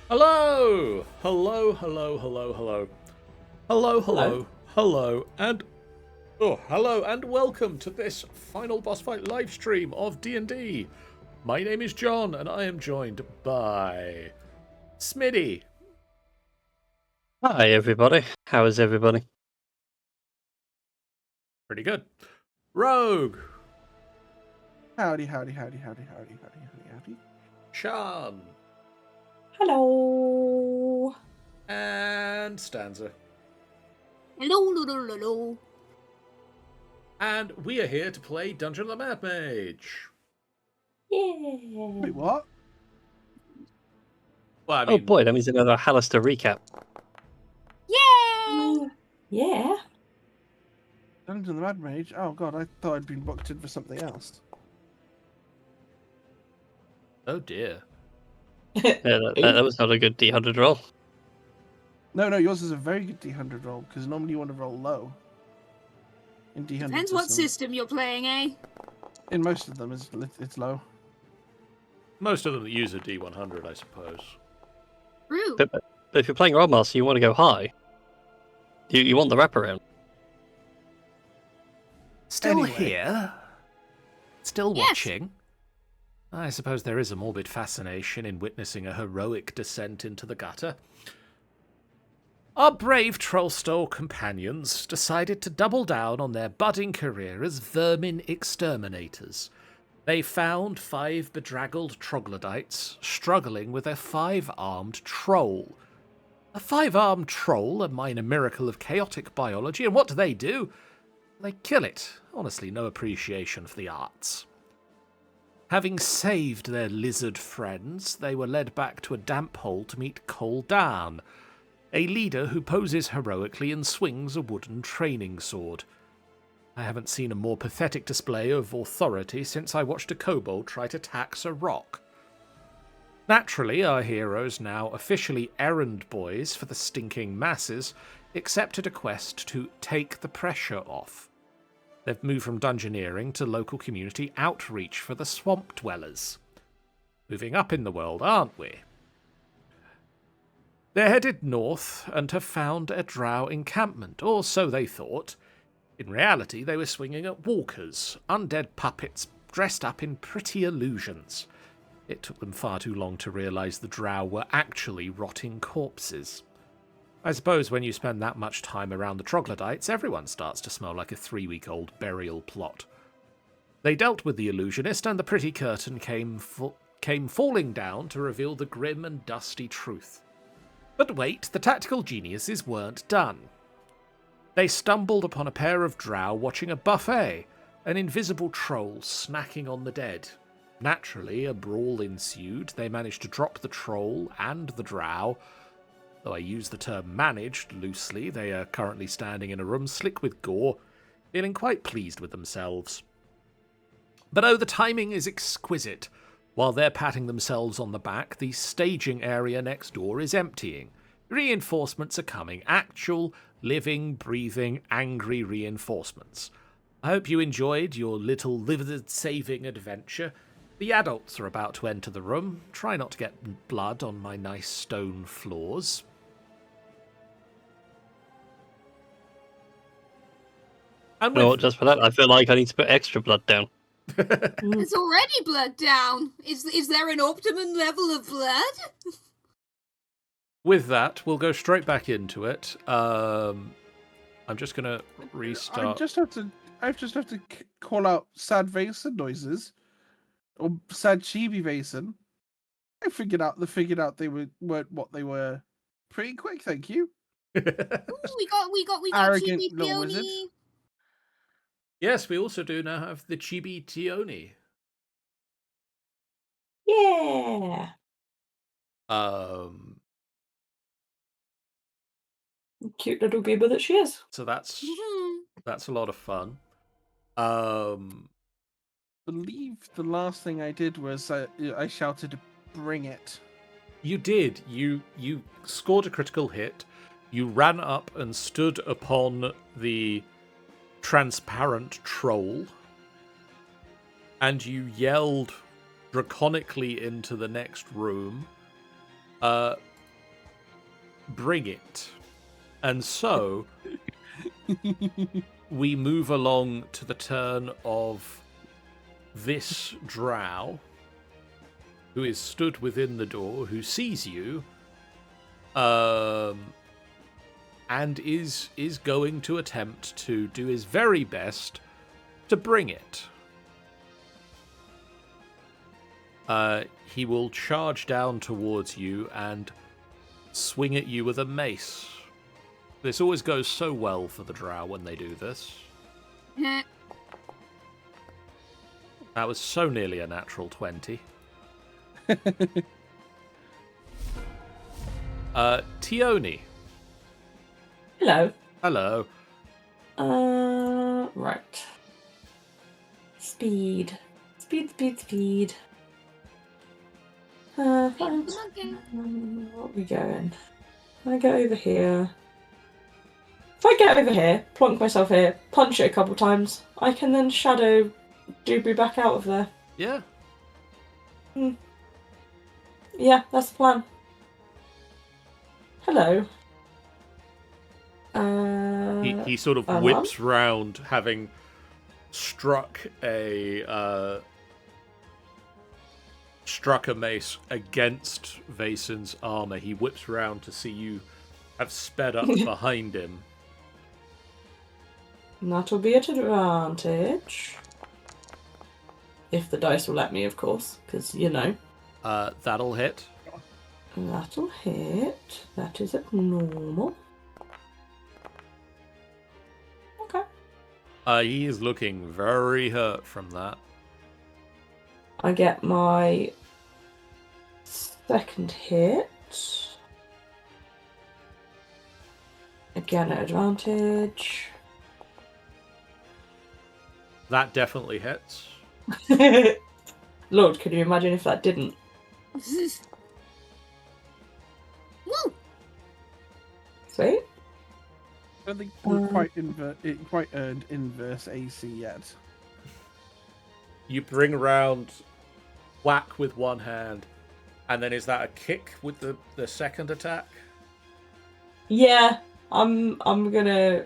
Hello! Hello, hello, hello, hello. Hello, hello, hello, and hello and welcome to this final boss fight live stream of D&D. My name is John and I am joined by Smitty. Hi everybody. How is everybody? Pretty good. Rogue. Howdy, howdy, howdy, howdy, howdy, howdy, howdy, howdy. Sean. Hello. And Stanza. Hello, hello, hello. And we are here to play Dungeon of the Mad Mage. Yeah. Wait, what? Well, I mean, Oh boy, that means another Hallister recap. Yay! Yeah. Dungeon of the Mad Mage? Oh god, I thought I'd been booked in for something else. oh dear. That was not a good D100 roll. No, yours is a very good D100 roll, because normally you want to roll low. In D100 Depends what systems. system you're playing, eh? In most of them, it's low. Most of them that use a D100, I suppose. True. But if you're playing Rollmaster, you want to go high. You want the wraparound. Still Anyway. here? Still Yes. watching? I suppose there is a morbid fascination in witnessing a heroic descent into the gutter. Our brave Trollskull companions decided to double down on their budding career as vermin exterminators. They found 5 bedraggled troglodytes struggling with a 5-armed troll. A 5-armed troll, a minor miracle of chaotic biology, and what do? They kill it. Honestly, no appreciation for the arts. Having saved their lizard friends, they were led back to a damp hole to meet Cole Dan, a leader who poses heroically and swings a wooden training sword. I haven't seen a more pathetic display of authority since I watched a kobold try to tax a rock. Naturally, our heroes, now officially errand boys for the stinking masses, accepted a quest to take the pressure off. They've moved from dungeoneering to local community outreach for the swamp dwellers. Moving up in the world, aren't we? They're headed north and have found a Drow encampment, or so they thought. In reality, they were swinging at walkers, undead puppets dressed up in pretty illusions. It took them far too long to realise the Drow were actually rotting corpses. I suppose when you spend that much time around the troglodytes, everyone starts to smell like a 3-week-old burial plot. They dealt with the illusionist, and the pretty curtain came falling down to reveal the grim and dusty truth. But wait, the tactical geniuses weren't done. They stumbled upon a pair of Drow watching a buffet, an invisible troll snacking on the dead. Naturally, a brawl ensued. They managed to drop the troll and the Drow. Though I use the term managed loosely, they are currently standing in a room slick with gore, feeling quite pleased with themselves. But oh, the timing is exquisite. While they're patting themselves on the back, the staging area next door is emptying. Reinforcements are coming. Actual, living, breathing, angry reinforcements. I hope you enjoyed your little liver-saving adventure. The adults are about to enter the room. Try not to get blood on my nice stone floors. And You know with what, just for that, I feel like I need to put extra blood down. There's already blood down. Is there an optimum level of blood? With that, we'll go straight back into it. I'm just gonna restart. I just have to call out sad Vason noises, or sad chibi Vason. I figured out they weren't what they were pretty quick. Thank you. Ooh, we got Arrogant Chibi little wizard. Peony. Yes, we also do now have the Chibi Tioni. Yeah. Cute little goober that she is. So that's Mhm. a lot of fun. Believe the last thing I did was I shouted, "Bring it!" You did. You scored a critical hit. You ran up and stood upon the transparent troll, and you yelled draconically into the next room. bring it. And so we move along to the turn of this drow, who is stood within the door, who sees you, and is going to attempt to do his very best to bring it. He will charge down towards you and swing at you with a mace. This always goes so well for the drow when they do this. That was so nearly a natural 20. Tioni. Hello. Hello. Right. Speed. Speed. What are we going? I go over here. If I get over here, plonk myself here, punch it a couple times, I can then shadow Dewberry back out of there. Yeah. Yeah, that's the plan. Hello. He sort of whips round, having struck a mace against Vasen's armor. He whips round to see you have sped up behind him. That'll be at advantage. If the dice will let me, of course, because, you know. That'll hit. That'll hit. That is at normal. Okay. He is looking very hurt from that. I get my second hit. Again at advantage. That definitely hits. Lord, could you imagine if that didn't? Woo! Sweet. I don't think we're quite earned inverse AC yet. You bring around, whack with one hand, and then is that a kick with the second attack? Yeah, I'm gonna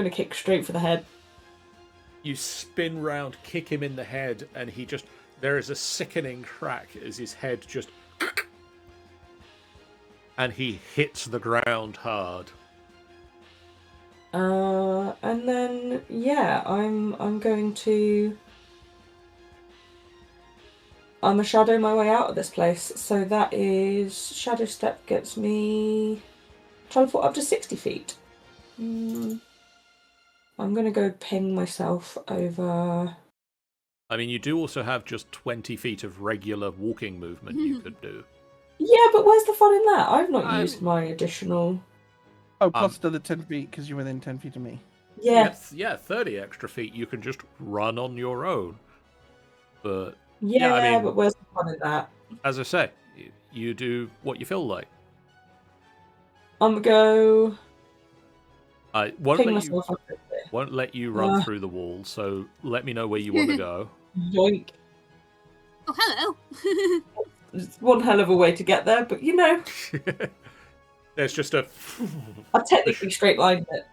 kick straight for the head. You spin round, kick him in the head, and there is a sickening crack as his head just, and he hits the ground hard. And then yeah, I'm going to. I'm a shadow my way out of this place, so that is shadow step gets me teleport up to 60 feet. I'm gonna go ping myself over. I mean, you do also have just 20 feet of regular walking movement you could do. Yeah, but where's the fun in that? I've not used my additional. Oh, plus another 10 feet because you're within 10 feet of me. Yeah. Yeah, 30 extra feet you can just run on your own. But Yeah, I mean, but where's the fun in that? as I say, you do what you feel like. I'm gonna go. I won't let you run through the wall, so let me know where you want to go. Yoink. Oh, hello. It's one hell of a way to get there, but you know. There's just a... I technically straight lined it.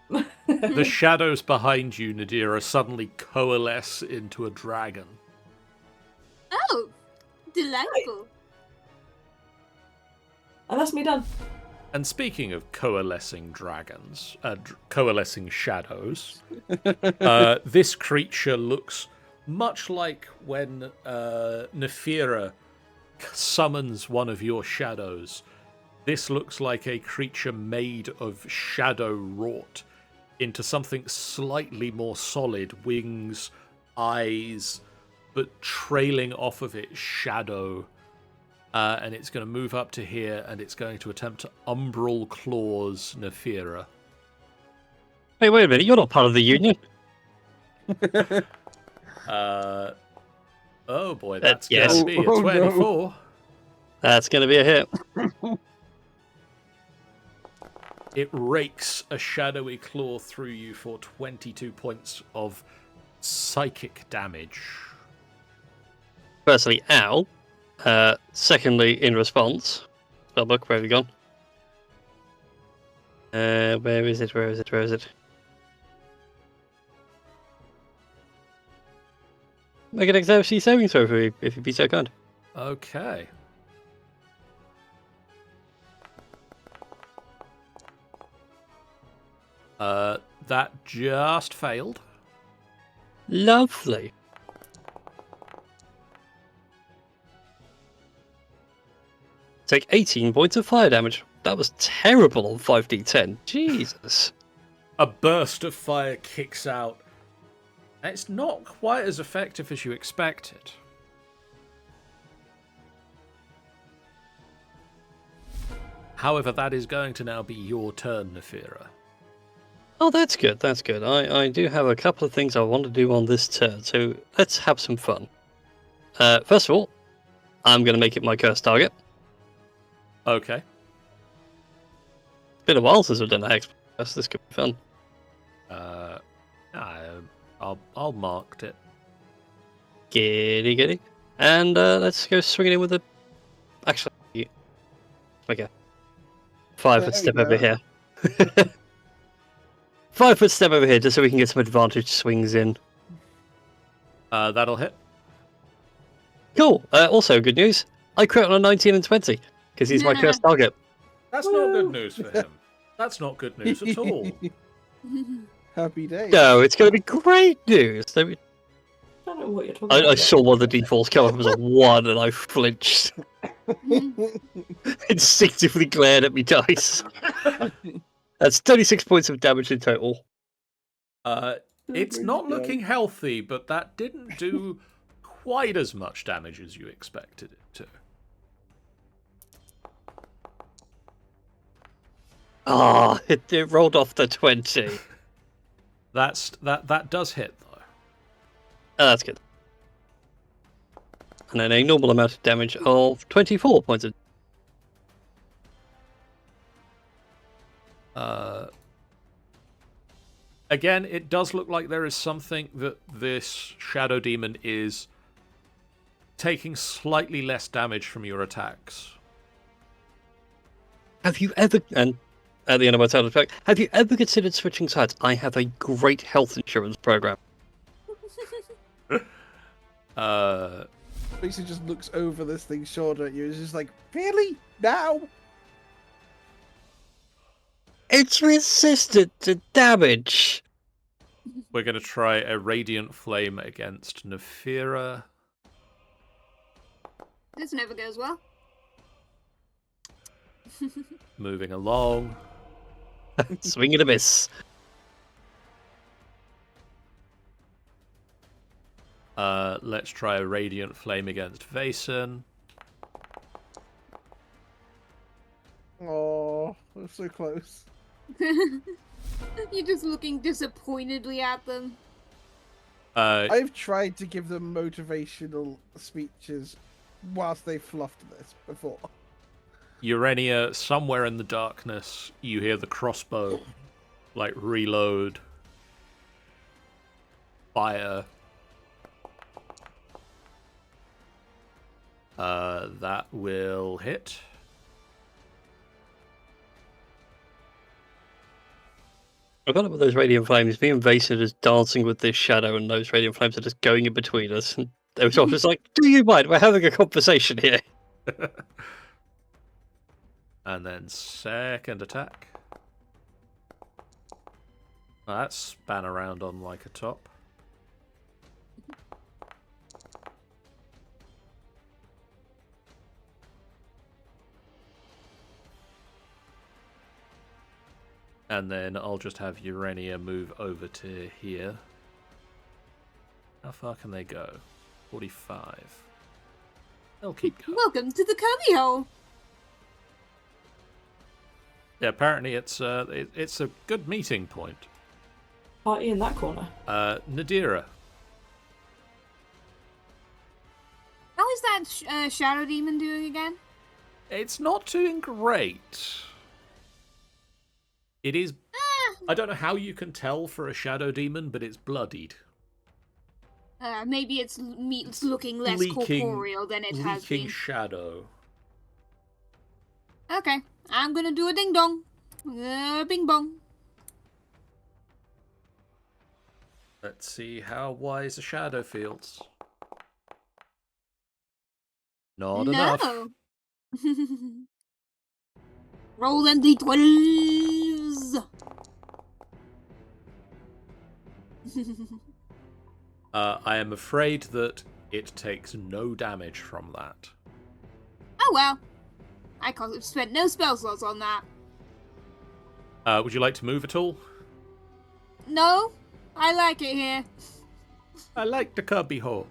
The shadows behind you, Nadira, suddenly coalesce into a dragon. Oh, delightful. And that's me done. And speaking of coalescing dragons, coalescing shadows, this creature looks much like when Nefira summons one of your shadows. This looks like a creature made of shadow wrought into something slightly more solid, wings, eyes, but trailing off of it shadow. And it's going to move up to here, and it's going to attempt to umbral claws Nefira. Hey, wait a minute, you're not part of the union. Oh boy, That's going to be a 24. No. That's going to be a hit. It rakes a shadowy claw through you for 22 points of psychic damage. Firstly, ow. Secondly, in response, spellbook, where have you gone? Where is it? Where is it? Where is it? Make an exercise saving throw for you, if you'd be so kind. Okay. That just failed. Lovely. Take 18 points of fire damage. That was terrible on 5d10. Jesus. A burst of fire kicks out. It's not quite as effective as you expected. However, that is going to now be your turn, Nefira. Oh, that's good, that's good. I do have a couple of things I want to do on this turn, so let's have some fun. First of all, I'm going to make it my cursed target. Okay. Been a while since I've done a hex. This could be fun. I'll mark it. Giddy giddy. And let's go swinging in with a... Actually, make a 5 foot There step you over go. here. 5 foot step over here, just so we can get some advantage swings in. That'll hit. Cool. Also, good news. I crit on a 19 and 20, because he's my cursed target. That's not good news for him. That's not good news at all. Happy day. No, it's going to be great news. I don't know what you're talking I about. saw one of the defaults come up as a 1 and I flinched. Instinctively glared at me dice. That's 36 points of damage in total. It's not looking healthy, but that didn't do quite as much damage as you expected it to. Ah, it rolled off the 20. That does hit though. Oh, that's good. And then a normal amount of damage of 24 points of... Again, it does look like there is something that this Shadow Demon is taking slightly less damage from your attacks. Have you ever... And at the end of my turn effect, have you ever considered switching sides? I have a great health insurance program. Basically just looks over this thing's shoulder at you. It's just like, really? Now? It's resistant to damage. We're going to try a Radiant Flame against Nefira. This never goes well. Moving along. Swing and a miss. Let's try a Radiant Flame against Vason. Oh, we're so close. You're just looking disappointedly at them. I've tried to give them motivational speeches whilst they fluffed this before. Urania, somewhere in the darkness, you hear the crossbow, like, reload. Fire. That will hit. I got up with those radiant flames. Me and Vason are just dancing with this shadow, and those radiant flames are just going in between us. And they were sort of just like, "Do you mind? We're having a conversation here." And then second attack. That span around on like a top. And then I'll just have Urania move over to here. How far can they go? 45. They'll keep going. Welcome to the cubby hole. Yeah, apparently it's a good meeting point. Party in that corner. Nadira. How is that shadow demon doing again? It's not doing great. It is... I don't know how you can tell for a shadow demon, but it's bloodied. Maybe it's looking less corporeal than it has Leaking been. shadow. Okay, I'm gonna do a ding dong. Bing bong. Let's see how wise a shadow feels. Not enough. Roll them d12s. I am afraid that it takes no damage from that. Oh well. I could have spent no spell slots on that. Would you like to move at all? No, I like it here. I like the cubby hole.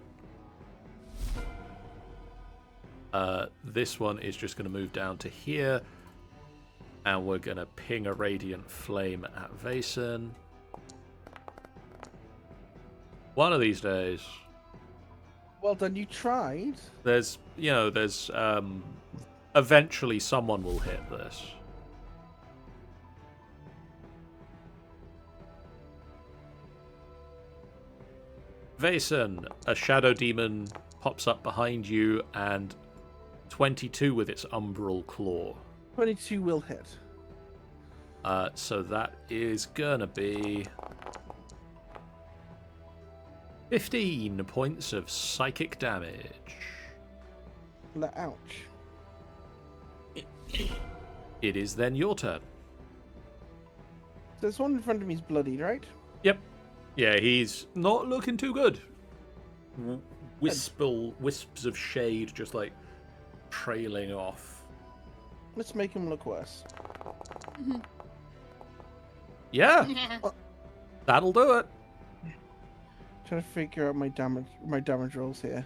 This one is just going to move down to here. And we're going to ping a Radiant Flame at Vason. One of these days. Well done, you tried. There's eventually someone will hit this. Vason, a shadow demon pops up behind you, and 22 with its umbral claw. 22 will hit. So that is gonna be 15 points of psychic damage. Ouch. It is then your turn. There's one in front of me is bloodied, right? Yep. Yeah, he's not looking too good. Wisps of shade just like trailing off. Let's make him look worse. Yeah, that'll do it. Trying to figure out my damage rolls here.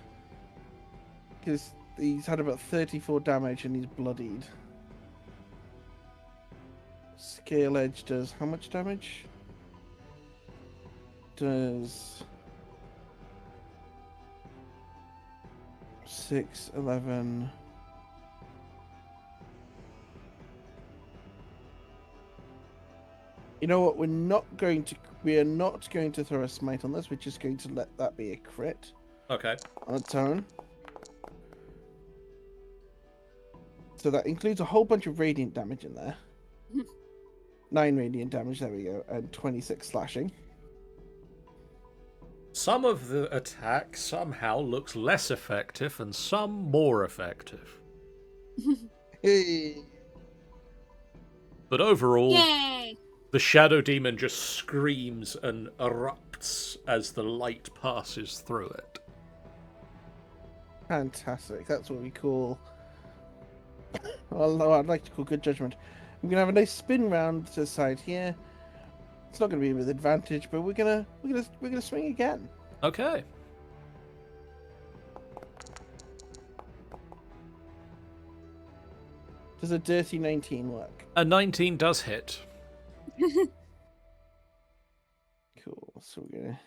Because he's had about 34 damage and he's bloodied. Scale Edge does how much damage? Does 6, 11. You know what? We are not going to throw a smite on this. We're just going to let that be a crit Okay. on its own. So that includes a whole bunch of radiant damage in there. 9 radiant damage, there we go, and 26 slashing. Some of the attack somehow looks less effective and some more effective. Hey. But overall, Yay! the shadow demon just screams and erupts as the light passes through it. Fantastic. That's what we call. Although I'd like to call good judgment. I'm gonna have a nice spin round to the side here. It's not gonna be with advantage, but we're gonna swing again. Okay. Does a dirty 19 work? A 19 does hit. Cool. So we're gonna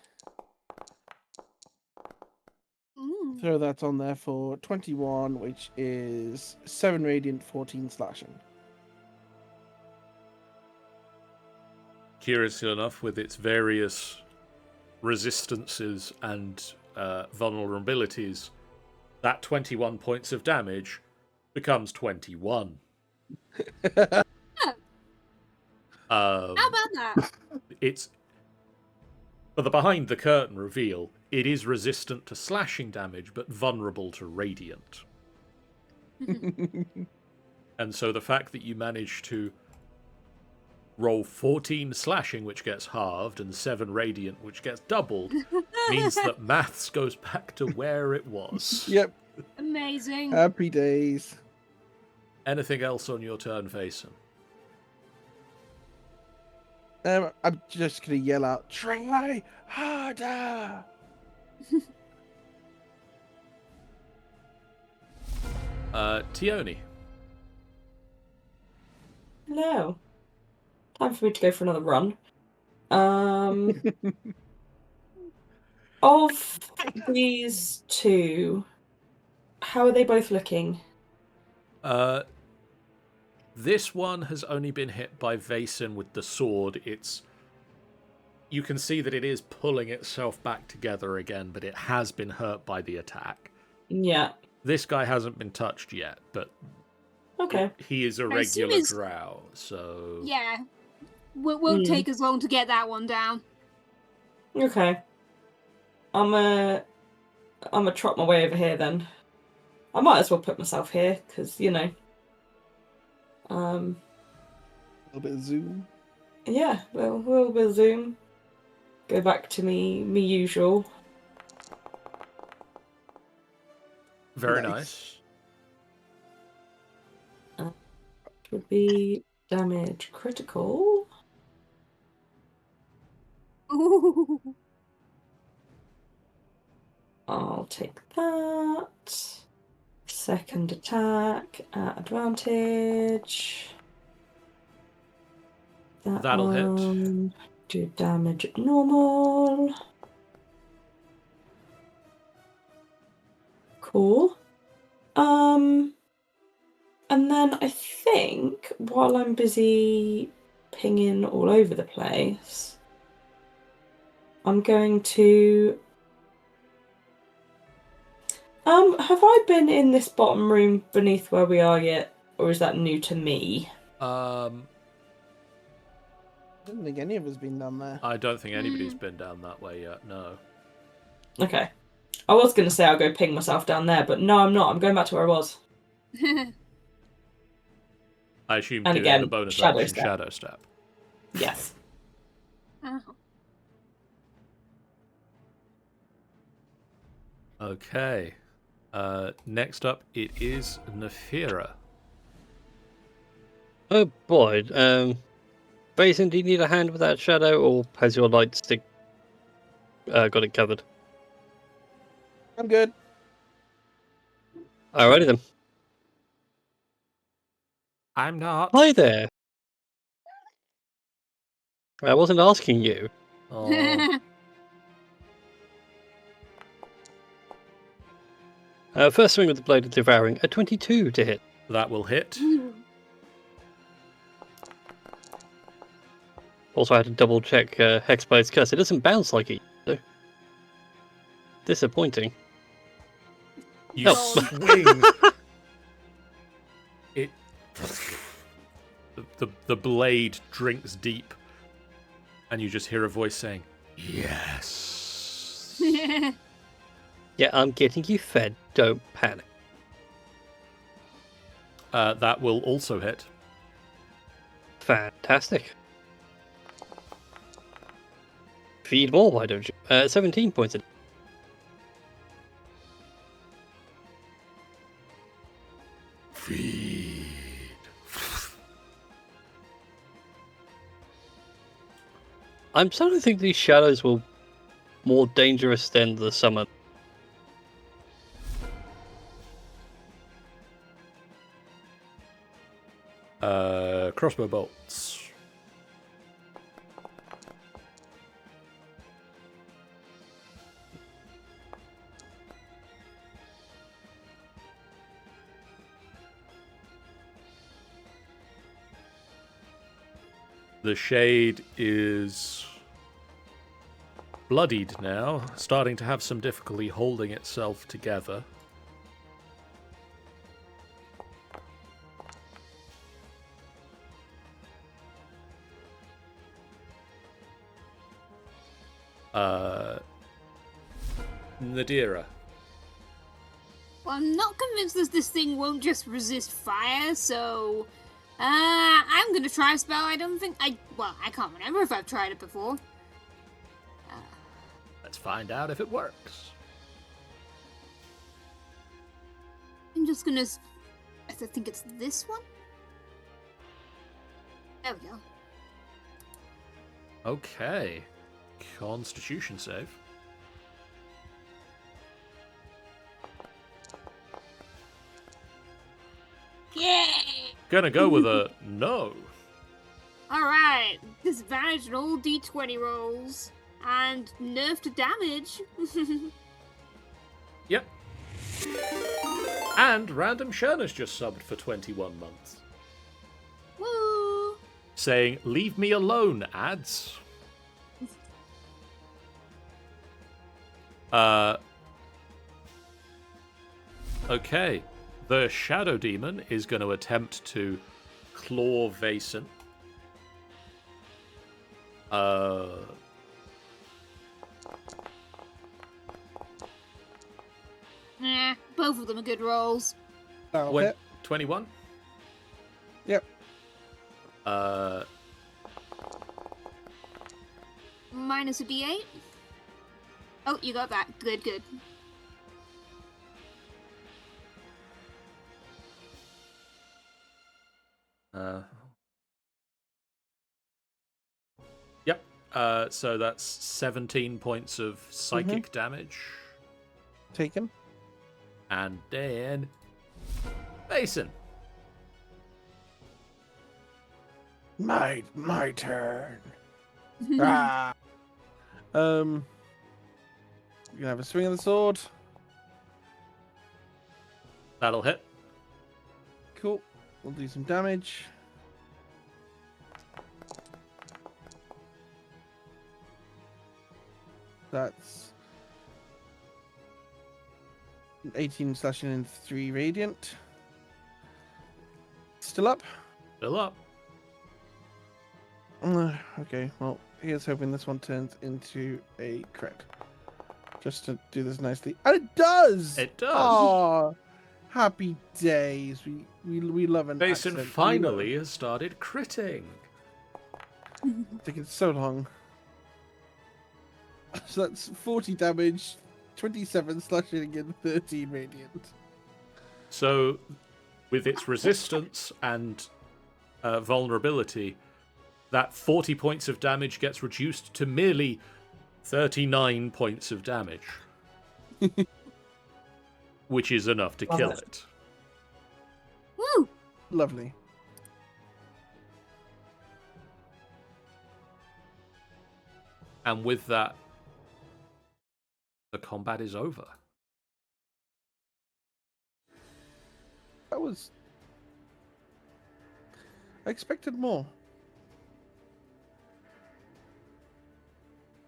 Mm. throw that on there for 21, which is 7 radiant, 14 slashing. Curiously enough, with its various resistances and vulnerabilities, that 21 points of damage becomes 21. How about that? It's for the behind the curtain reveal. It is resistant to slashing damage, but vulnerable to radiant. And so the fact that you manage to roll 14 slashing, which gets halved, and 7 radiant, which gets doubled, means that maths goes back to where it was. Yep. Amazing. Happy days. Anything else on your turn, Vason? I'm just gonna yell out, "Try harder!" Tioni. No. Time for me to go for another run. Of these two, how are they both looking? This one has only been hit by Vason with the sword. You can see that it is pulling itself back together again, but it has been hurt by the attack. Yeah. This guy hasn't been touched yet, but Okay. He is a I assume regular he's- drow, so... Yeah. Won't Mm. take us long to get that one down. Okay. I'm gonna trot my way over here then. I might as well put myself here because A little bit of zoom. yeah, we'll zoom. Go back to me usual. Very Nice. nice. Would be damage critical. Ooh. I'll take that. Second attack at advantage. That'll hit. hit. Do damage at normal. Cool. And then I think while I'm busy pinging all over the place, I'm going to. Have I been in this bottom room beneath where we are yet, or is that new to me? I don't think any of us been down there. I don't think anybody's been down that way yet, no. Okay. I was going to say I'll go ping myself down there, but no, I'm not. I'm going back to where I was. I assume And doing again, the bonus shadow action step. shadow step. Yes. Oh. Okay. Next up, it is Nefira. Oh boy. Basin, do you need a hand with that shadow, or has your light stick got it covered? I'm good. Alrighty then. I'm not. Hi there. I wasn't asking you. Oh, First swing with the blade of devouring, a 22 to hit. that will hit. Also, I had to double check Hexblade's curse. It doesn't bounce like it used to. Disappointing. You Oh. swing. It. The blade drinks deep, and you just hear a voice saying, "Yes." Yeah, I'm getting you fed. Don't panic. That will also hit. Fantastic. Feed more, why don't you? 17 points. Feed. I'm starting to think these shadows were more dangerous than the summon. Crossbow bolts. The shade is bloodied now, starting to have some difficulty holding itself together. Nadira. Well, I'm not convinced that this thing won't just resist fire, so I'm gonna try a spell. I can't remember if I've tried it before. Let's find out if it works. I'm just gonna. I think it's this one. There we go. Okay. Constitution save. Yay! Gonna go with a no. Alright, disadvantage on all d20 rolls. And nerf to damage. Yep. And Random Shernus just subbed for 21 months. Woo! Saying, leave me alone, ads. Okay. The Shadow Demon is going to attempt to claw Vason. Both of them are good rolls. That'll hit. 21? Yep. Minus a d8. Oh, you got that. Good, good. Yep. So that's 17 points of psychic damage. Taken. And then Mason. My turn. Ah. You're gonna have a swing of the sword. That'll hit. Cool. We'll do some damage. That's 18 slashing and 3 radiant. Still up? Still up. Okay, well, here's hoping this one turns into a crit. Just to do this nicely. And it does! It does. Oh, happy days. We love an Mason accent. finally has started critting. It's taking so long. So that's 40 damage, 27 slashing, and 13 radiant. So, with its resistance and vulnerability, that 40 points of damage gets reduced to merely 39 points of damage. Which is enough to kill it. Woo! Lovely. And with that, the combat is over. That was... I expected more.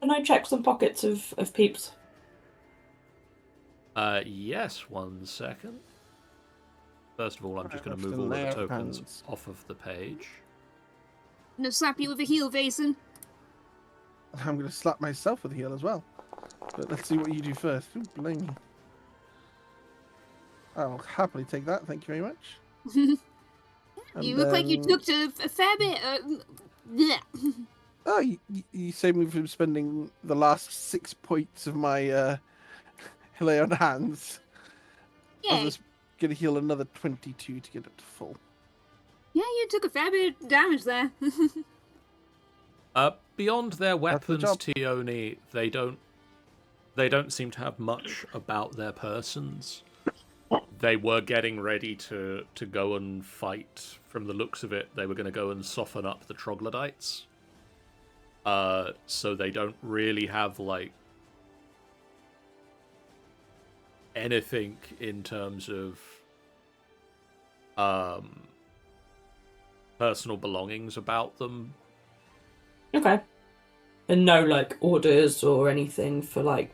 Can I check some pockets of peeps? Yes, 1 second. First of all, I'm just going to move Still all of the there, tokens hands. off of the page. No, slap you with a heel, Vason. I'm going to slap myself with a heel as well. But let's see what you do first. Ooh, blimey. I'll happily take that, thank you very much. You look like you took a fair bit. Bleh. Oh, you saved me from spending the last 6 points of my lay on hands. I Yay. was just going to heal another 22 to get it to full. Yeah, you took a fair bit of damage there. Beyond their weapons, job. Tioni, they don't seem to have much about their persons. They were getting ready to go and fight. From the looks of it, they were going to go and soften up the troglodytes. So they don't really have, like, anything in terms of personal belongings about them. Okay. And no, like, orders or anything for, like,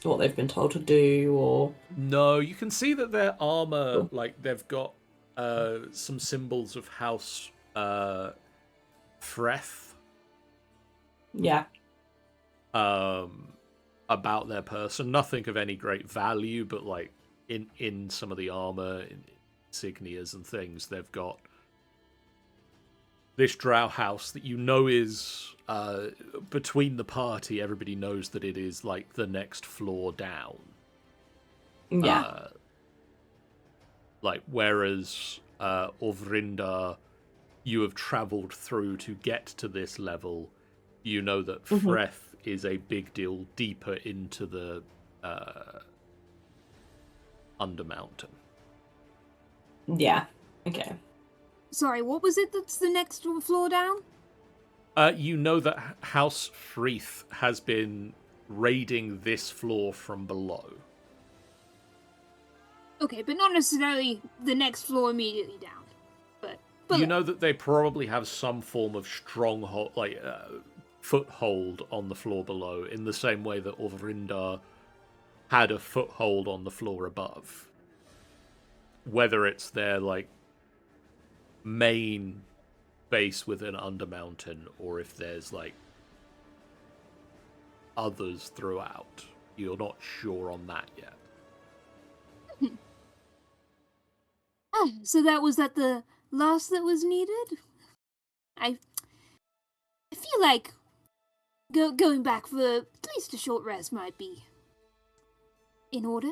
what they've been told to do, or... No, you can see that their armor, Cool. like, they've got some symbols of House Freth Yeah. about their person. Nothing of any great value, but, like, in some of the armor, insignias and things, they've got this Drow house that you know is between the party. Everybody knows that it is, like, the next floor down. Yeah. Like, whereas Ovrinda, you have travelled through to get to this level, you know that Freth is a big deal deeper into the Undermountain. Yeah. Okay. Sorry, what was it that's the next floor down? You know that House Freeth has been raiding this floor from below. Okay, but not necessarily the next floor immediately down. But You know that they probably have some form of stronghold, like foothold on the floor below, in the same way that Ovrinda had a foothold on the floor above. whether it's their like main base within Undermountain or if there's like others throughout. You're not sure on that yet. So that was the last that was needed? I feel like going back for at least a short rest might be in order.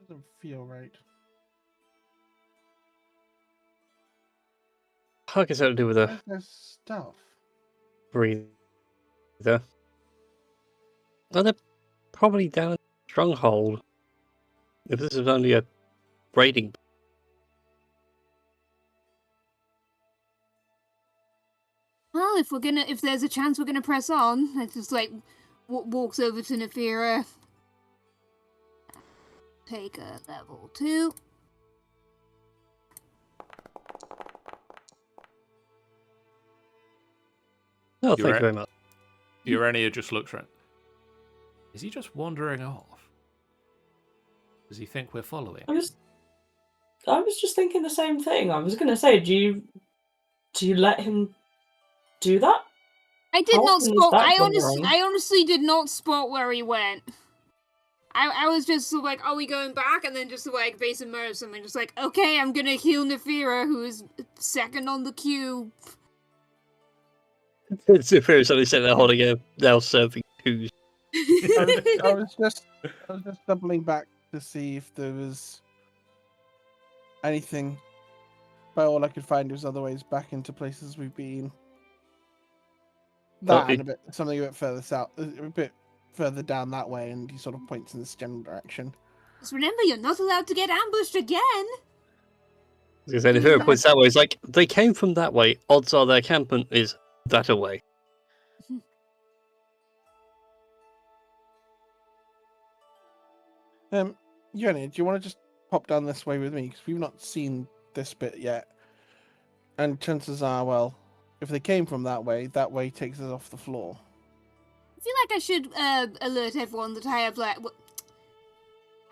Doesn't feel right. I guess that'll do with a Where's their stuff? breather. Well, they're probably down in the stronghold. If this is only a raiding. Well, if there's a chance we're gonna press on, I just like walks over to Nefira. Take a level 2. No, thank you very much. Urania just looks around. Is he just wandering off? Does he think we're following? I was just thinking the same thing. I was going to say, do you let him do that? I did How not often is spot. that I gone honestly, wrong? I honestly did not spot where he went. I was just sort of like, are we going back? And then just sort of like base immerse something, just like, okay, I'm gonna heal Nefira, who is second on the queue. It's only sitting there holding a now serving twos. I was just doubling back to see if there was anything. But all I could find was other ways back into places we've been. That and something a bit further south, a bit further down that way, and he sort of points in this general direction. Just remember, you're not allowed to get ambushed again. Because if it points that way, it's like they came from that way. Odds are their encampment is that away. Yoni, do you want to just pop down this way with me? Because we've not seen this bit yet. And chances are, well, if they came from that way takes us off the floor. I feel like I should alert everyone that I have like.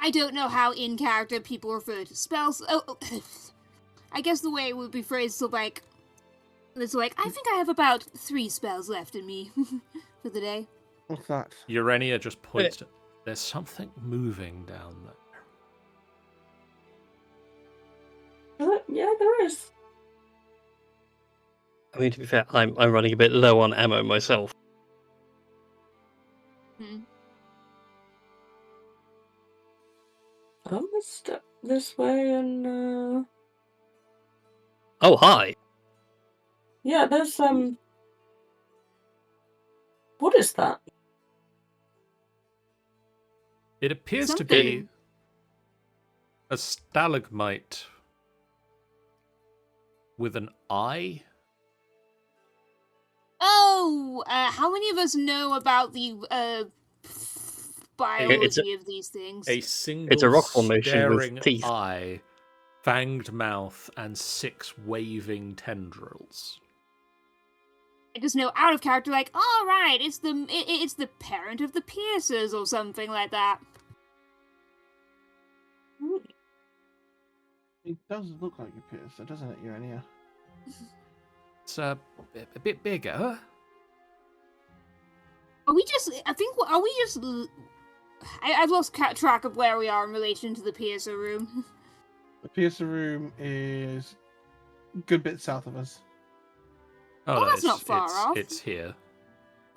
I don't know how in character people refer to spells. I guess the way it would be phrased is like, it's like I think I have about 3 spells left in me for the day. What's that? Urania just points to. There's something moving down there. Yeah, there is. I mean, to be fair, I'm running a bit low on ammo myself. Let's step this way and Oh, hi! yeah, there's what is that? It appears to Something. be a stalagmite with an eye. Oh, how many of us know about the biology of these things? A single It's a rock formation with staring teeth. eye, fanged mouth, and 6 waving tendrils. I just know out of character, like, all right, it's the parent of the piercers or something like that. It does look like a piercer, doesn't it, Urania? It's a bit bigger. Are we just? I think. Are we just? I've lost track of where we are in relation to the piercer room. The piercer room is a good bit south of us. Oh, no, that's not far off. It's here.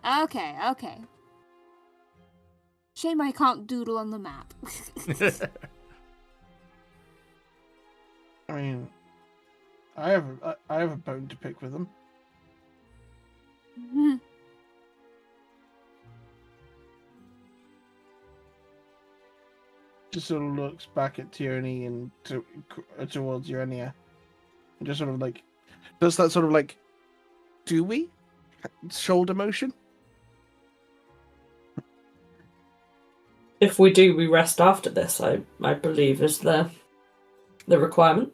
Okay. Shame I can't doodle on the map. I mean, I have a bone to pick with them. Just sort of looks back at Tierney and towards Urania, and just sort of like does that sort of like, do we shoulder motion? If we do, we rest after this. I believe is the requirement.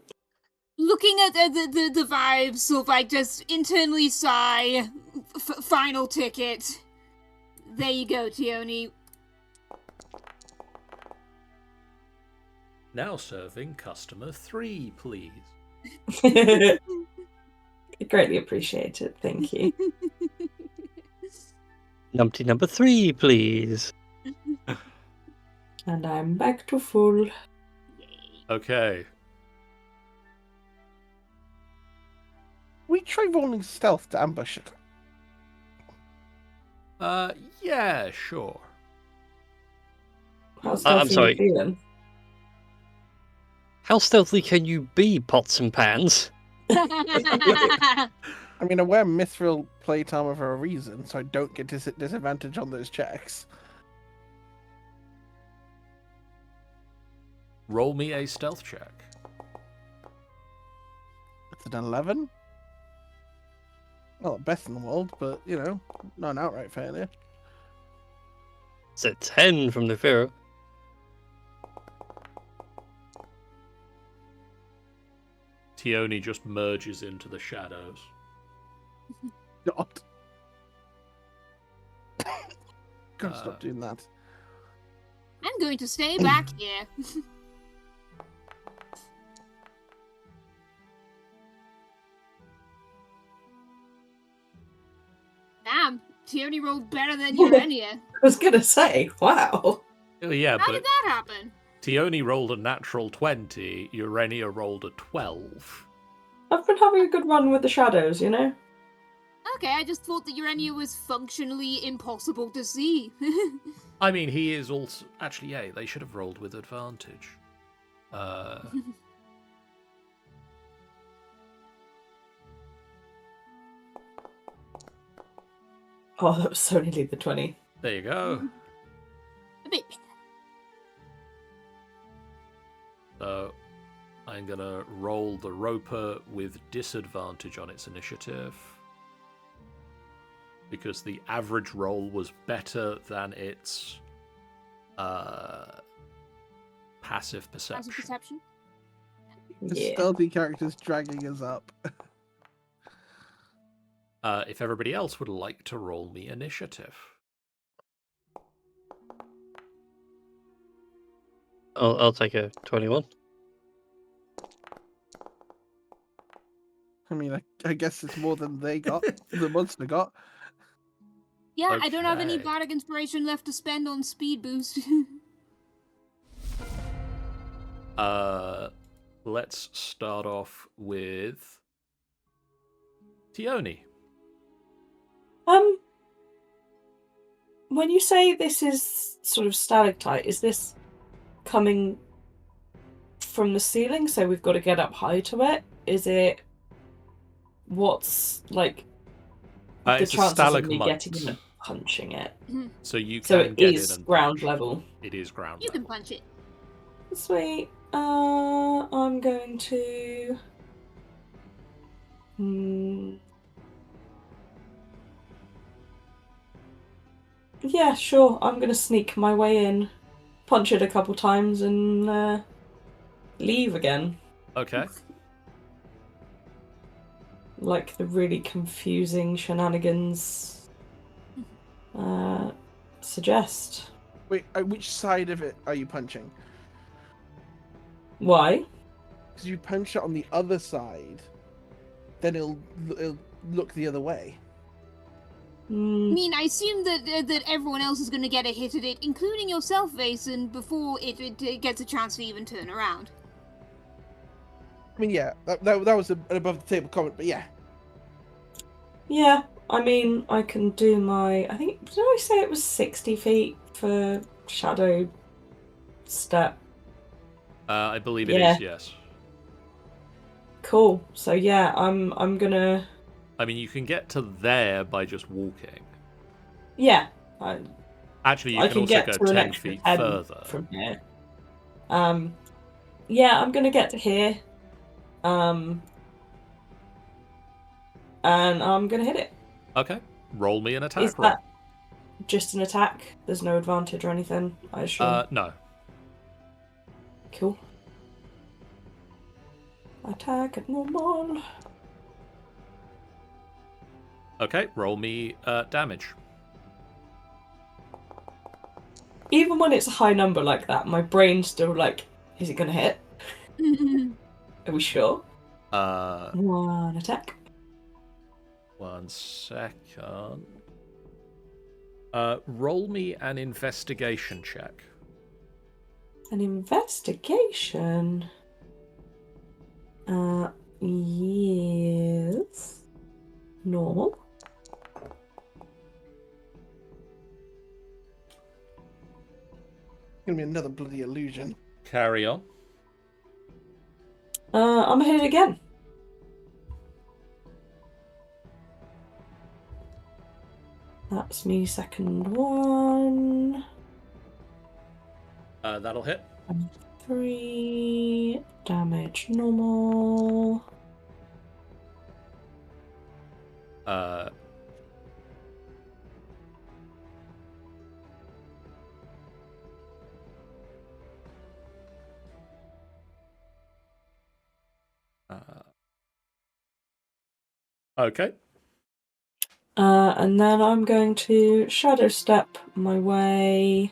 Looking at the vibes, sort of like just internally sigh. Final ticket. There you go, Tioni. Now serving customer 3, please. Greatly appreciated, thank you. Numpty number 3, please. And I'm back to full. Okay. We try rolling stealth to ambush it. Yeah, sure. How's I'm stealthy sorry. you feeling? How stealthy can you be, pots and pans? I mean, I wear mithril plate armor for a reason, so I don't get disadvantage on those checks. Roll me a stealth check. It's an 11. Well, best in the world, but, you know, not an outright failure. It's a 10 from Nefero. Tioni just merges into the shadows. God. Gotta stop doing that. I'm going to stay back here. Damn, Tioni rolled better than Urania. I was gonna say, wow. Oh, yeah, How but did that happen? Tioni rolled a natural 20, Urania rolled a 12. I've been having a good run with the shadows, you know? Okay, I just thought that Urania was functionally impossible to see. I mean, he is also... Actually, yeah, they should have rolled with advantage. Oh, that was so nearly the 20. There you go. A bit better. So, I'm going to roll the Roper with disadvantage on its initiative. Because the average roll was better than its passive perception. Passive perception? The Yeah. stealthy character's dragging us up. If everybody else would like to roll me initiative. I'll take a 21. I mean, I guess it's more than they got, the monster got. Yeah, I don't have any Okay. bardic inspiration left to spend on speed boost. Let's start off with Tioni. When you say this is sort of stalactite, is this coming from the ceiling, so we've got to get up high to it? Is it... What's, like, the It's a chances of me stalagmite. getting in and punching it? So you can So it get is in and ground punch. level. It is ground You can level. punch it. Sweet. I'm going to... Yeah, sure. I'm going to sneak my way in, punch it a couple times, and leave again. Okay. Like the really confusing shenanigans suggest. Wait, which side of it are you punching? Why? Because you punch it on the other side, then it'll look the other way. I mean, I assume that everyone else is going to get a hit at it, including yourself, Vason, before it gets a chance to even turn around. I mean, yeah, that was an above the table comment, but yeah. Yeah, I mean, I can do my... I think... Did I say it was 60 feet for shadow step? I believe it Yeah. is, yes. Cool. So yeah, I'm gonna... I mean, you can get to there by just walking. Yeah. Actually, you I can also get go to an 10 extra feet 10 further. from here. Yeah, I'm gonna get to here. And I'm gonna hit it. Okay. Roll me an attack Is roll. that just an attack? There's no advantage or anything, I assume. No. Cool. Attack at normal. Okay, roll me damage. Even when it's a high number like that, my brain still like Is it going to hit? Are we sure? One attack. 1 second. Roll me an investigation check. An investigation? Yes. Normal. Gonna be another bloody illusion. Carry on. I'm gonna hit it again. That's me second one. That'll hit. 3 damage normal. Okay. And then I'm going to shadow step my way.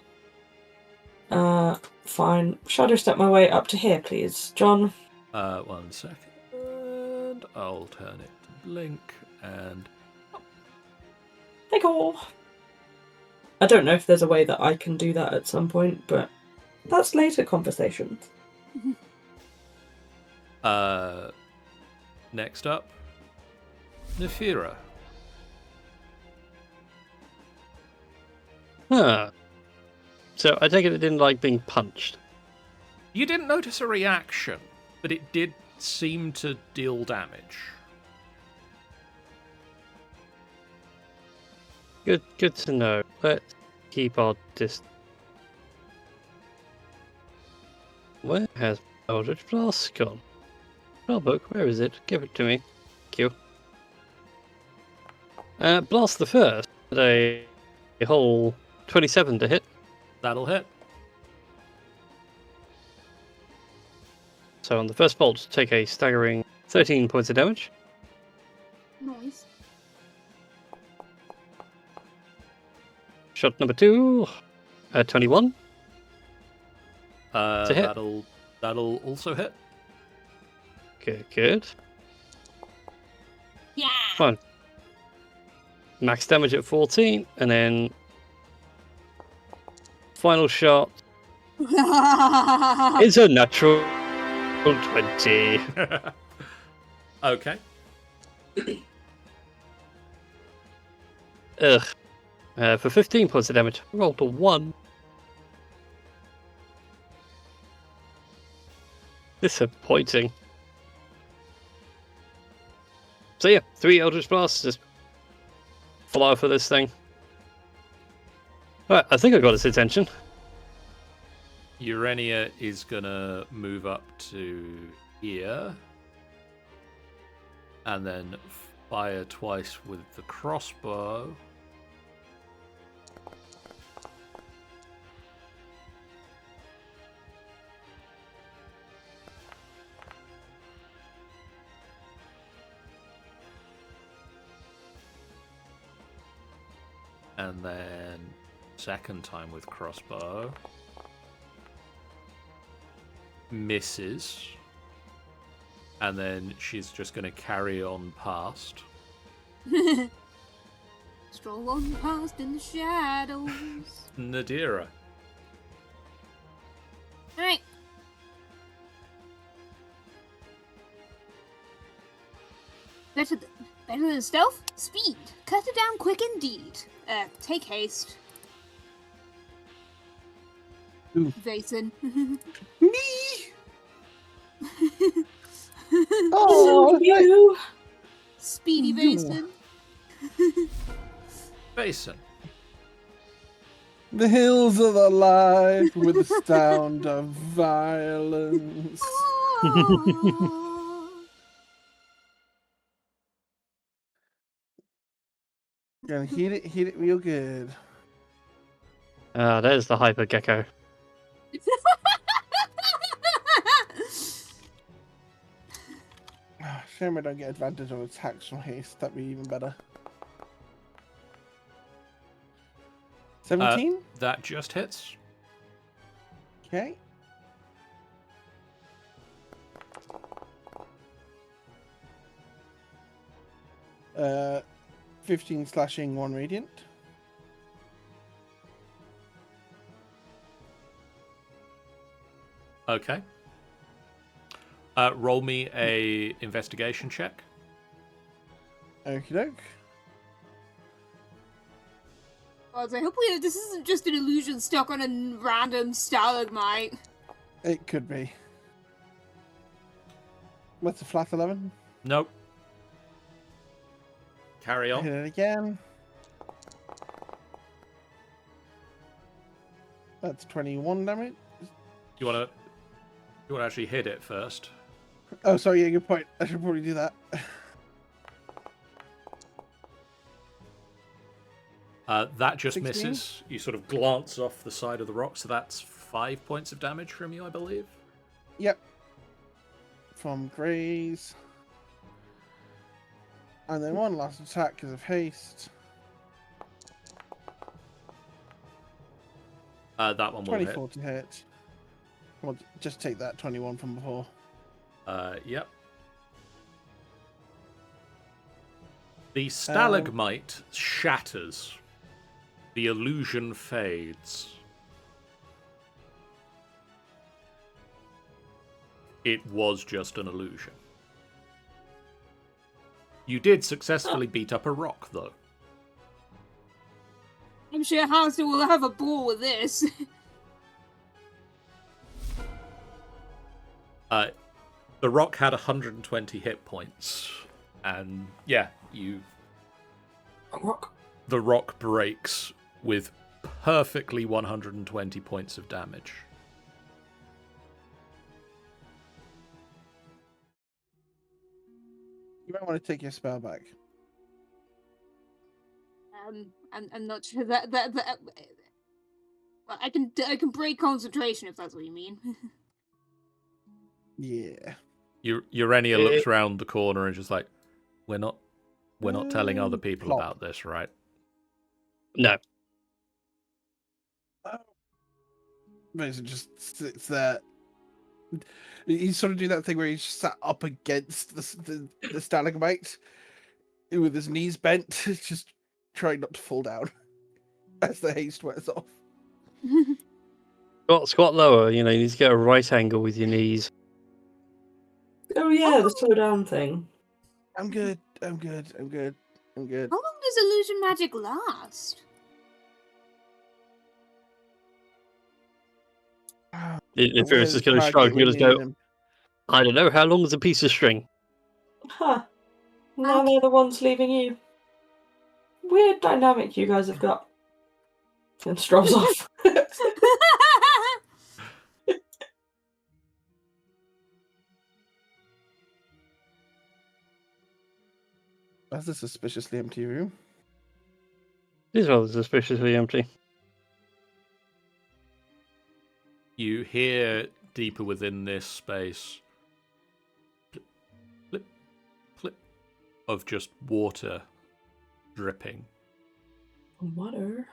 Fine. Shadow step my way up to here, please, John. 1 second. I'll turn it to blink and. Hey, go. I don't know if there's a way that I can do that at some point, but that's later conversations. Next up, Nefira. Huh. So I take it didn't like being punched. You didn't notice a reaction, but it did seem to deal damage. Good to know. Let's keep our distance. Where has Eldritch Blast gone? Spellbook, where is it? Give it to me. Thank you. Blast the first. A whole 27 to hit. That'll hit. So on the first bolt, take a staggering 13 points of damage. Nice. Shot number 2, 21. Uh, To hit. that'll also hit. Good. Yeah. Fine. Max damage at 14, and then final shot is a natural 20. Okay. Ugh. For 15 points of damage, I rolled a 1. Disappointing. So yeah, 3 Eldritch Blasts, just fly for this thing. Right, I think I got its attention. Urania is gonna move up to here. And then fire twice with the crossbow. And then second time with crossbow. Misses. And then she's just going to carry on past. Stroll on past in the shadows. Nadira. Alright. Better than stealth? Speed. Cut it down quick indeed. Take haste. Ooh. Vason. Me! Oh, you. Speedy Ooh. Vason. Basin. the hills are alive with the sound of violence. Oh. Gonna hit it real good. There's the Hyper Gecko. Shame I don't get advantage on attacks from haste. That'd be even better. 17? That just hits. Okay. 15 slashing, 1 radiant. Okay. Roll me a investigation check. Okie doke. God, I hope this isn't just an illusion stuck on a random stalagmite. It could be. What's a flat 11? Nope. Carry on. Hit it again. That's 21 damage. You want to actually hit it first? Oh, sorry, yeah, good point. I should probably do that. That just 16? misses. You sort of glance off the side of the rock, so that's 5 points of damage from you, I believe. Yep. From Graze. And then one last attack because of haste. That one will hit. 24 to hit. Well, just take that 21 from before. Yep. The stalagmite shatters. The illusion fades. It was just an illusion. You did successfully beat up a rock, though. I'm sure Hanster will have a ball with this. The rock had 120 hit points, and yeah, the rock breaks with perfectly 120 points of damage. You might want to take your spell back. I'm not sure that well, I can break concentration if that's what you mean. Yeah. Urania looks round the corner and just like, we're not telling other people plop. about this, right? No. Mason just sits there. He's sort of doing that thing where he's sat up against the stalagmite with his knees bent, just trying not to fall down as the haste wears off. Squat lower, you need to get a right angle with your knees. Oh yeah, the slow down thing. I'm good. I'm good. How long does illusion magic last? If it was just going to shrug and just go, I don't know, how long is a piece of string? Huh. Now they're the ones leaving you. Weird dynamic you guys have got. And strolls off. That's a suspiciously empty room. It is rather suspiciously empty. You hear deeper within this space clip, clip, clip of just water dripping Water.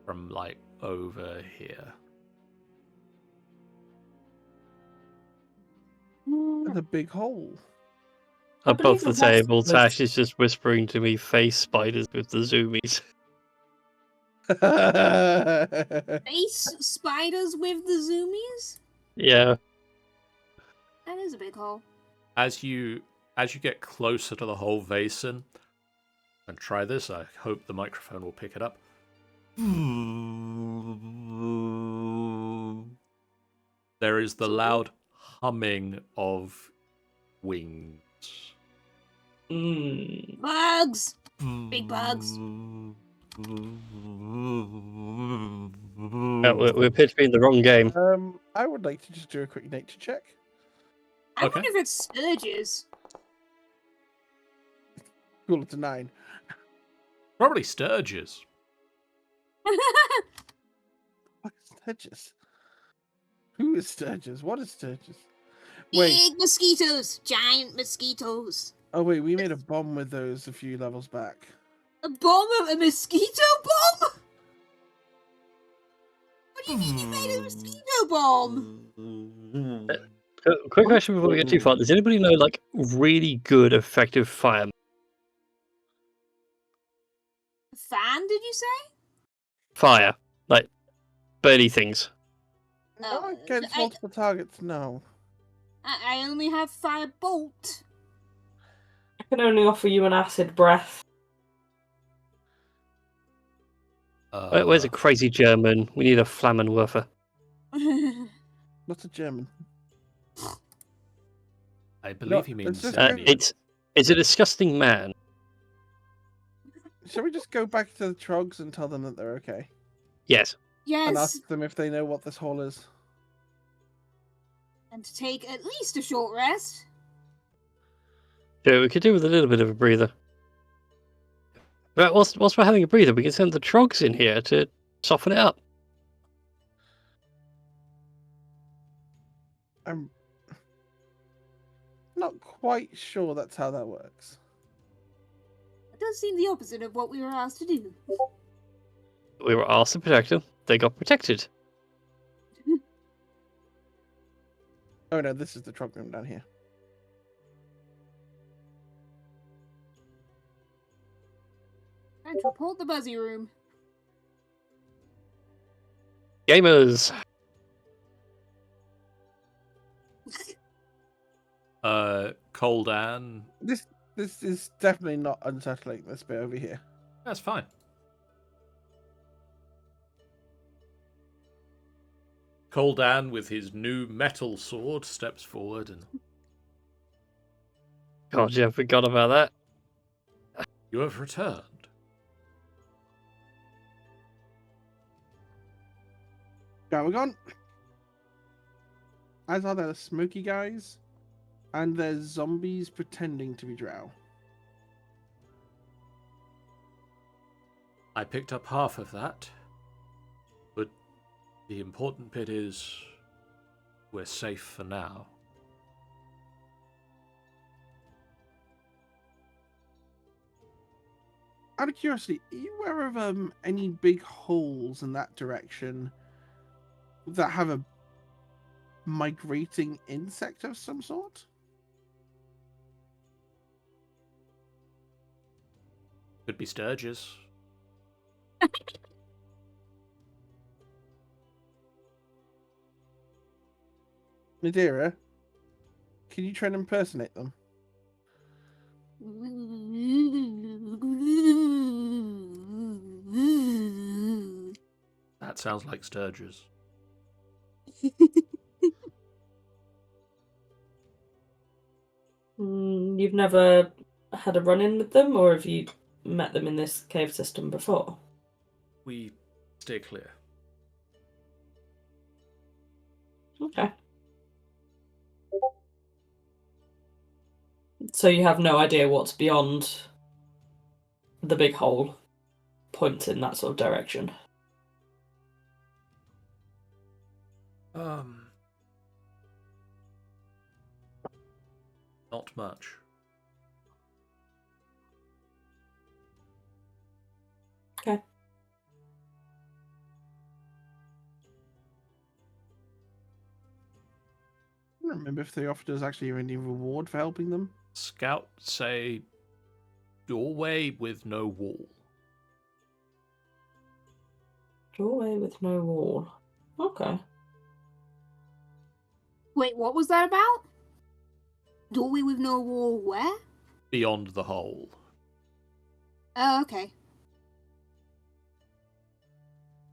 from like over here. That's a big hole. Above the believe it was table, the- Tash is just whispering to me, face spiders with the zoomies. Face spiders with the zoomies? Yeah. That is a big hole. As you get closer to the whole basin, and try this, I hope the microphone will pick it up. There is the loud humming of wings. Bugs! Big bugs. We appear to be in the wrong game. I would like to just do a quick nature check. I Okay. wonder if it's sturges. Cool, it's a 9. Probably Sturges. What is Sturgis? Who is Sturgis? What is Sturgis? Wait. Big mosquitoes! Giant mosquitoes! Oh wait, we made a bomb with those a few levels back. A bomb of a mosquito bomb? What do you mean you made a mosquito bomb? Quick question before we get too far. Does anybody know, like, really good, effective fire? Fan, did you say? Fire. Like, burny things. Not Oh, against I- multiple targets, no. I only have fire bolt. I can only offer you an acid breath. Where's a crazy German? We need a Flammenwerfer. Not a German. I believe No, he it's means just Indian. It's a disgusting man. Shall we just go back to the Trogs and tell them that they're okay? Yes. And Yes, ask them if they know what this hole is? and to take at least a short rest. So we could do with a little bit of a breather. But whilst we're having a breather, we can send the Trogs in here to soften it up. I'm not quite sure that's how that works. It does seem the opposite of what we were asked to do. We were asked to protect them. They got protected. Oh no, this is the Trog room down here. Time to report the Buzzy Room. Gamers! Coldan. This is definitely not unsettling, this bit over here. That's fine. Coldan, with his new metal sword, steps forward and... God, yeah, I forgot about that. You have returned. Now we're gone. As are the smoky guys, and there's zombies pretending to be Drow. I picked up half of that. But the important bit is... we're safe for now. Out of curiosity, are you aware of any big holes in that direction that have a migrating insect of some sort? Could be Sturges. Madeira, can you try and impersonate them? That sounds like Sturges. You've never had a run-in with them, or have you met them in this cave system before? We stay clear. Okay. So you have no idea what's beyond the big hole points in that sort of direction? Not much. Okay. I don't remember if they offered us actually any reward for helping them. Scout say doorway with no wall. Doorway with no wall. Okay. Wait, what was that about? Doorway with no wall where? Beyond the hole. Oh, okay.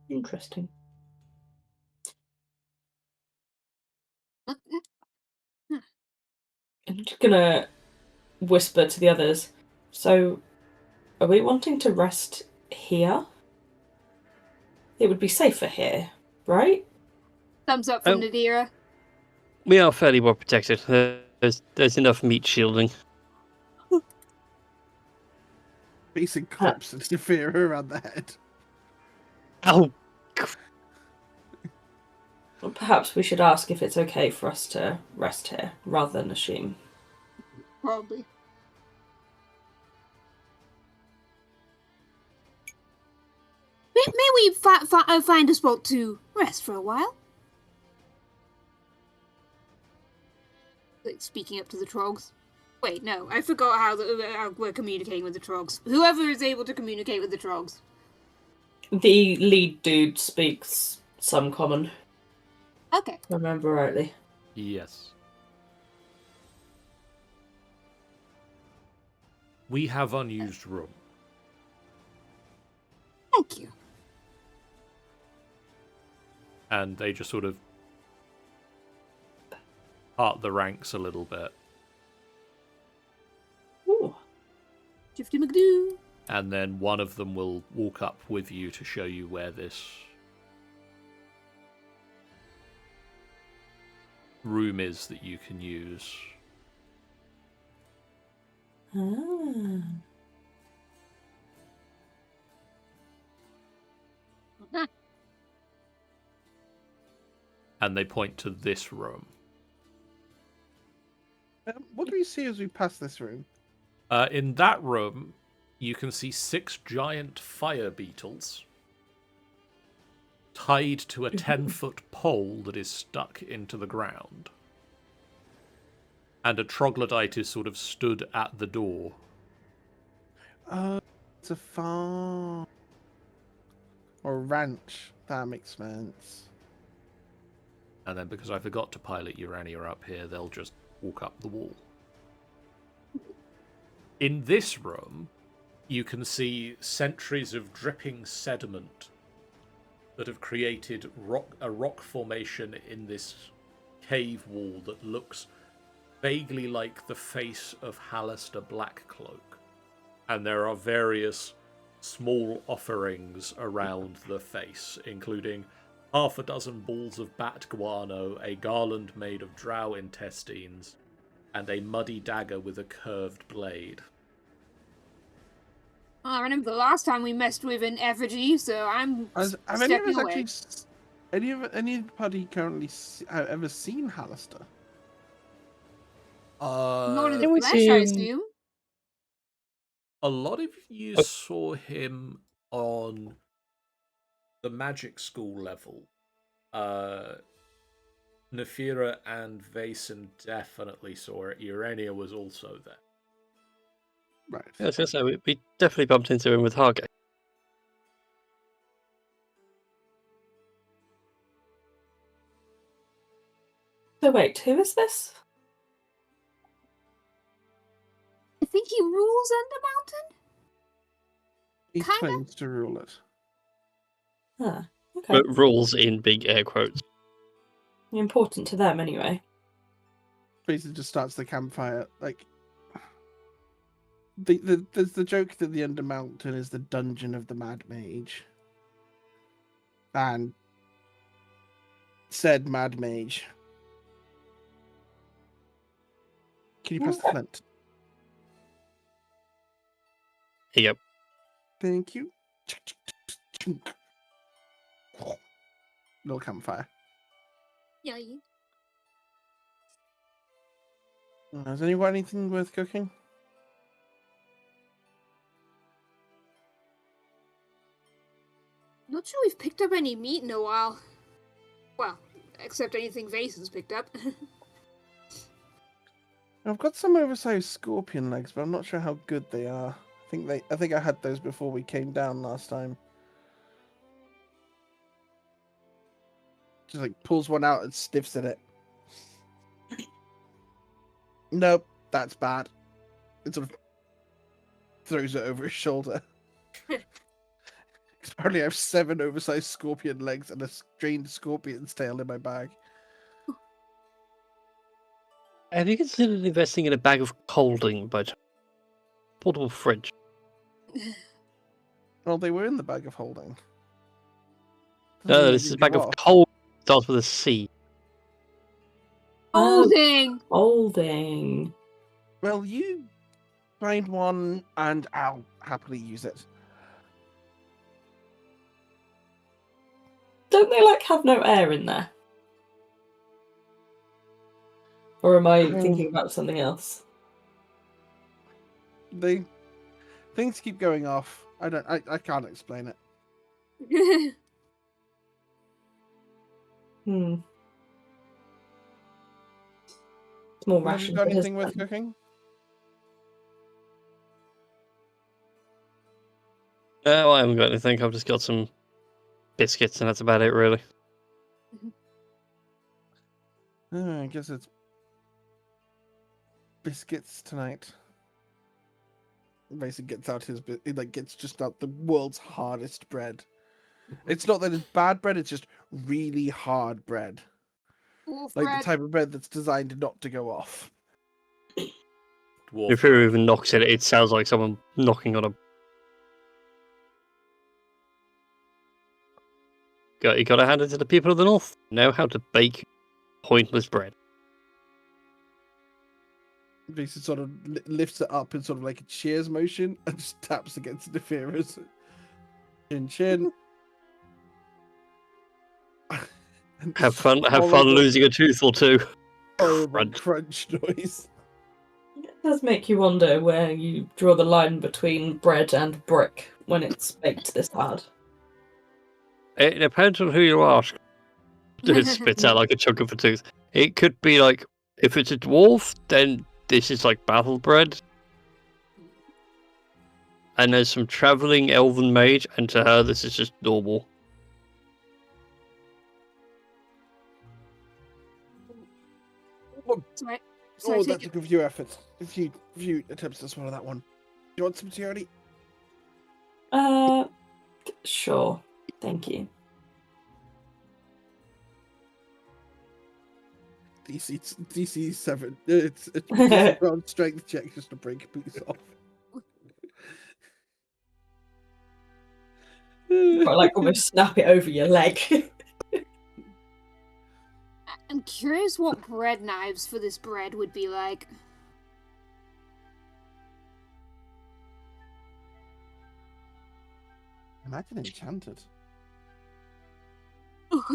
Interesting. I'm just gonna whisper to the others. So, are we wanting to rest here? It would be safer here, right? Thumbs up from Oh. Nadira. We are fairly well protected. There's enough meat shielding. Basic cops and Saphira around the head. Oh, Well, perhaps we should ask if it's okay for us to rest here, rather than assume. Probably. May we find a spot to rest for a while? Like, speaking up to the trogs. Wait, no, I forgot how we're communicating with the trogs. Whoever is able to communicate with the trogs. The lead dude speaks some common, Okay. if I remember rightly. Yes. We have unused room. Thank you. And they just sort of part the ranks a little bit. Ooh. Shifty McDoo. And then one of them will walk up with you to show you where this room is that you can use. Ah. And they point to this room. What do we see as we pass this room? In that room, you can see 6 giant fire beetles tied to a 10-foot pole that is stuck into the ground. And a troglodyte is sort of stood at the door. It's a farm. Or a ranch. That makes sense. And then because I forgot to pilot Urania up here, they'll just walk up the wall. In this room, you can see centuries of dripping sediment that have created a rock formation in this cave wall that looks vaguely like the face of Hallister Blackcloak. And there are various small offerings around the face, including half a dozen balls of bat guano, a garland made of drow intestines, and a muddy dagger with a curved blade. I remember the last time we messed with an effigy, so I'm Have any of stepping us away. actually... Anybody currently ever seen Hallister? Not in Can the we flesh, see I him? assume. A lot of you saw him on the magic school level. Nefira and Vason definitely saw it. Urania was also there. Right. Yeah, I was going to say, we definitely bumped into him with Hargate. So wait, who is this? I think he rules Undermountain? He Kinda? claims to rule it. Ah, okay. But rules in big air quotes. Important to them anyway. Basically just starts the campfire. Like, there's the joke that the Undermountain is the dungeon of the Mad Mage. And said Mad Mage. Can you pass the flint? Yep. Thank you. Little campfire. Yeah. Has anyone anything worth cooking? Not sure we've picked up any meat in a while. Well, except anything Vason's picked up. I've got some oversized scorpion legs, but I'm not sure how good they are. I think I had those before we came down last time. Just like pulls one out and sniffs at it. Nope, that's bad. It sort of throws it over his shoulder. Apparently, I have 7 oversized scorpion legs and a strained scorpion's tail in my bag. Have you considered investing in a bag of colding, but portable fridge? Well, they were in the bag of holding. No, Doesn't this is a mean bag they of go off. cold. Starts with a C. Holding! Holding. Well, you find one and I'll happily use it. Don't they have no air in there? Or am I thinking about something else? Things keep going off. I can't explain it. Small Have you ration got for his anything worth son. cooking? No, I haven't got anything. I've just got some biscuits, and that's about it, really. I guess it's biscuits tonight. Mason gets out his bit. He like gets just out the world's hardest bread. It's not that it's bad bread. It's just really hard bread, Wolf like bread. the type of bread that's designed not to go off. Dwarf If who bread. even knocks it, it sounds like someone knocking on a. You got to hand it to the people of the north. Know how to bake pointless bread. Mason sort of lifts it up in sort of like a cheers motion and just taps against the fearers. Chin chin. And Have this fun. Have fun horrible, losing a tooth or two. horrible Crunch. crunch noise. It does make you wonder where you draw the line between bread and brick when it's baked this hard. It depends on who you ask. It spits out like a chunk of a tooth. It could be like, if it's a dwarf, then this is like battle bread. And there's some traveling elven mage, and to her, this is just normal. Sorry. Oh, Take that it. took a few efforts. A few attempts to swallow that one. You want some tea, Artie? Sure. Thank you. DC 7. It's a round strength check just to break a piece off. Or like almost snap it over your leg. I'm curious what bread knives for this bread would be like. Imagine enchanted.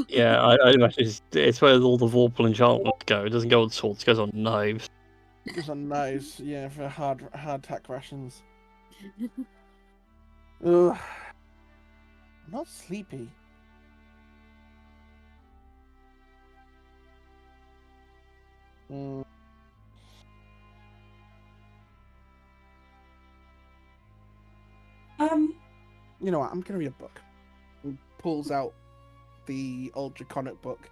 Yeah, I imagine it's where all the Vorpal enchantments go. It doesn't go on swords, it goes on knives. It goes on knives, yeah, for hard tack rations. Ugh. I'm not sleepy. Mm. You know what? I'm gonna read a book. He pulls out the old draconic book.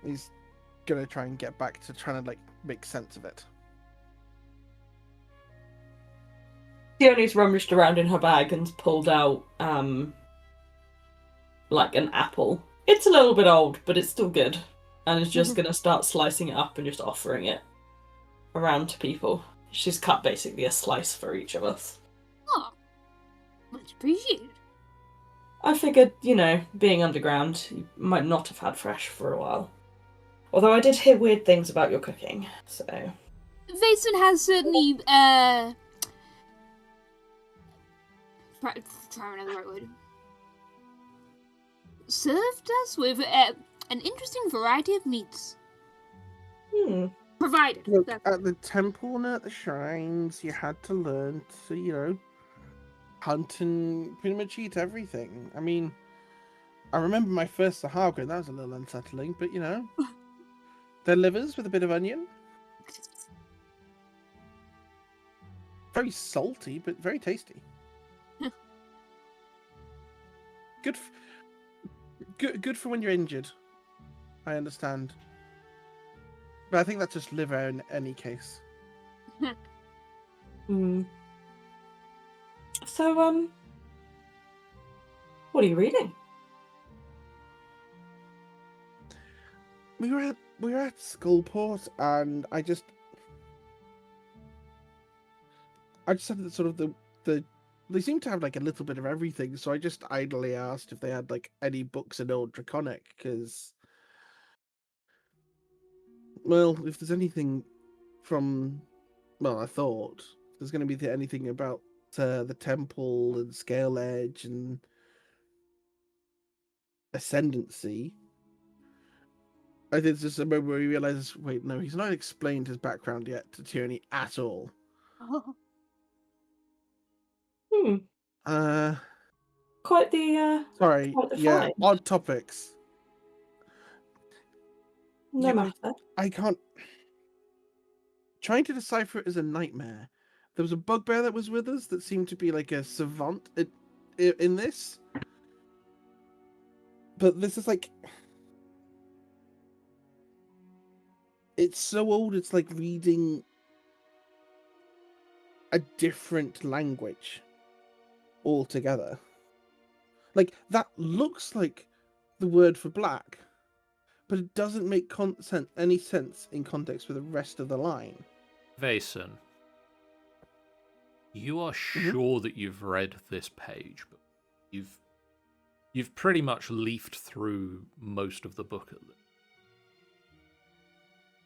He's gonna try and get back to trying to like make sense of it. Theoni's rummaged around in her bag and pulled out like an apple. It's a little bit old, but it's still good. And is just gonna start slicing it up and just offering it around to people. She's cut basically a slice for each of us. Oh, much appreciated. I figured, you know, being underground, you might not have had fresh for a while. Although I did hear weird things about your cooking, so... Vason has certainly, try to remember the right word. Served us with an interesting variety of meats. Provided. Look, That's at the temple and at the shrines, you had to learn to, you know, hunt and pretty much eat everything. I mean, I remember my first Sahagrin, and that was a little unsettling, but you know, their livers with a bit of onion. Very salty, but very tasty. Good for when you're injured. I understand. But I think that's just liver in any case. So, what are you reading? We were at Skullport, and I just had sort of the they seem to have like a little bit of everything, so I just idly asked if they had like any books in Old Draconic, because, well, if there's anything from, well, I thought if there's going to be anything about the temple and Scale Edge and Ascendancy. I think it's just a moment where he realizes, wait, no, he's not explained his background yet to Tyranny at all. Quite the Sorry, quite the yeah, find. odd topics. No Yeah, matter. I can't. trying to decipher it is a nightmare. There was a bugbear that was with us that seemed to be like a savant in this. But this is like... It's so old, it's like reading a different language altogether. Like, that looks like the word for black, but it doesn't make any sense in context with the rest of the line. Vason, you are sure that you've read this page, but you've pretty much leafed through most of the book.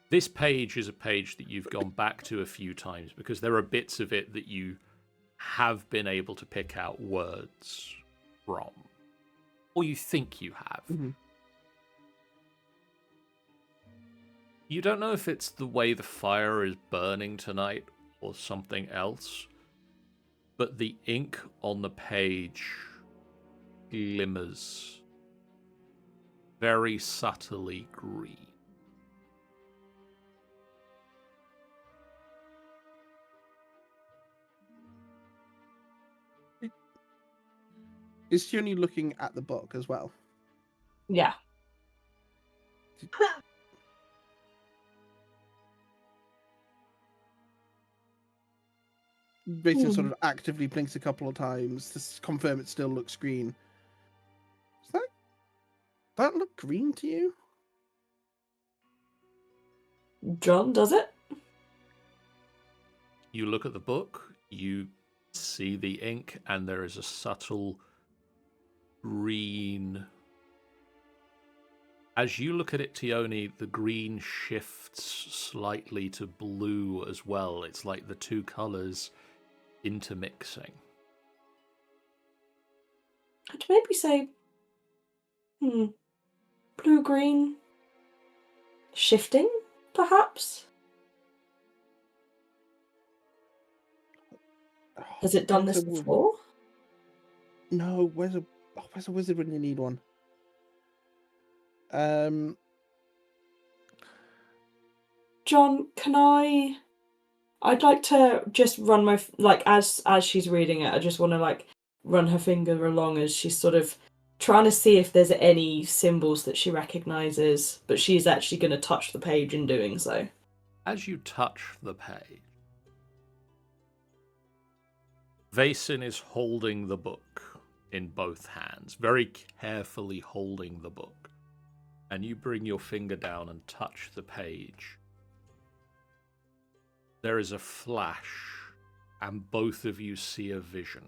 This page is a page that you've gone back to a few times because there are bits of it that you have been able to pick out words from, or you think you have. Mm-hmm. You don't know if it's the way the fire is burning tonight or something else, but the ink on the page glimmers very subtly green. Is she only looking at the book as well? Yeah. Basically, sort of actively blinks a couple of times to confirm it still looks green. Does that look green to you? John, does it? You look at the book, you see the ink, and there is a subtle green. As you look at it, Tioni, the green shifts slightly to blue as well. It's like the two colours intermixing. I'd maybe say, blue-green, shifting, perhaps? Has it done this before? No, where's a wizard when you need one? John, I'd like to just run my... as she's reading it, I just want to, run her finger along as she's sort of trying to see if there's any symbols that she recognises, but she's actually going to touch the page in doing so. As you touch the page, Vason is holding the book in both hands, very carefully holding the book. And you bring your finger down and touch the page. There is a flash, and both of you see a vision.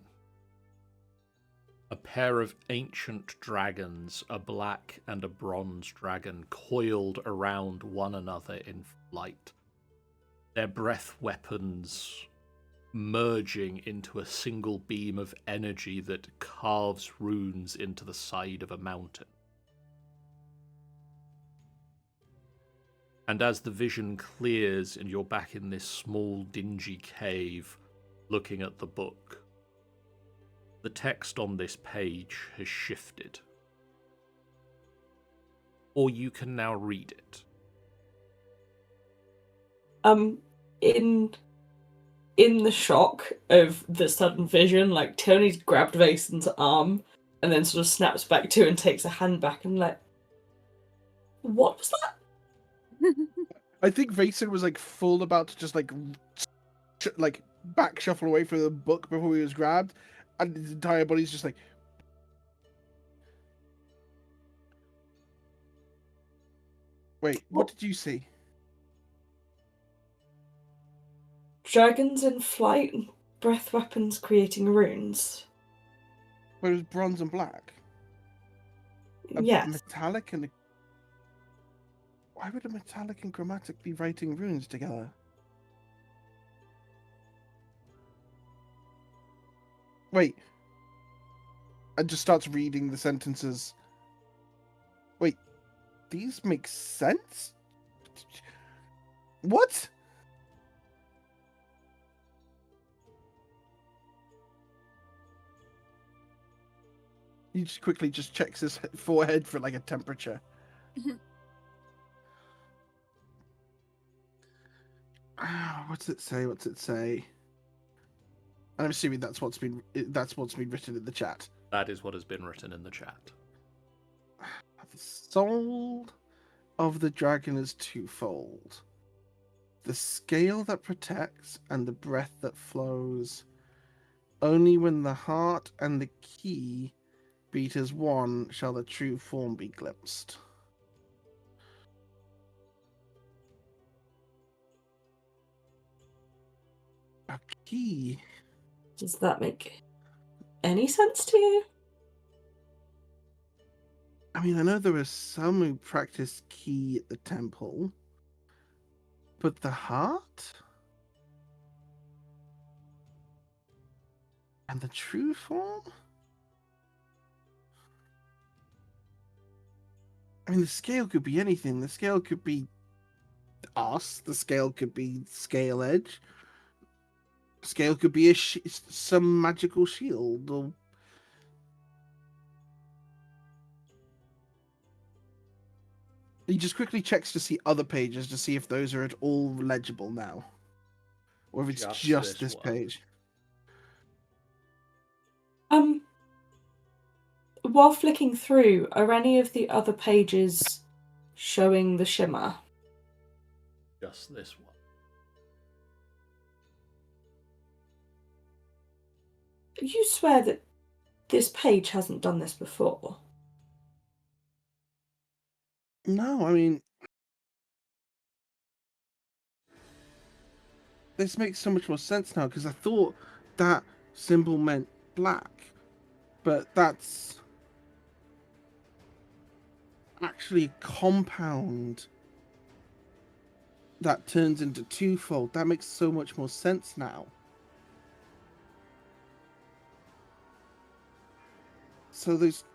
A pair of ancient dragons, a black and a bronze dragon, coiled around one another in flight. Their breath weapons merging into a single beam of energy that carves runes into the side of a mountain. And as the vision clears and you're back in this small, dingy cave looking at the book, the text on this page has shifted. Or you can now read it. In the shock of the sudden vision, Tony's grabbed Vason's arm and then sort of snaps back to and takes a hand back and what was that? I think Vason was full about to just back shuffle away from the book before he was grabbed, and his entire body's just wait, what did you see? Dragons in flight, breath weapons creating runes. Where it was bronze and black. Yes. Metallic and why would a metallic and chromatic be writing runes together? Wait. And just starts reading the sentences. Wait, these make sense? What? He just quickly checks his forehead for a temperature. What's it say? What's it say? I'm assuming that's what's been written in the chat. That is what has been written in the chat. The soul of the dragon is twofold. The scale that protects and the breath that flows. Only when the heart and the key beat as one shall the true form be glimpsed. A key? Does that make any sense to you? I mean, I know there were some who practiced key at the temple, but the heart? And the true form? I mean, the scale could be anything. The scale could be us. The scale could be Scale Edge. Scale could be some magical shield. Or... He just quickly checks to see other pages to see if those are at all legible now. Or if it's just this one. page. While flicking through, are any of the other pages showing the shimmer? Just this one. You swear that this page hasn't done this before? No, I mean... This makes so much more sense now, because I thought that symbol meant black. But that's... actually a compound that turns into twofold. That makes so much more sense now. So there's...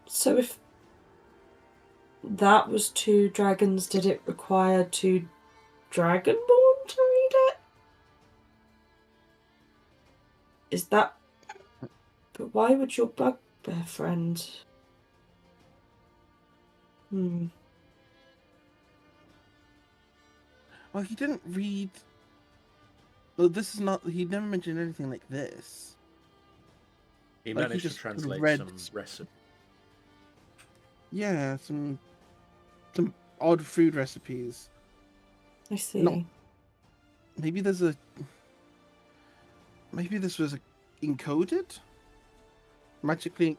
So if that was two dragons, did it require two dragonborn to read it? Is that... But why would your bugbear friend... Well, he didn't read... Well, this is not... He never mentioned anything like this. He Like, he managed to just translate read- some recipe. Yeah, some odd food recipes. I see. No. Maybe there's a... Maybe this was encoded? Magically...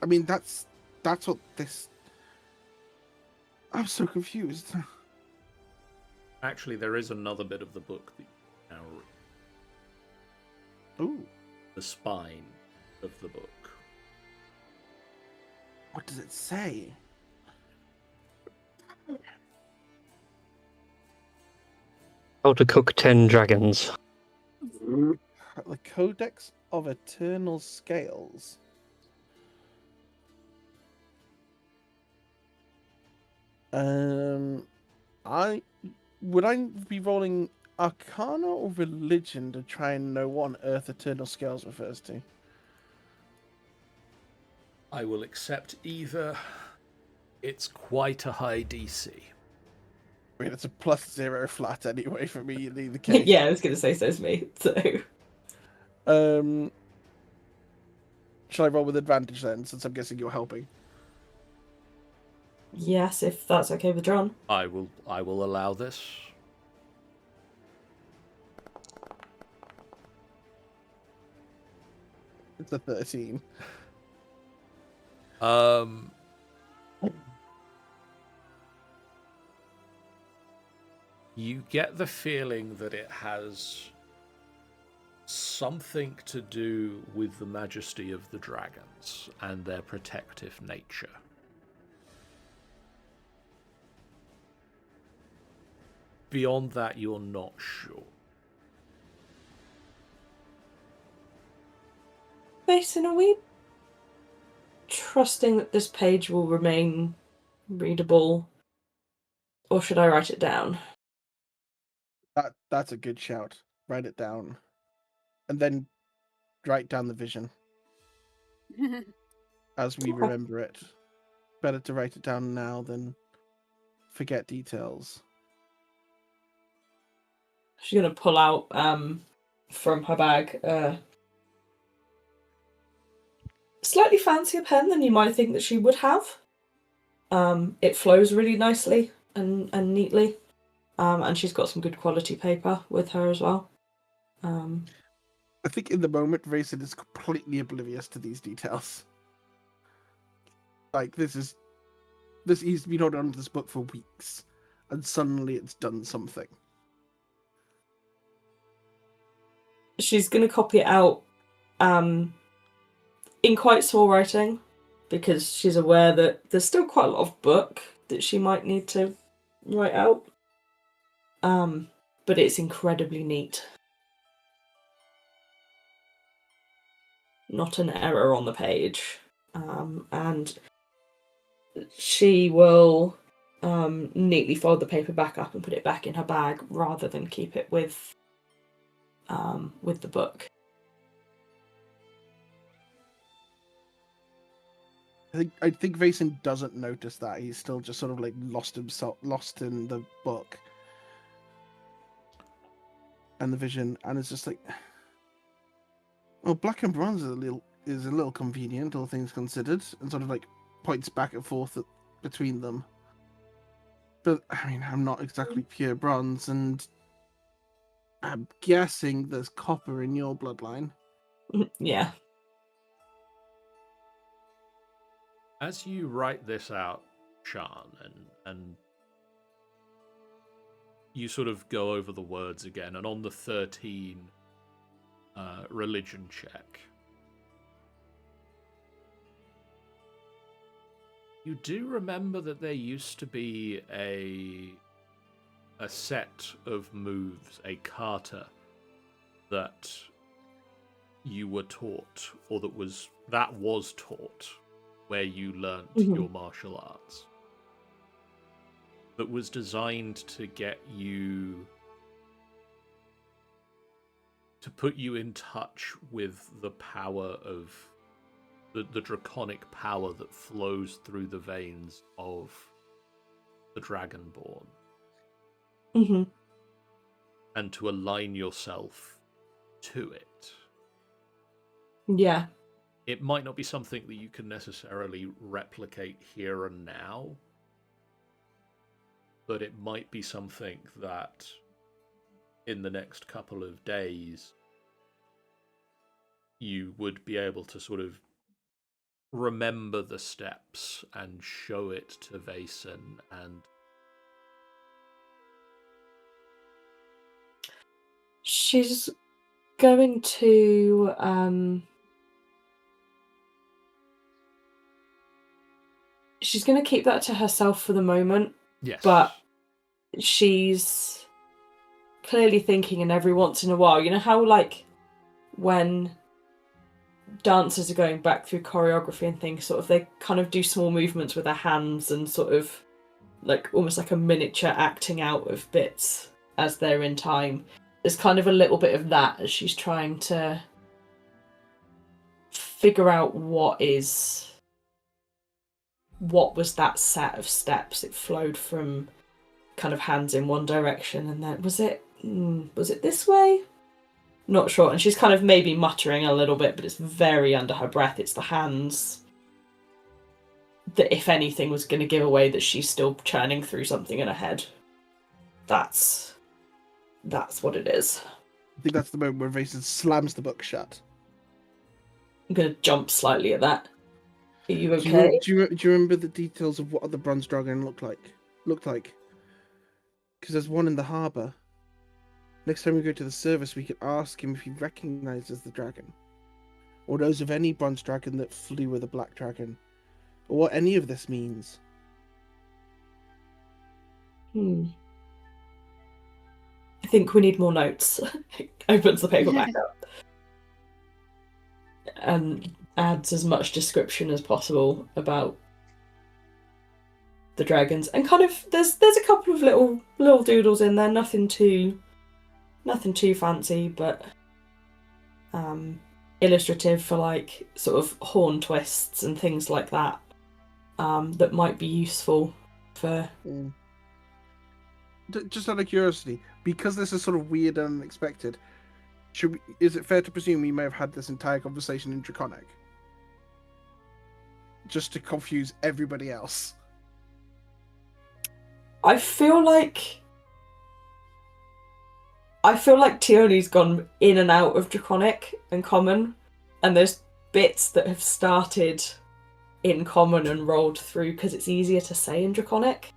I mean, that's what this... I'm so confused. Actually, there is another bit of the book that you now read. Ooh, The spine of the book. what does it say? How to cook 10 dragons. The Codex of Eternal Scales. Would I be rolling Arcana or Religion to try and know what on earth Eternal Scales refers to? I will accept either. It's quite a high DC. I mean, it's a +0 flat anyway for me in either case. Yeah, I was going to say so's me. So, Shall I roll with advantage then, since I'm guessing you're helping? yes, if that's okay with John. I will allow this. It's a 13. You get the feeling that it has something to do with the majesty of the dragons and their protective nature. Beyond that, you're not sure. Mason, are we trusting that this page will remain readable, or should I write it down? That's a good shout. Write it down. And then write down the vision as we Okay. remember it. Better to write it down now than forget details. She's gonna pull out from her bag slightly fancier pen than you might think that she would have. It flows really nicely and neatly. And she's got some good quality paper with her as well. I think in the moment, Rayson is completely oblivious to these details. Like, he's been holding on to this book for weeks, and suddenly it's done something. She's going to copy it out in quite small writing, because she's aware that there's still quite a lot of book that she might need to write out. But it's incredibly neat. Not an error on the page. And she will neatly fold the paper back up and put it back in her bag rather than keep it with the book. I think Rayson doesn't notice that. He's still just sort of like lost in the book and the vision, and it's just like, well, black and bronze is a little convenient, all things considered, and sort of like points back and forth between them. But I mean, I'm not exactly pure bronze, and I'm guessing there's copper in your bloodline. Yeah. As you write this out, Sean, and you sort of go over the words again, and on the 13 religion check, you do remember that there used to be a set of moves, a kata, that you were taught, or that was taught, where you learnt your martial arts, that was designed to get you, to put you in touch with the power of the draconic power that flows through the veins of the Dragonborn. Mm-hmm. And to align yourself to it. Yeah. It might not be something that you can necessarily replicate here and now, but it might be something that in the next couple of days you would be able to sort of remember the steps and show it to Vaesen, and she's going to she's going to keep that to herself for the moment. yes, But she's clearly thinking, and every once in a while, you know how like when dancers are going back through choreography and things, sort of they kind of do small movements with their hands and sort of like almost like a miniature acting out of bits as they're in time. There's kind of a little bit of that as she's trying to figure out what was that set of steps. It flowed from kind of hands in one direction, and then was it this way? Not sure. And she's kind of maybe muttering a little bit, but it's very under her breath. It's the hands that, if anything, was going to give away that she's still churning through something in her head. That's what it is. I think that's the moment where Vaesen slams the book shut. I'm going to jump slightly at that. Are you Do okay? you remember the details of what the bronze dragon looked like? Because there's one in the harbour. Next time we go to the service, we could ask him if he recognises the dragon, or knows of any bronze dragon that flew with a black dragon, or what any of this means. I think we need more notes. Opens the paper back up and adds as much description as possible about the dragons, and kind of there's a couple of little doodles in there, nothing too fancy, but illustrative for like sort of horn twists and things like that, that might be useful for just out of curiosity, because this is sort of weird and unexpected, is it fair to presume we may have had this entire conversation in Draconic? Just to confuse everybody else. I feel like Tioni's gone in and out of Draconic and Common, and there's bits that have started in Common and rolled through because it's easier to say in Draconic.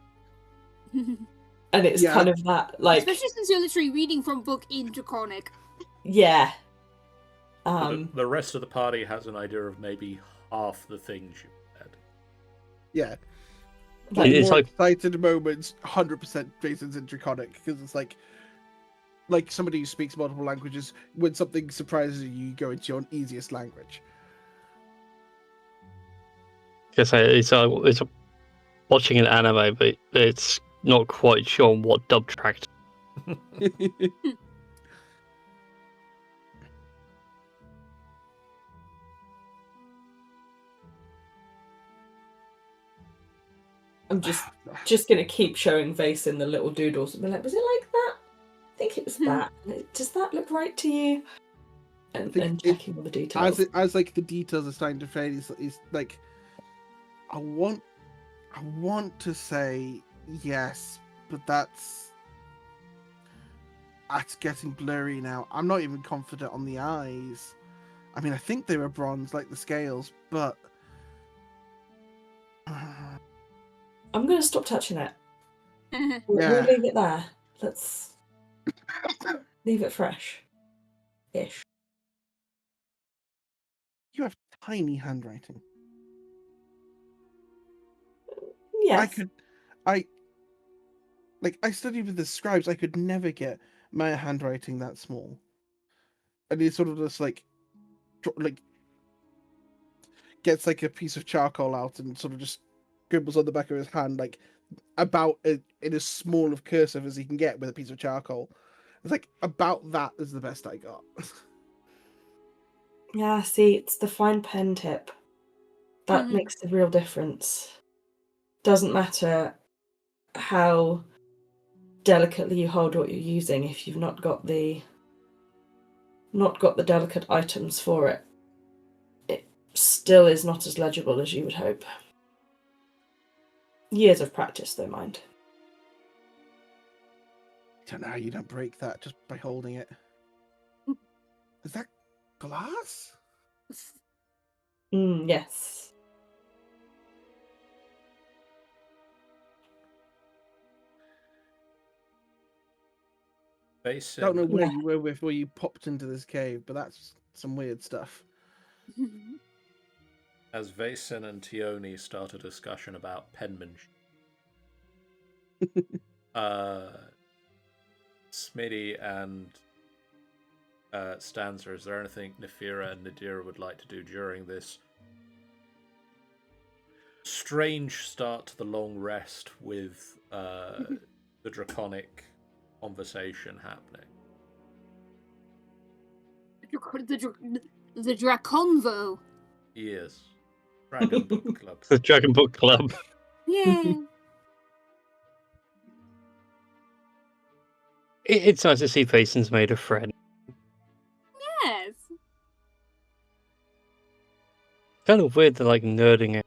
And it's kind of that, like... Especially since you're literally reading from book in Draconic. Yeah. The rest of the party has an idea of maybe half the things you said. Yeah. Like it's more like excited moments, 100% Jason's in Draconic, because it's like somebody who speaks multiple languages, when something surprises you, you go into your easiest language. it's watching an anime, but it's not quite sure on what dub track. I'm just gonna keep showing Vase in the little doodles and be like, was it like that? I think it was that. Does that look right to you? And checking all the details. As like the details are starting to fade, he's like, I want to say yes, but that's getting blurry now. I'm not even confident on the eyes. I mean, I think they were bronze, like the scales, but I'm gonna stop touching it. Yeah. We'll leave it there. Let's leave it fresh-ish. You have tiny handwriting. Yes. I studied with the scribes. I could never get my handwriting that small. And he sort of just like gets like a piece of charcoal out and sort of just scribbles on the back of his hand, like about in as small of cursive as he can get with a piece of charcoal. It's like about that is the best I got. Yeah, see, it's the fine pen tip. That makes the real difference. Doesn't matter how delicately you hold what you're using if you've not got the delicate items for it. It still is not as legible as you would hope. Years of practice, though, mind. I don't know how you don't break that just by holding it. Is that glass? Yes. Basin. Don't know where you were before you popped into this cave, but that's some weird stuff. As Vason and Tioni start a discussion about penmanship, Smitty and Stanza, is there anything Nefira and Nadira would like to do during this strange start to the long rest with the draconic conversation happening? The Draconvo. Yes. Dragon Book Club. The Dragon Book Club. Yeah. It's nice to see Fason's made a friend. Yes. Kind of weird they're like nerding it.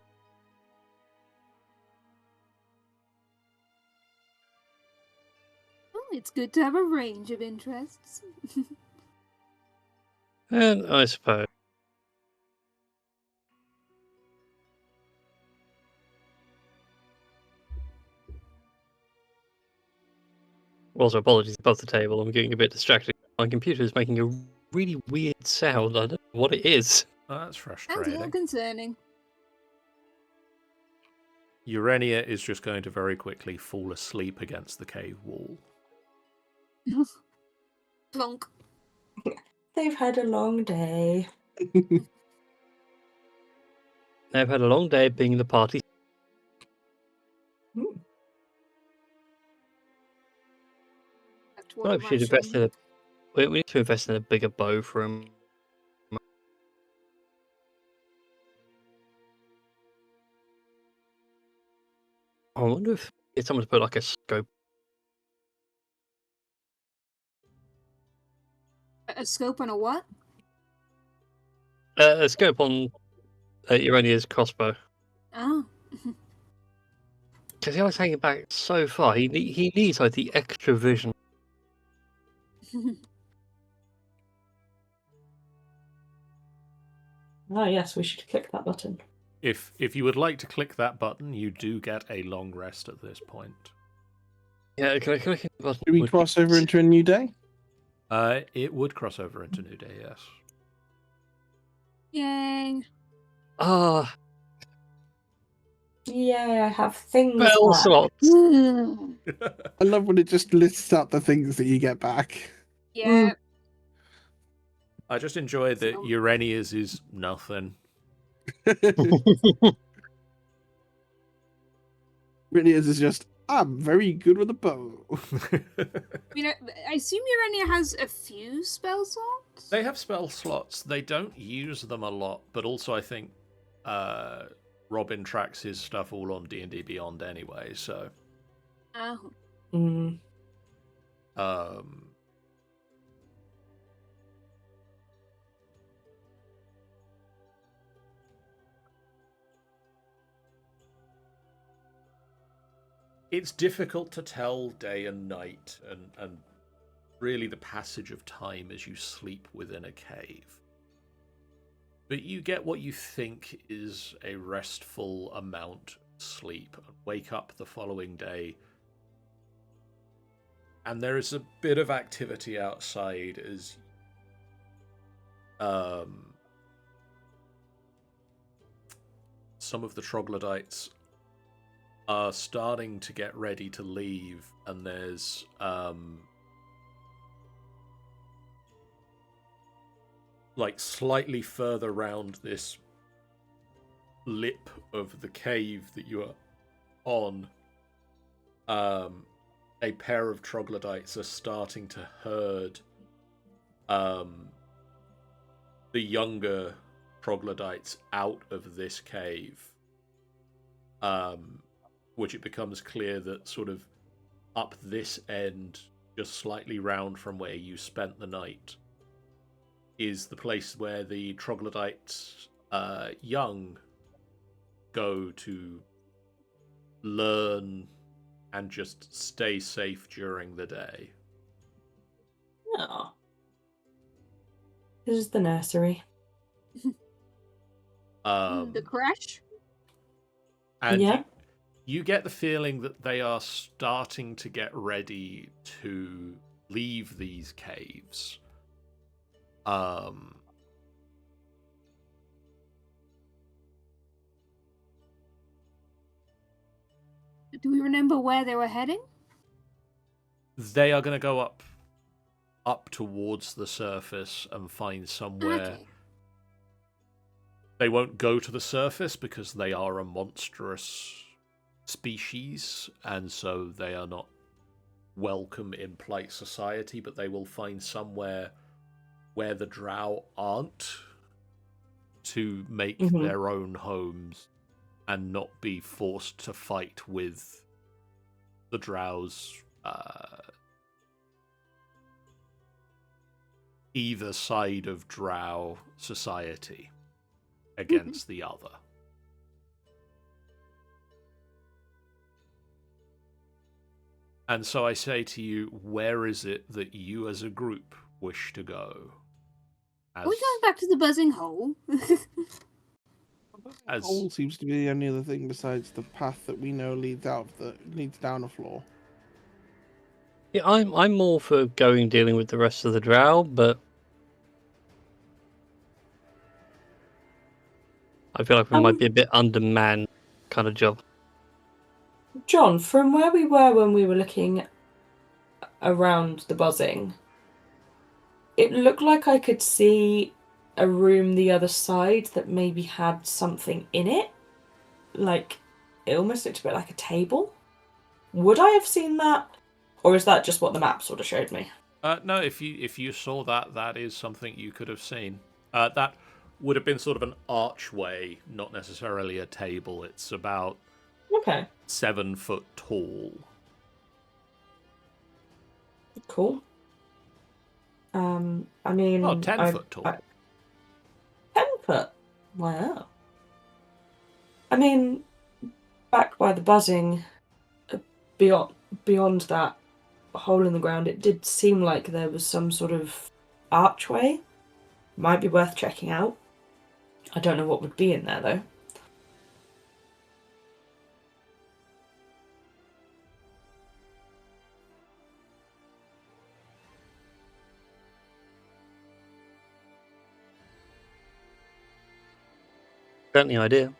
Well, it's good to have a range of interests. And I suppose. Also, apologies above the table. I'm getting a bit distracted. My computer is making a really weird sound. I don't know what it is. Oh, that's Sounds a little frustrating. concerning. Urania is just going to very quickly fall asleep against the cave wall. Plonk. They've had a long day. They've had a long day of being the party. What We should invest in we need to invest in a bigger bow for him. I wonder if it's someone to put like a scope. A scope on a what? A scope on Urania's crossbow. Oh. Because he was hanging back so far. He needs like the extra vision. Oh yes, we should click that button. If you would like to click that button, you do get a long rest at this point. Yeah, can I click the button? Do we cross over into a new day? It would cross over into New Day, yes. Yay. Ah, Yeah, I have things spell back. slots. I love when it just lists out the things that you get back. Yeah. I just enjoy that Urania's is nothing. Really is just, I'm very good with a bow. I mean, I assume Urania has a few spell slots? They have spell slots. They don't use them a lot, but also I think Robin tracks his stuff all on D&D Beyond anyway, so... Oh. It's difficult to tell day and night, and really the passage of time as you sleep within a cave. But you get what you think is a restful amount of sleep, and wake up the following day, and there is a bit of activity outside as some of the troglodytes are starting to get ready to leave, and there's like slightly further round this lip of the cave that you are on, a pair of troglodytes are starting to herd the younger troglodytes out of this cave, which it becomes clear that sort of up this end, just slightly round from where you spent the night, is the place where the troglodytes young go to learn and just stay safe during the day. Oh. This is the nursery. The crash? And Yeah. you get the feeling that they are starting to get ready to leave these caves. Do we remember where they were heading? They are going to go up towards the surface and find somewhere. Okay. They won't go to the surface because they are a monstrous species, and so they are not welcome in polite society, but they will find somewhere where the Drow aren't to make their own homes and not be forced to fight with the Drow's either side of Drow society against the other. And so I say to you, where is it that you as a group wish to go? Are we going back to the buzzing hole? Hole seems to be the only other thing besides the path that we know leads down a floor. Yeah, I'm more for dealing with the rest of the Drow, but I feel like we might be a bit undermanned kind of job. John, from where we were when we were looking around the buzzing, it looked like I could see a room the other side that maybe had something in it. Like, it almost looked a bit like a table. Would I have seen that? Or is that just what the map sort of showed me? No, if you saw that, that is something you could have seen. That would have been sort of an archway, not necessarily a table. It's about 7 foot tall. Cool. I mean, Oh, 10 foot tall. 10 foot. Wow. I mean, back by the buzzing, beyond that hole in the ground, it did seem like there was some sort of archway. Might be worth checking out. I don't know what would be in there though. Got any idea?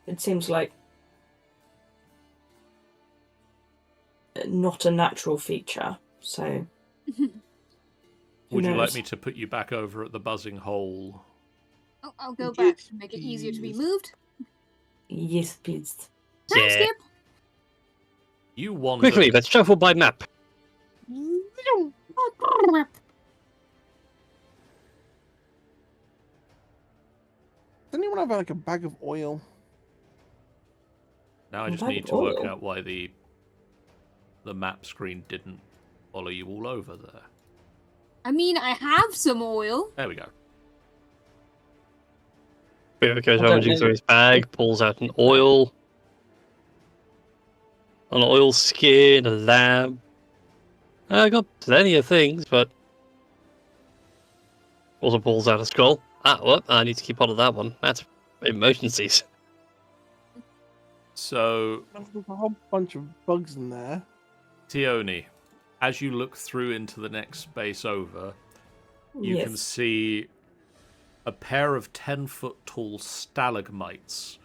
It seems like not a natural feature, so Would you like knows? me to put you back over at the buzzing hole? I'll go back Yes, to make it easier to be please. moved. Yes, please. Time Yeah. skip. You wandered. Quickly, let's shuffle by map. Does anyone have like a bag of oil? Now I just Bag need of to work oil? out why the map screen didn't follow you all over there. I mean, I have some oil. There we go. Beaver goes I don't rummaging know. through his bag, pulls out an oil skin, a lamp. I got plenty of things, but also pulls out a skull. Ah, what? I need to keep on to that one. That's emergencies. So, There's a whole bunch of bugs in there. Tioni, as you look through into the next space over, you can Yes. see a pair of 10-foot tall stalagmites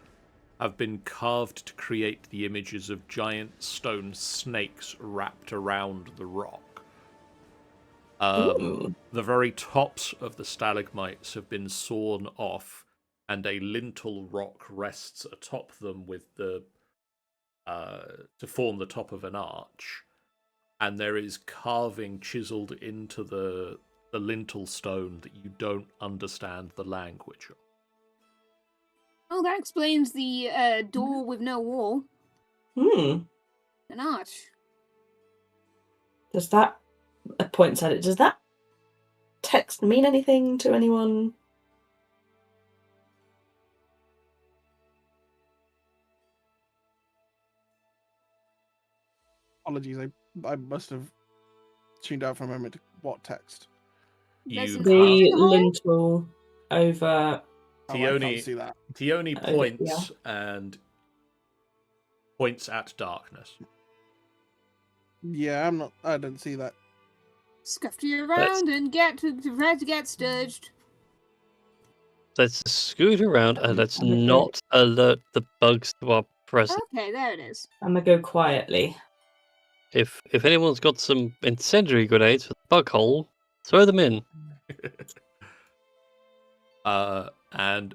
have been carved to create the images of giant stone snakes wrapped around the rock. Ooh. The very tops of the stalagmites have been sawn off, and a lintel rock rests atop them with the to form the top of an arch. And there is carving chiseled into the lintel stone that you don't understand the language of. Oh, that explains the door with no wall. Hmm. An arch. Does that points at it? Does that text mean anything to anyone? Apologies, I must have tuned out for a moment. What text? There's You an can't. arch in The the hole? lintel over. Oh, I can't Tioni see that. Tioni Okay, points and points at darkness. Yeah, I don't see that. Scuff you around and prepare to get sturged. Let's scoot around and let's I'm gonna not alert the bugs to our presence. Okay, there it is. I'm gonna go quietly. If anyone's got some incendiary grenades for the bug hole, throw them in. And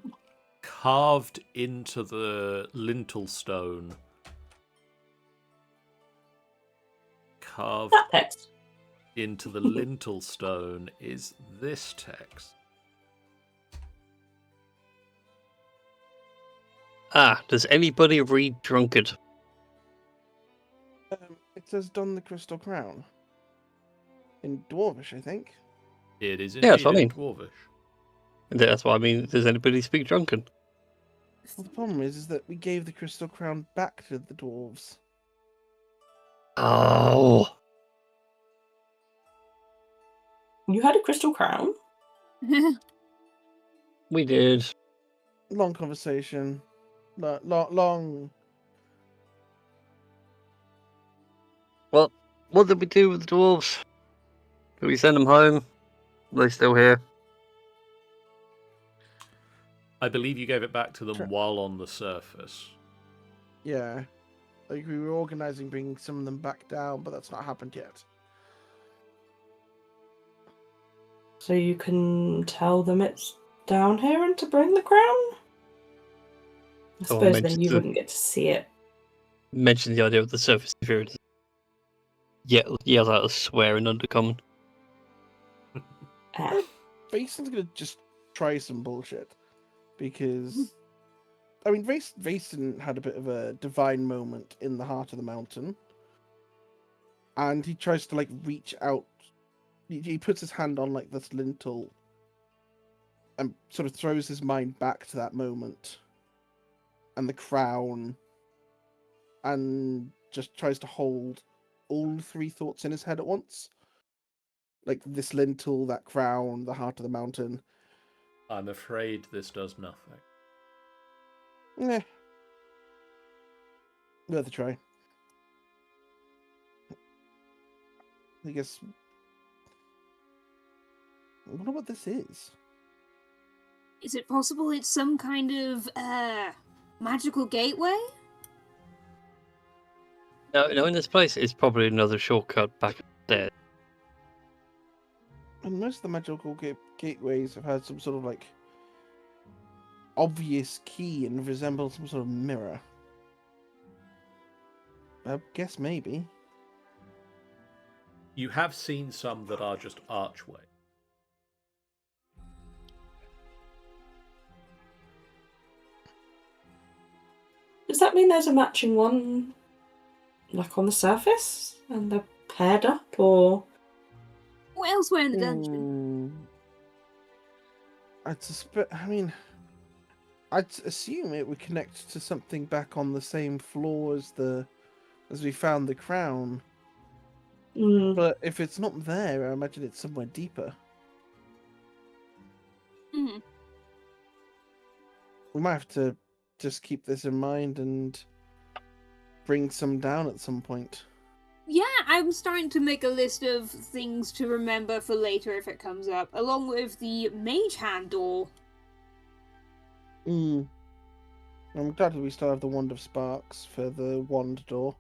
carved into the lintel stone. Carved That text. into the lintel stone is this text. Ah, does anybody read Drunkard? It says "Don the Crystal Crown" in Dwarvish, I think. It is Yeah, indeed that's what I in mean. Dwarvish. That's what I mean. Does anybody speak Drunken? Well, the problem is that we gave the Crystal Crown back to the dwarves. Oh, You had a crystal crown? we did. Long conversation. Long. Well, what did we do with the dwarves? Did we send them home? Are they still here? I believe you gave it back to them Sure. while on the surface. Yeah. Like we were organising bringing some of them back down, but that's not happened yet. So you can tell them it's down here and to bring the crown? I Someone suppose then mentioned you the- wouldn't get to see it. Mention the idea of the surface inferiority. Yeah, yells out a swear in Undercommon. Ah. Vason's gonna just try some bullshit. Because I mean Vason had a bit of a divine moment in the heart of the mountain. and he tries to like reach out. He puts his hand on like this lintel and sort of throws his mind back to that moment and the crown, and just tries to hold all three thoughts in his head at once. Like this lintel, that crown, the heart of the mountain. I'm afraid this does nothing. Eh. Worth a try. I guess. I wonder what this is. Is it possible it's some kind of magical gateway? No, in this place, it's probably another shortcut back there. And most of the magical gateways have had some sort of like obvious key and resemble some sort of mirror. I guess maybe. You have seen some that are just archway. Does that mean there's a matching one, like on the surface, and they're paired up, or? Or elsewhere in the dungeon? I'd assume it would connect to something back on the same floor as we found the crown. But if it's not there, I imagine it's somewhere deeper. Mm-hmm. We might have to just keep this in mind and bring some down at some point. Yeah, I'm starting to make a list of things to remember for later if it comes up, along with the mage hand door. I'm glad that we still have the Wand of Sparks for the wand door,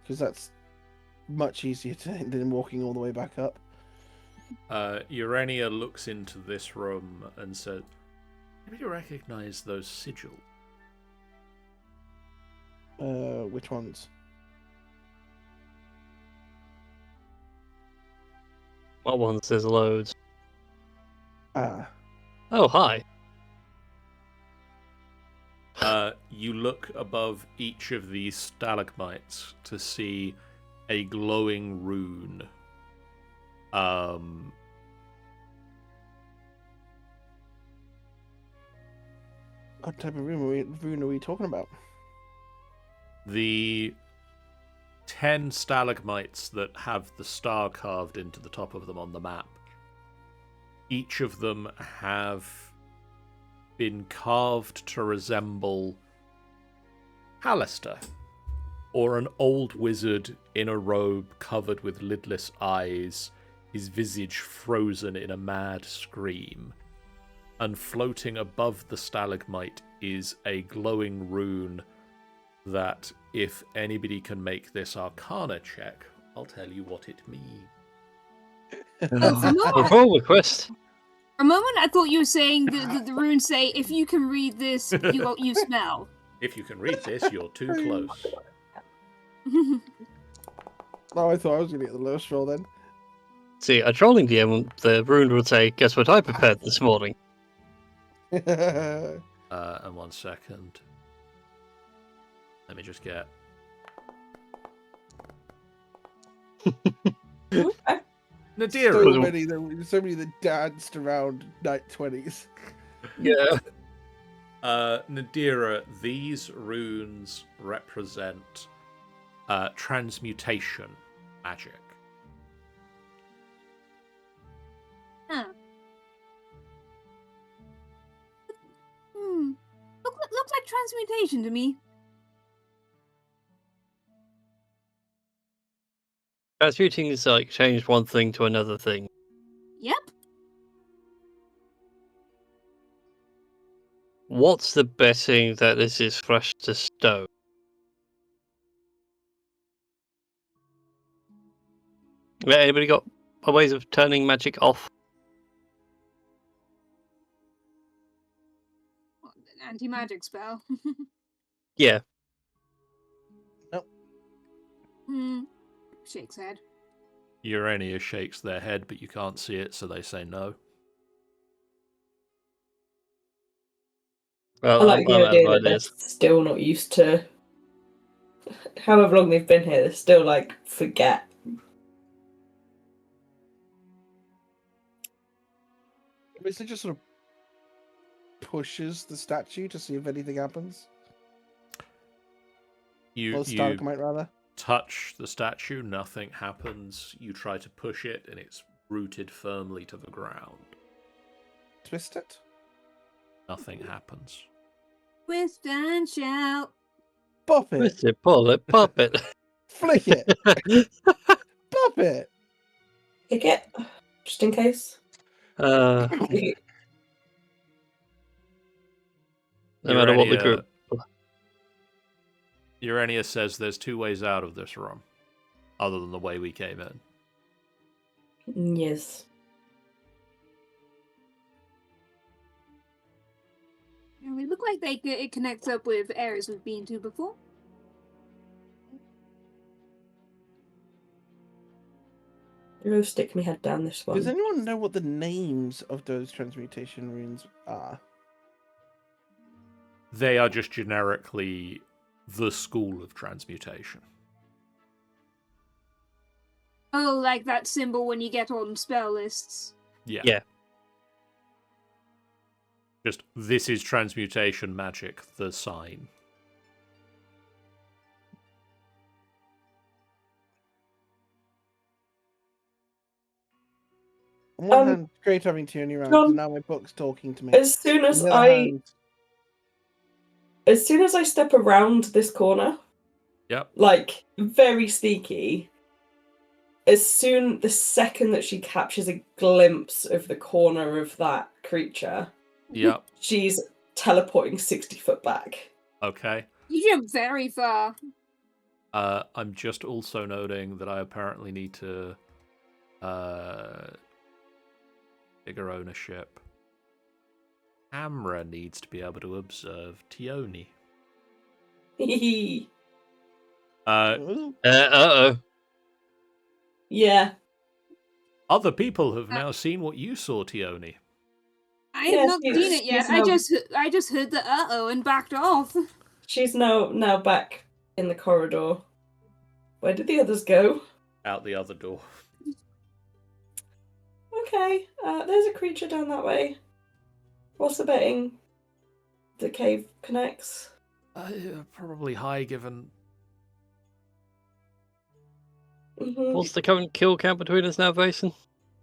because that's much easier than walking all the way back up. Urania looks into this room and said, "Maybe you recognize those sigils." Which ones? What ones? There's loads. Ah. Oh, hi. You look above each of these stalagmites to see a glowing rune. What type of rune are we talking about? The 10 stalagmites that have the star carved into the top of them on the map. Each of them have been carved to resemble Alistair, or an old wizard in a robe covered with lidless eyes, his visage frozen in a mad scream. And floating above the stalagmite is a glowing rune that, if anybody can make this Arcana check, I'll tell you what it means. Roll request. For a moment, I thought you were saying that the runes say, if you can read this, you smell. If you can read this, you're too close. Oh, I thought I was going to get the lowest roll then. See, a trolling DM, the rune would say, "Guess what I prepared this morning?" And 1 second. Let me just get... Nadira! So many that danced around night 20s. Yeah. Nadira, these runes represent transmutation magic. Huh. Looks like transmutation to me. Transmuting is like change one thing to another thing. Yep. What's the betting that this is fresh to stone? Yeah, anybody got ways of turning magic off? Anti-magic spell. Yeah. Shakes head. Urania shakes their head, but you can't see it, so they say no. Well, I like the idea that they're ideas. still not used to. However long they've been here, they still like forget Is it just sort of pushes the statue to see if anything happens? You Or stalagmite, rather. touch the statue, nothing happens. You try to push it, and it's rooted firmly to the ground. Twist it. Nothing happens. Twist and shout. Pop it. Twist it, pull it, pop it. Flick it. Pop it. Pick it, just in case. No matter what the group. Urania says there's two ways out of this room, other than the way we came in. Yes. And they look like it connects up with areas we've been to before. I'm gonna stick my head down this one. Does anyone know what the names of those transmutation runes are? They are just generically the school of transmutation. Oh, like that symbol when you get on spell lists. Yeah. Just, this is transmutation magic, the sign. On one hand, it's great having Tierney around, because now my book's talking to me. As soon as On the other hand, I step around this corner, Yep. like very sneaky, the second that she captures a glimpse of the corner of that creature, Yep. she's teleporting 60 foot back. Okay. You jump very far. I'm just also noting that I apparently need to figure ownership. Camera needs to be able to observe Tioni. Uh-oh. Yeah. Other people have now seen what you saw, Tioni. I Yeah, have not she's- seen it yet. she's I just heard the uh-oh and backed off. She's now back in the corridor. Where did the others go? Out the other door. Okay, there's a creature down that way. What's the betting? The cave connects. Probably high, given... Mhm. What's the current kill count between us now, Vason?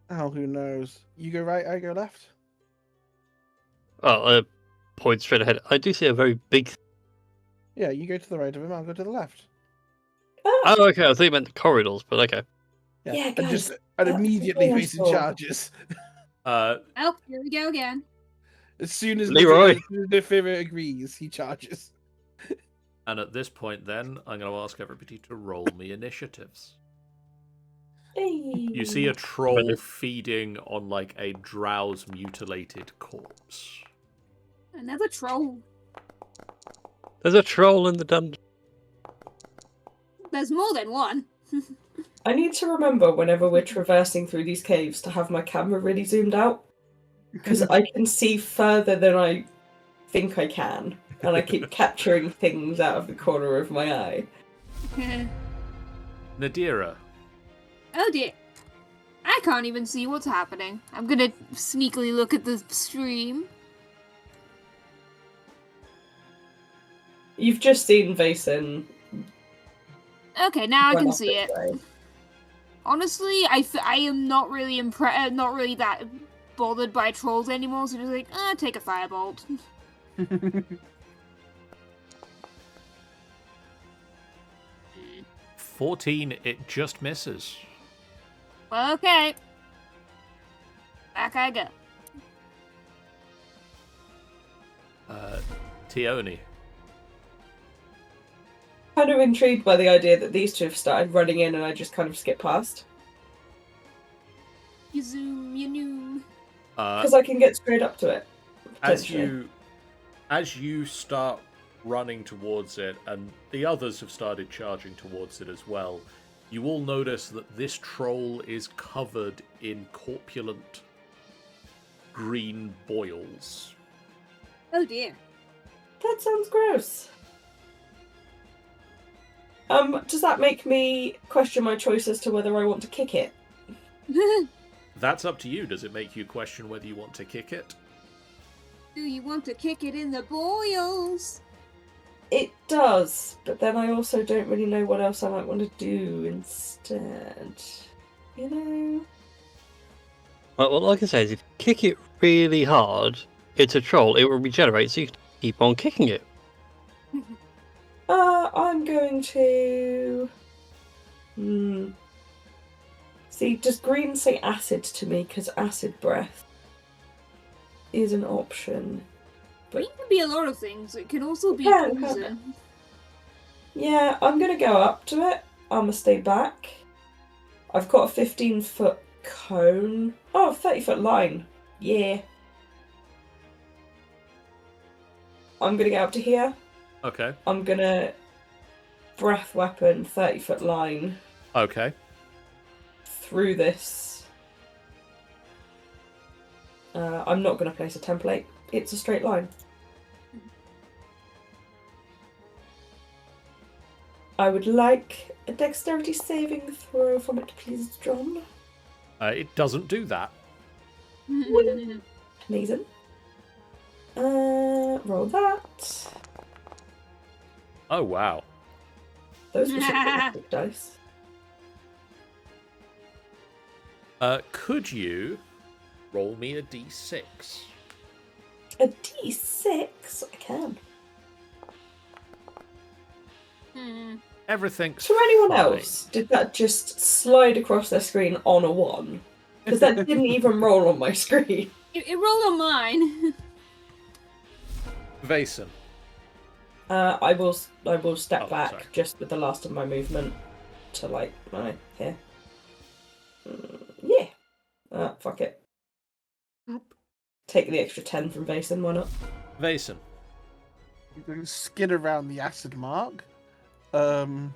oh, who knows? You go right, I go left. Oh, point straight ahead. I do see a very big... Yeah, you go to the right of him, I'll go to the left. Ah, Oh, okay, I thought you meant the corridors, but okay. Yeah, and guys, and that's immediately the facing thing I charges. Oh, here we go again. As soon as Leroy. Nefira agrees, he charges. And at this point, then, I'm going to ask everybody to roll me initiatives. hey. You see a troll feeding on, like, a drow's mutilated corpse. Another troll. There's a troll in the dungeon. There's more than one. I need to remember whenever we're traversing through these caves to have my camera really zoomed out, because I can see further than I think I can, and I keep capturing things out of the corner of my eye. Nadira, Oh dear. I can't even see what's happening. I'm gonna sneakily look at the stream. You've just seen Vason. Okay, now I run can off see this it. way. Honestly, I am not really not really that bothered by trolls anymore, so just like, take a firebolt. 14, it just misses. Well, okay. Back I go. Tioni. Kind of intrigued by the idea that these two have started running in and I just kind of skip past. You zoom, you knew. Because I can get straight up to it. As you start running towards it, and the others have started charging towards it as well, you all notice that this troll is covered in corpulent green boils. Oh dear. That sounds gross. Does that make me question my choice as to whether I want to kick it? That's up to you. Does it make you question whether you want to kick it? Do you want to kick it in the boils? It does, but then I also don't really know what else I might want to do instead. You know? Well, like I say, if you kick it really hard, it's a troll. It will regenerate, so you can keep on kicking it. I'm going to... See, does green say acid to me? Because acid breath is an option. Green can be a lot of things. It can also be Yeah, poison. Yeah, I'm going to go up to it. I'm going to stay back. I've got a 15-foot cone. Oh, 30-foot line. Yeah. I'm going to get up to here. Okay. I'm going to breath weapon 30-foot line Okay. through this. I'm not going to place a template. It's a straight line. I would like a dexterity saving throw from it, please, John. It doesn't do that. Amazing. Roll that. Oh, wow. Those were some fantastic dice. Could you roll me a d6? A D6? I can. Everything's To anyone fine. else, did that just slide across their screen on a 1? Because that didn't even roll on my screen. It rolled on mine. Vason. I will step Oh, back sorry. just with the last of my movement to here. Yeah. Fuck it. Take the extra 10 from Vason, why not? Vason. I'm going to skid around the acid mark. And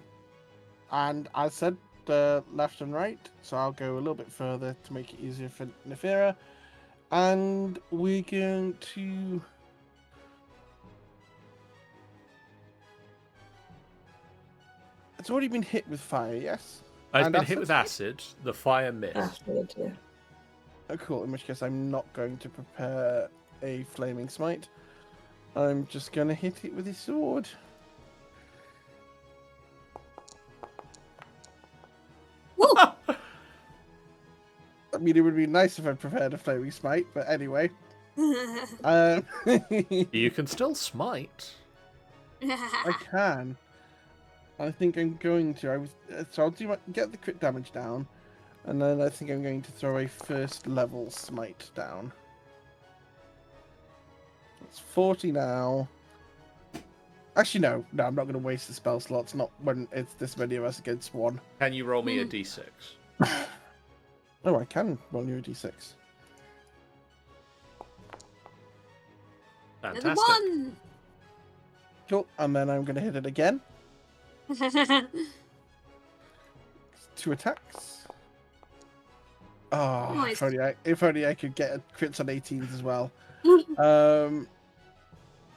I said left and right, so I'll go a little bit further to make it easier for Nefera. And we're going to... It's already been hit with fire, yes? It's And been acid? hit with acid. The fire missed. Acid, yeah. Oh, cool. In which case, I'm not going to prepare a flaming smite. I'm just going to hit it with a sword. Woo! I mean, it would be nice if I prepared a flaming smite, but anyway. You can still smite. I can. I think I'm going to. So I'll get the crit damage down, and then I think I'm going to throw a first level smite down. It's 40 now. Actually, no, I'm not going to waste the spell slots. Not when it's this many of us against one. Can you roll me a d6? Oh, I can roll you a d6. Another Fantastic. one. Cool, and then I'm going to hit it again. 2 attacks. Oh, Nice. if only I could get crits on 18s as well.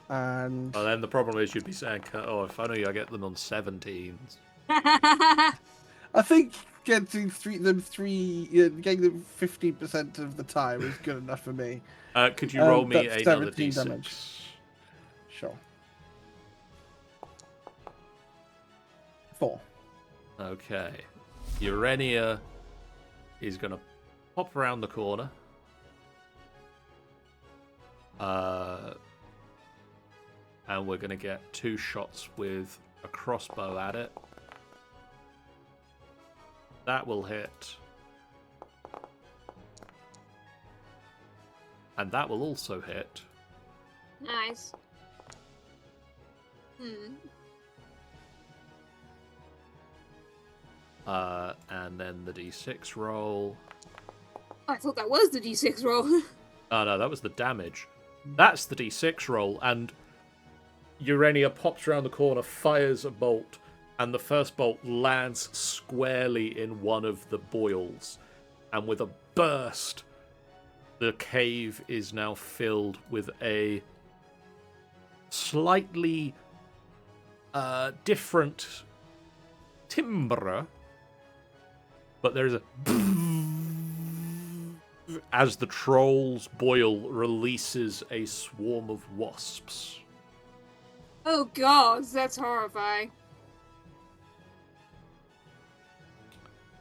And Well, then the problem is you'd be saying, oh, if only I get them on 17s. I think getting them 15% of the time is good enough for me. Could you roll me That's another 17 d6? damage. Sure. 4. Okay. Urania is going to pop around the corner. And we're going to get 2 shots with a crossbow at it. That will hit. And that will also hit. Nice. And then the d6 roll. I thought that was the d6 roll. Oh no, that was the damage. That's the d6 roll, and Urania pops around the corner, fires a bolt, and the first bolt lands squarely in one of the boils. And with a burst, the cave is now filled with a slightly different timbre, but there is a As the troll's boil releases a swarm of wasps. Oh god, that's horrifying.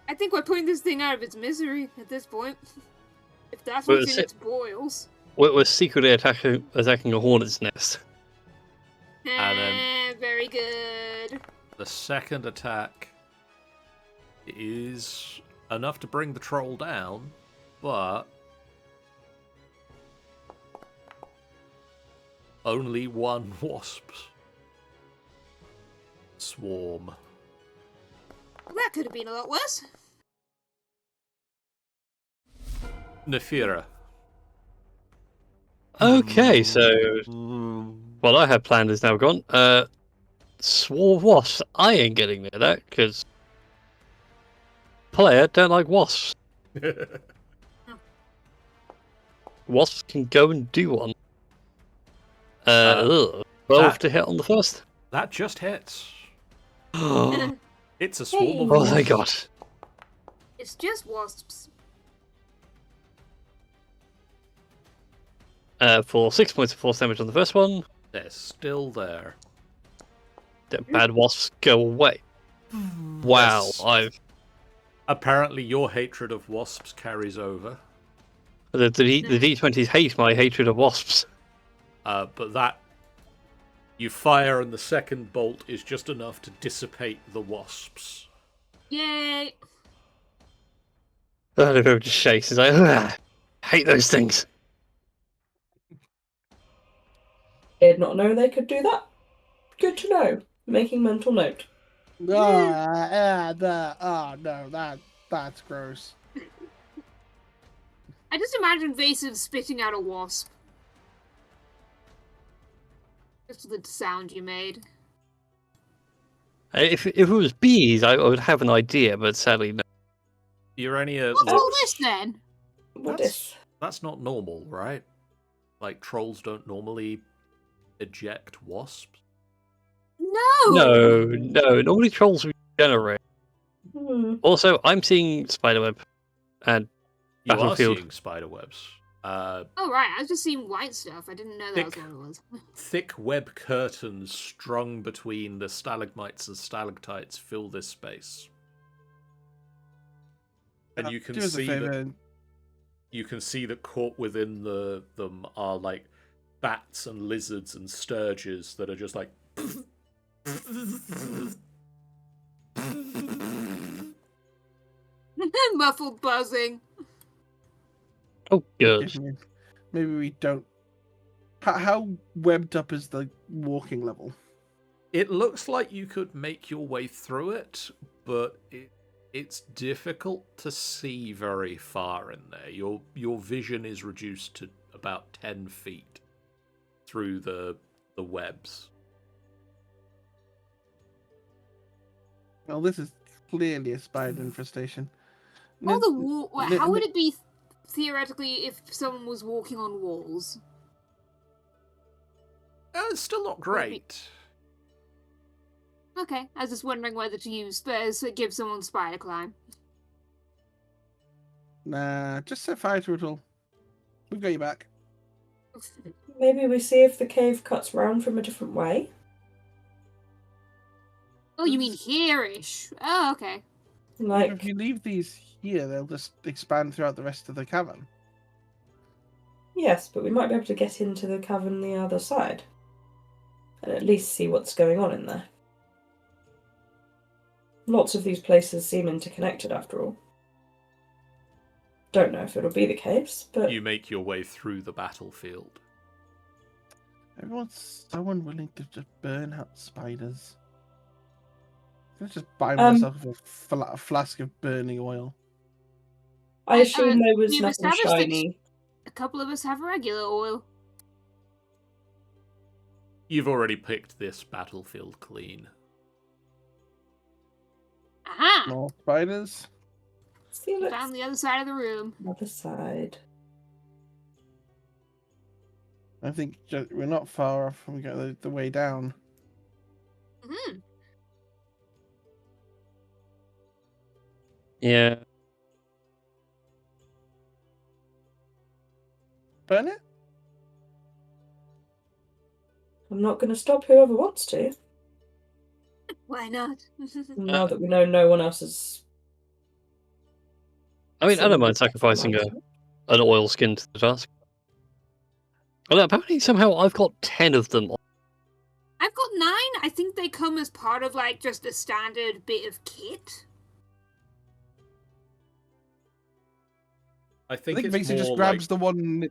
I think we're putting this thing out of its misery at this point. If that's Well, what's in its boils. We're secretly attacking a hornet's nest. And then- Very good. The second attack is enough to bring the troll down, but only one wasp swarm. Well, that could have been a lot worse. Nefira. Okay, so what I had planned is now gone. Swarm wasps. I ain't getting near that because player don't like wasps. Wasps can go and do one. 12 that- to hit on the first. That just hits. Oh It's a swarm of my wasps. god. It's just wasps. For 6 points of force damage on the first one. They're still there. The bad wasps go away. Wow, Yes. Apparently your hatred of wasps carries over. the D20s hate my hatred of wasps. But that you fire and the second bolt is just enough to dissipate the wasps. Yay! Oliver just shakes. He's like, "Ugh, hate those things. Did not know they could do that. Good to know. Making mental note. No, that's gross. I just imagine Vaesive spitting out a wasp. Just the sound you made. If it was bees, I would have an idea, but sadly, no. Urania What's all looks... this then? What That's, if? that's not normal, right? Like, trolls don't normally eject wasps. No! No. Normally trolls regenerate. Also, I'm seeing spiderweb and You Battlefield. are seeing spiderwebs. Oh right, I was just seeing white stuff. I didn't know that was Thick. what it was. Thick web curtains strung between the stalagmites and stalactites fill this space. And you can Do us a see that favor. you can see that caught within them are like bats and lizards and sturges that are just like Muffled buzzing. oh, good. Maybe we don't. How webbed up is the walking level? It looks like you could make your way through it, but it's difficult to see very far in there. Your vision is reduced to about 10 feet through the webs. Well, this is clearly a spider infestation. All No- the wall. no- How would no- it be theoretically if someone was walking on walls? It's still not great. Okay, I was just wondering whether to use spurs to give someone spider climb. Nah, just set fire to it all. We've got you back. Maybe we see if the cave cuts round from a different way. Oh, you mean here-ish? Oh, okay. Like, If you leave these here, they'll just expand throughout the rest of the cavern. yes, but we might be able to get into the cavern the other side. And at least see what's going on in there. Lots of these places seem interconnected after all. Don't know if it'll be the case, but You make your way through the battlefield. Everyone's so unwilling to just burn out spiders. I'm gonna just buy Um, myself a flask of burning oil. I assume there was we've nothing established that- shiny. A couple of us have regular oil. You've already picked this battlefield clean. Aha! More spiders. See, let's Found the other side of the room. other side. I think we're not far off when we go the way down. Hmm. Yeah. burn it? I'm not going to stop whoever wants to. Why not? Now that we know no one else is. I mean, I don't Silly. mind sacrificing an oil skin to the task. Well, apparently somehow I've got 10 of them. I've got 9. I think they come as part of like just a standard bit of kit. I I think think it's Mason more just grabs like the one.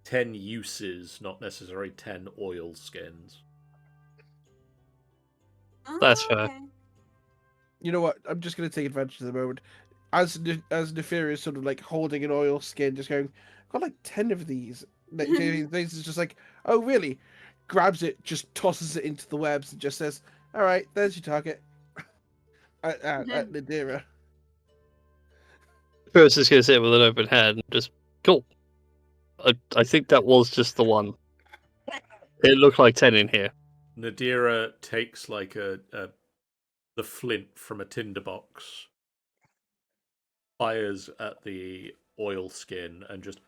10 uses, not necessarily 10 oil skins. That's Oh, fair. okay. You know what? I'm just going to take advantage of the moment. As Nefarious sort of like holding an oil skin, just going, I've got like 10 of these. Mason's just like, oh, really? Grabs it, just tosses it into the webs, and just says, all right, there's your target. At Nadira. First is going to sit with an open hand and just, cool. I think that was just the one. It looked like 10 in here. Nadira takes like the flint from a tinderbox, fires at the oil skin, and just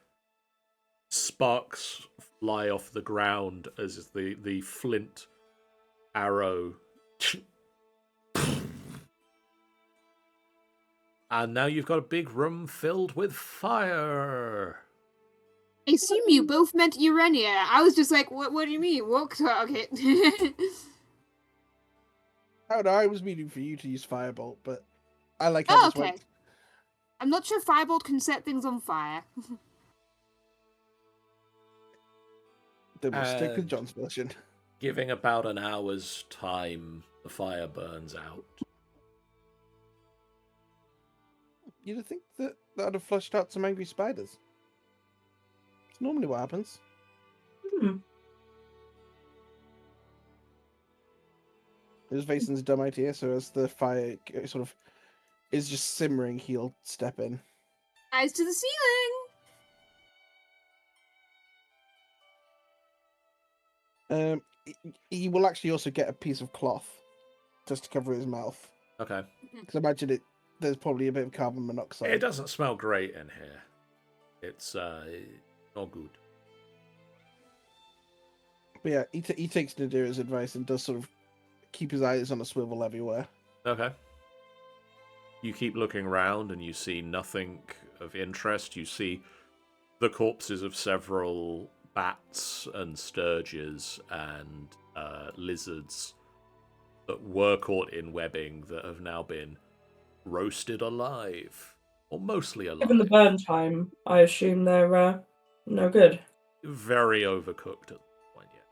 sparks fly off the ground as the flint arrow. And now you've got a big room filled with fire. I assume you both meant Urania. I was just like, what do you mean? What? Okay. Oh no, I was meaning for you to use Firebolt, but I like Oh, how this okay. went. I'm not sure Firebolt can set things on fire. Then we'll stick with And- John's version. Giving about an hour's time, the fire burns out. You'd think that would have flushed out some angry spiders. It's normally what happens. It was Vason's dumb idea, so as the fire sort of is just simmering, he'll step in. Eyes to the ceiling! He will actually also get a piece of cloth just to cover his mouth. Okay. Because imagine there's probably a bit of carbon monoxide. It doesn't smell great in here. It's not good. But yeah, he takes Nadira's advice and does sort of keep his eyes on a swivel everywhere. Okay. You keep looking around and you see nothing of interest. You see the corpses of several bats and sturges and lizards that were caught in webbing that have now been roasted alive. Or mostly alive. Given the burn time, I assume they're no good. Very overcooked at this point yet.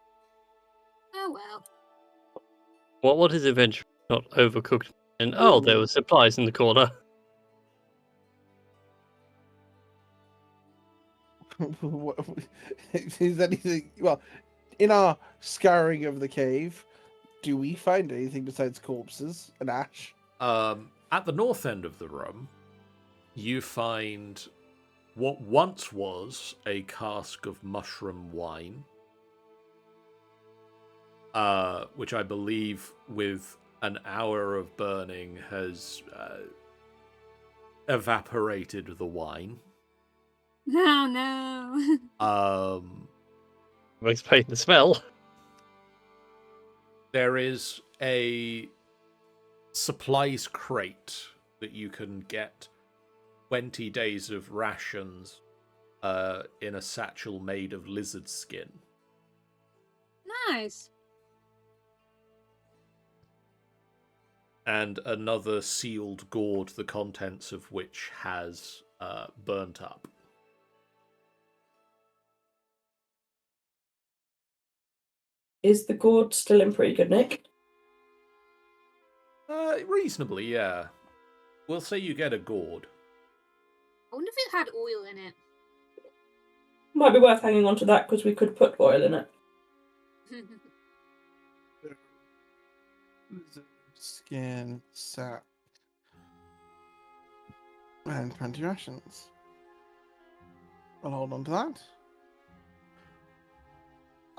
Oh well. What is eventually not overcooked? And oh, there were supplies in the corner. Is anything? Well, in our scouring of the cave, do we find anything besides corpses and ash? At the north end of the room, you find what once was a cask of mushroom wine, which I believe, with an hour of burning, has evaporated the wine. Oh no. Explain the smell. There is a supplies crate that you can get 20 days of rations in a satchel made of lizard skin. Nice. And another sealed gourd, the contents of which has burnt up. Is the gourd still in pretty good nick? Reasonably, yeah. We'll say you get a gourd. I wonder if it had oil in it. Might be worth hanging on to that because we could put oil in it. Skin, sap, and 20 rations. I'll hold on to that.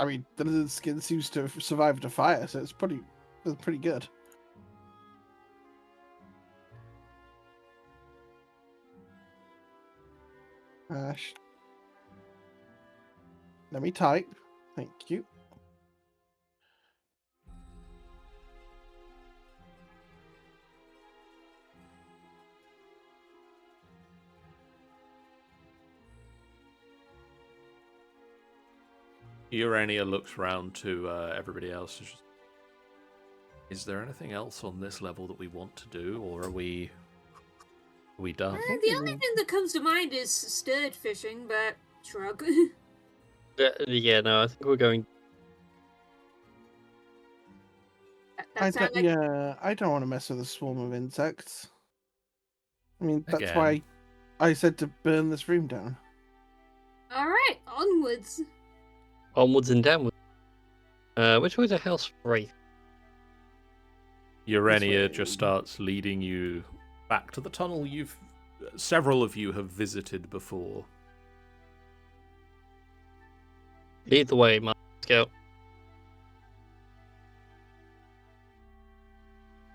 I mean, the lizard skin seems to have survived a fire, so it's pretty good. Ash. Let me type. Thank you. Urania looks round to everybody else. Is there anything else on this level that we want to do, or are we done? The only thing that comes to mind is stirred fishing, but shrug. Yeah, no, I think we're going. I That sound don't, like yeah, I don't want to mess with a swarm of insects. I mean, that's Again. why I said to burn this room down. alright, onwards. Onwards and downwards. Which way's a house wraith? Urania way. just starts leading you back to the tunnel several of you have visited before. Lead the way, my scout.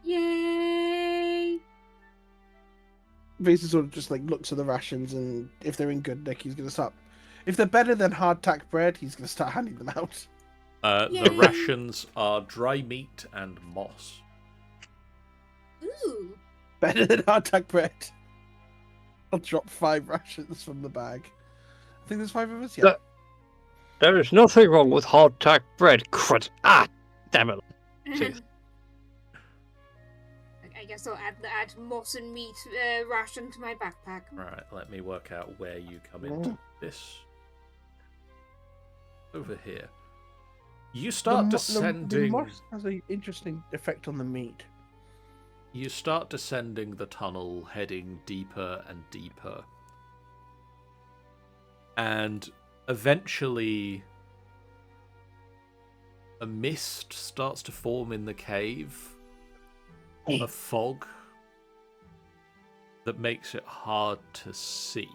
Yay! Vason sort of just like looks at the rations, and if they're in good nick, he's gonna start. If they're better than hardtack bread, he's gonna start handing them out. The Yay. rations are dry meat and moss. Ooh. Better than hardtack bread. I'll drop 5 rations from the bag. I think there's 5 of us. Yeah. That- There is nothing wrong with hardtack bread. Crud. Ah, damn it. Jeez. I guess I'll add moss and meat ration to my backpack. Right, let me work out where you come into this. Over here. You start The descending. moss has an interesting effect on the meat. You start descending the tunnel, heading deeper and deeper. And eventually, a mist starts to form in the cave. A fog that makes it hard to see.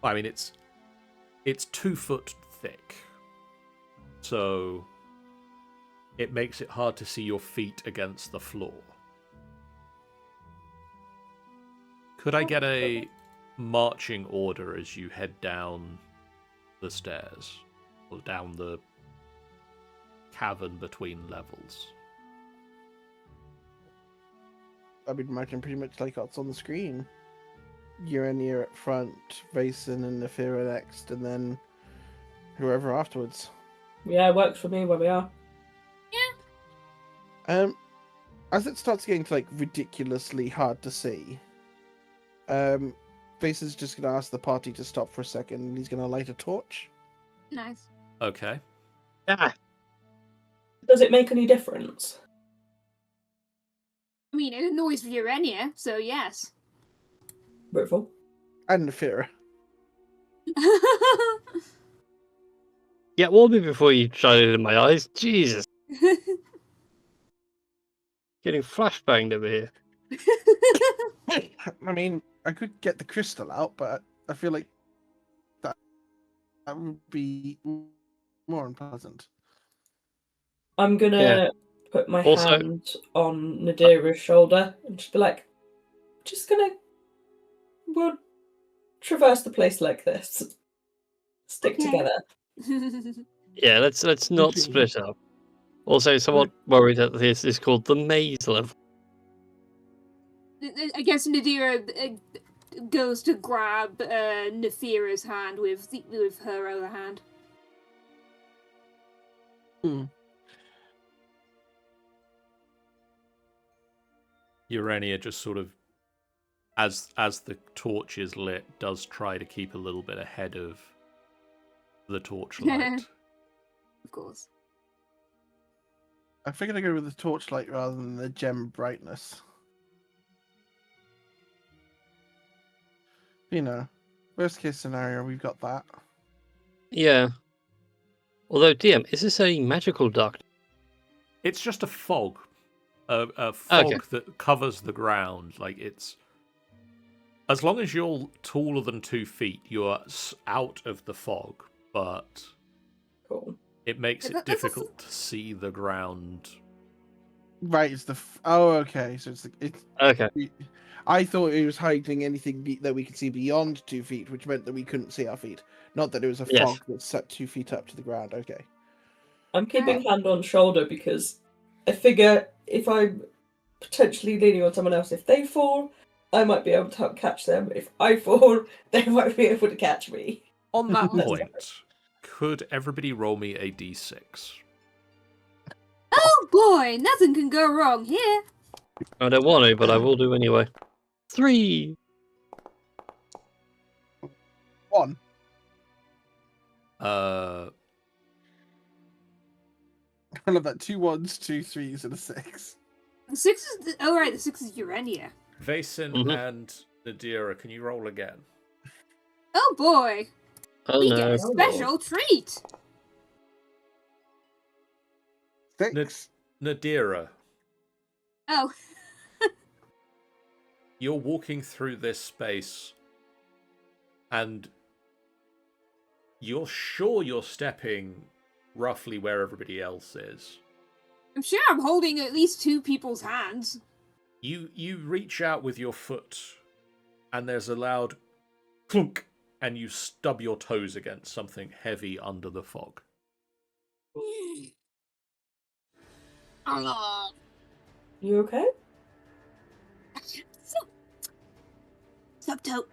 I mean, it's 2 foot thick, so it makes it hard to see your feet against the floor. Could I get a marching order as you head down the stairs, or down the cavern between levels? I would imagine pretty much like what's on the screen. Urania at front, Vason and Nefira next, and then whoever afterwards. Yeah, it works for me where we are. As it starts getting to like ridiculously hard to see, Vason's just gonna ask the party to stop for a second, and he's gonna light a torch. Nice. Okay. Ah, Does it make any difference? I mean, it annoys Urania, so yes. Brutal. And Nefira. yeah, warn me before you shine it in my eyes. Jesus. Getting flashbanged over here. I mean, I could get the crystal out, but I feel like that would be more unpleasant. I'm gonna Yeah. put my Also- hand on Nadira's shoulder and just be like, we'll traverse the place like this. Stick Okay. together. Yeah, let's not Okay. split up. Also, somewhat worried that this is called the maze level. I guess Nadira goes to grab Nefira's hand with her other hand. Urania just sort of, as the torch is lit, does try to keep a little bit ahead of the torchlight. Of course. I figured I'd go with the torchlight rather than the gem brightness. You know, worst case scenario, we've got that. Yeah. Although, DM, is this a magical dark? It's just a fog. A fog Okay. that covers the ground. Like, it's... As long as you're taller than 2 feet, you're out of the fog, but Cool. it makes Yeah, it that's a difficult to see the ground Right, it's the. Oh, okay. So it's. Okay. I thought it was hiding anything that we could see beyond 2 feet, which meant that we couldn't see our feet. Not that it was a Yes. fog that set 2 feet up to the ground. Okay. I'm keeping hand on shoulder because I figure if I'm potentially leaning on someone else, if they fall, I might be able to help catch them. If I fall, they might be able to catch me. On that That's point, could everybody roll me a d6? Oh boy, nothing can go wrong here. I don't want to, but I will do anyway. 3. 1. Uh, I love that. 2 1s, 2 3s, and a 6. The 6 is the 6 is Urania. Vason Mhm. and Nadira, can you roll again? Oh boy, Oh we no. get a special treat. 6. Nadira, Oh, you're walking through this space and you're sure you're stepping roughly where everybody else is. I'm sure I'm holding at least 2 people's hands. You reach out with your foot and there's a loud clunk and you stub your toes against something heavy under the fog. You okay? Subtote.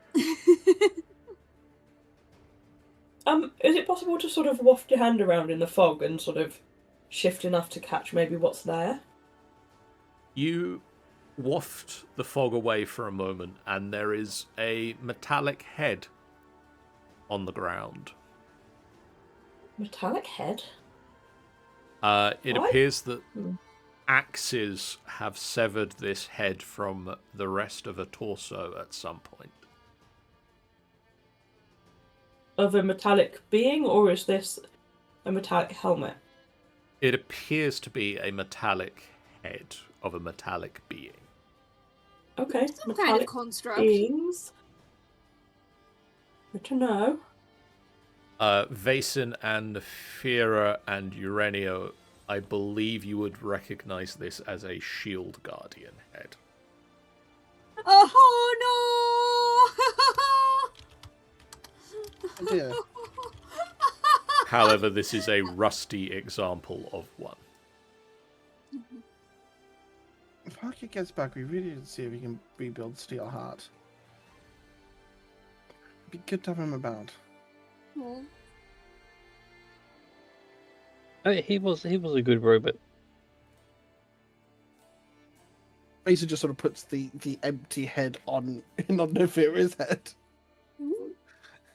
Is it possible to sort of waft your hand around in the fog and sort of shift enough to catch maybe what's there? You waft the fog away for a moment and there is a metallic head on the ground. Metallic head? It What? appears that Hmm. axes have severed this head from the rest of a torso at some point. Of a metallic being, or is this a metallic helmet? It appears to be a metallic head of a metallic being. Okay, Some kind of metallic construct. beings. Good to know. Vason and Fira and Urenio, I believe you would recognize this as a shield guardian head. Oh no! dear. However, this is a rusty example of one. If Harky gets back, we really need to see if we can rebuild Steelheart. Be good to have him about. Oh. He was a good robot. Mason just sort of puts the empty head on Nefira's head.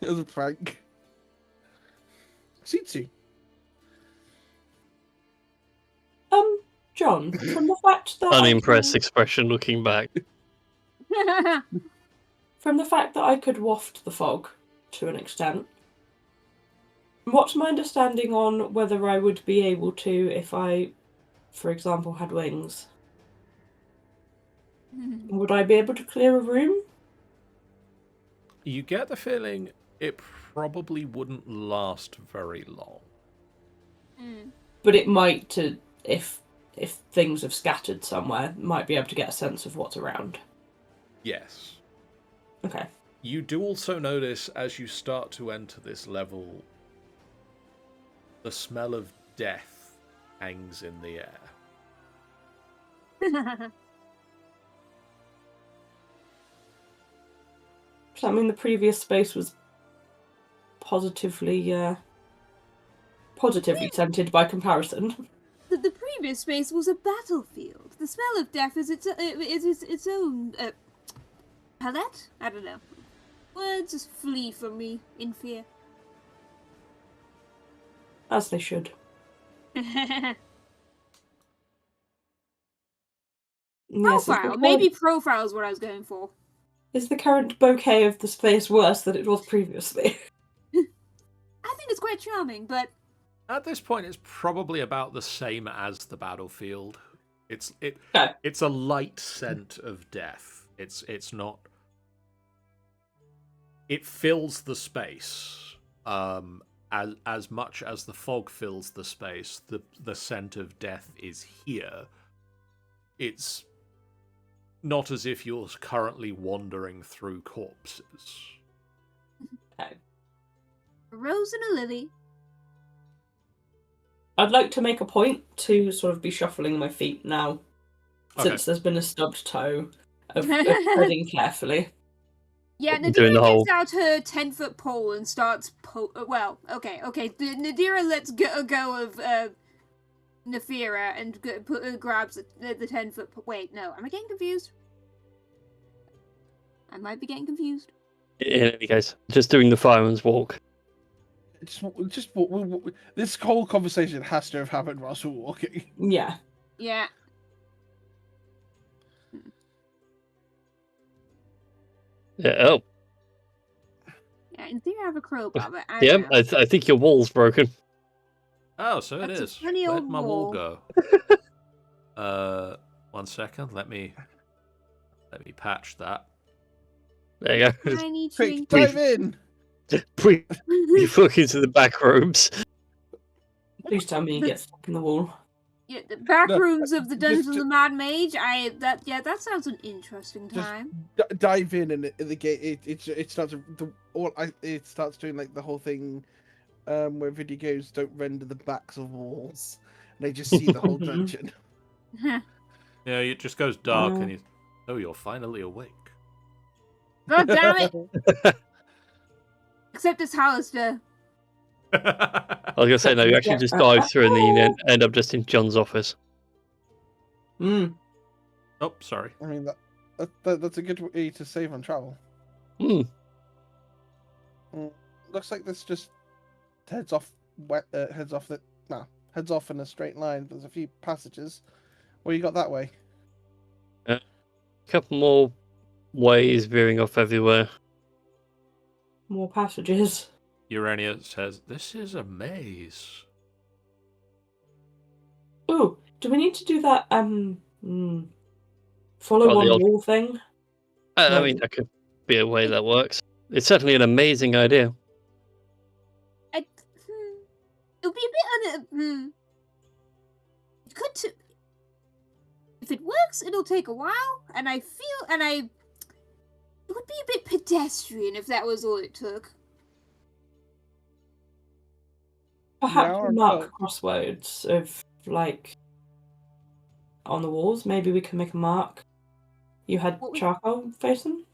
It was a prank. Suits you. John, from the fact that Unimpressed expression looking back. from the fact that I could waft the fog to an extent, what's my understanding on whether I would be able to if I, for example, had wings? Would I be able to clear a room? You get the feeling it probably wouldn't last very long. But it might, to if things have scattered somewhere, might be able to get a sense of what's around. Yes. Okay. You do also notice as you start to enter this level, the smell of death hangs in the air. Does that mean the previous space was positively scented by comparison? The previous space was a battlefield. The smell of death is its own palette. I don't know. Words just flee from me in fear. As they should. Yes, Profile. Maybe profile is what I was going for. Is the current bouquet of the space worse than it was previously? I think it's quite charming, but At this point, it's probably about the same as the battlefield. It's a light scent of death. It's not. It fills the space. As much as the fog fills the space, the scent of death is here, it's not as if you're currently wandering through corpses. Okay. A rose and a lily. I'd like to make a point to sort of be shuffling my feet now, Okay. since there's been a stubbed toe, of treading carefully. Yeah, Doing Nadira the whole- gets out her 10-foot pole and starts well, okay. Nadira lets go of Nefira and grabs the 10-foot. Wait, no, am I getting confused? I might be getting confused. In any case, just doing the fireman's walk. This whole conversation has to have happened whilst we're walking. Yeah. Yeah. Yeah. Oh, Yeah, in theory I have a crowbar, but I yeah. don't know. I think your wall's broken. Oh, so That's a it is. funny Where'd old my wall wall. go? 1 second. Let me patch that. There you go. Tiny Quick, trinket. dive in! Brief look into the back rooms. Please tell me you get stuck in the wall. Yeah, the back No, rooms of the Dungeons just- of the Mad Mage. That sounds an interesting Just- time. Dive in, and the gate it starts it starts doing like the whole thing where video games don't render the backs of walls, and they just see the whole dungeon. Yeah, it just goes dark, Oh. and you're finally awake. God damn it! Except it's Hollister. I was gonna say no. You actually just dive through and then you end up just in John's office. Mm. Oh, sorry. I mean that's a good way to save on travel. Hmm. Looks like this just heads off in a straight line. There's a few passages. What you got that way? A couple more ways veering off everywhere. More passages. Urania says, "This is a maze." Ooh, do we need to do that follow Oh, the one old- wall thing? I No. mean, that could be a way that works. It's certainly an amazing idea. It would be a bit It could if it works, it'll take a while, and it would be a bit pedestrian if that was all it took. Perhaps Yeah, we or mark not. crossroads of, like, on the walls. Maybe we can make a mark. You had What was- charcoal facing?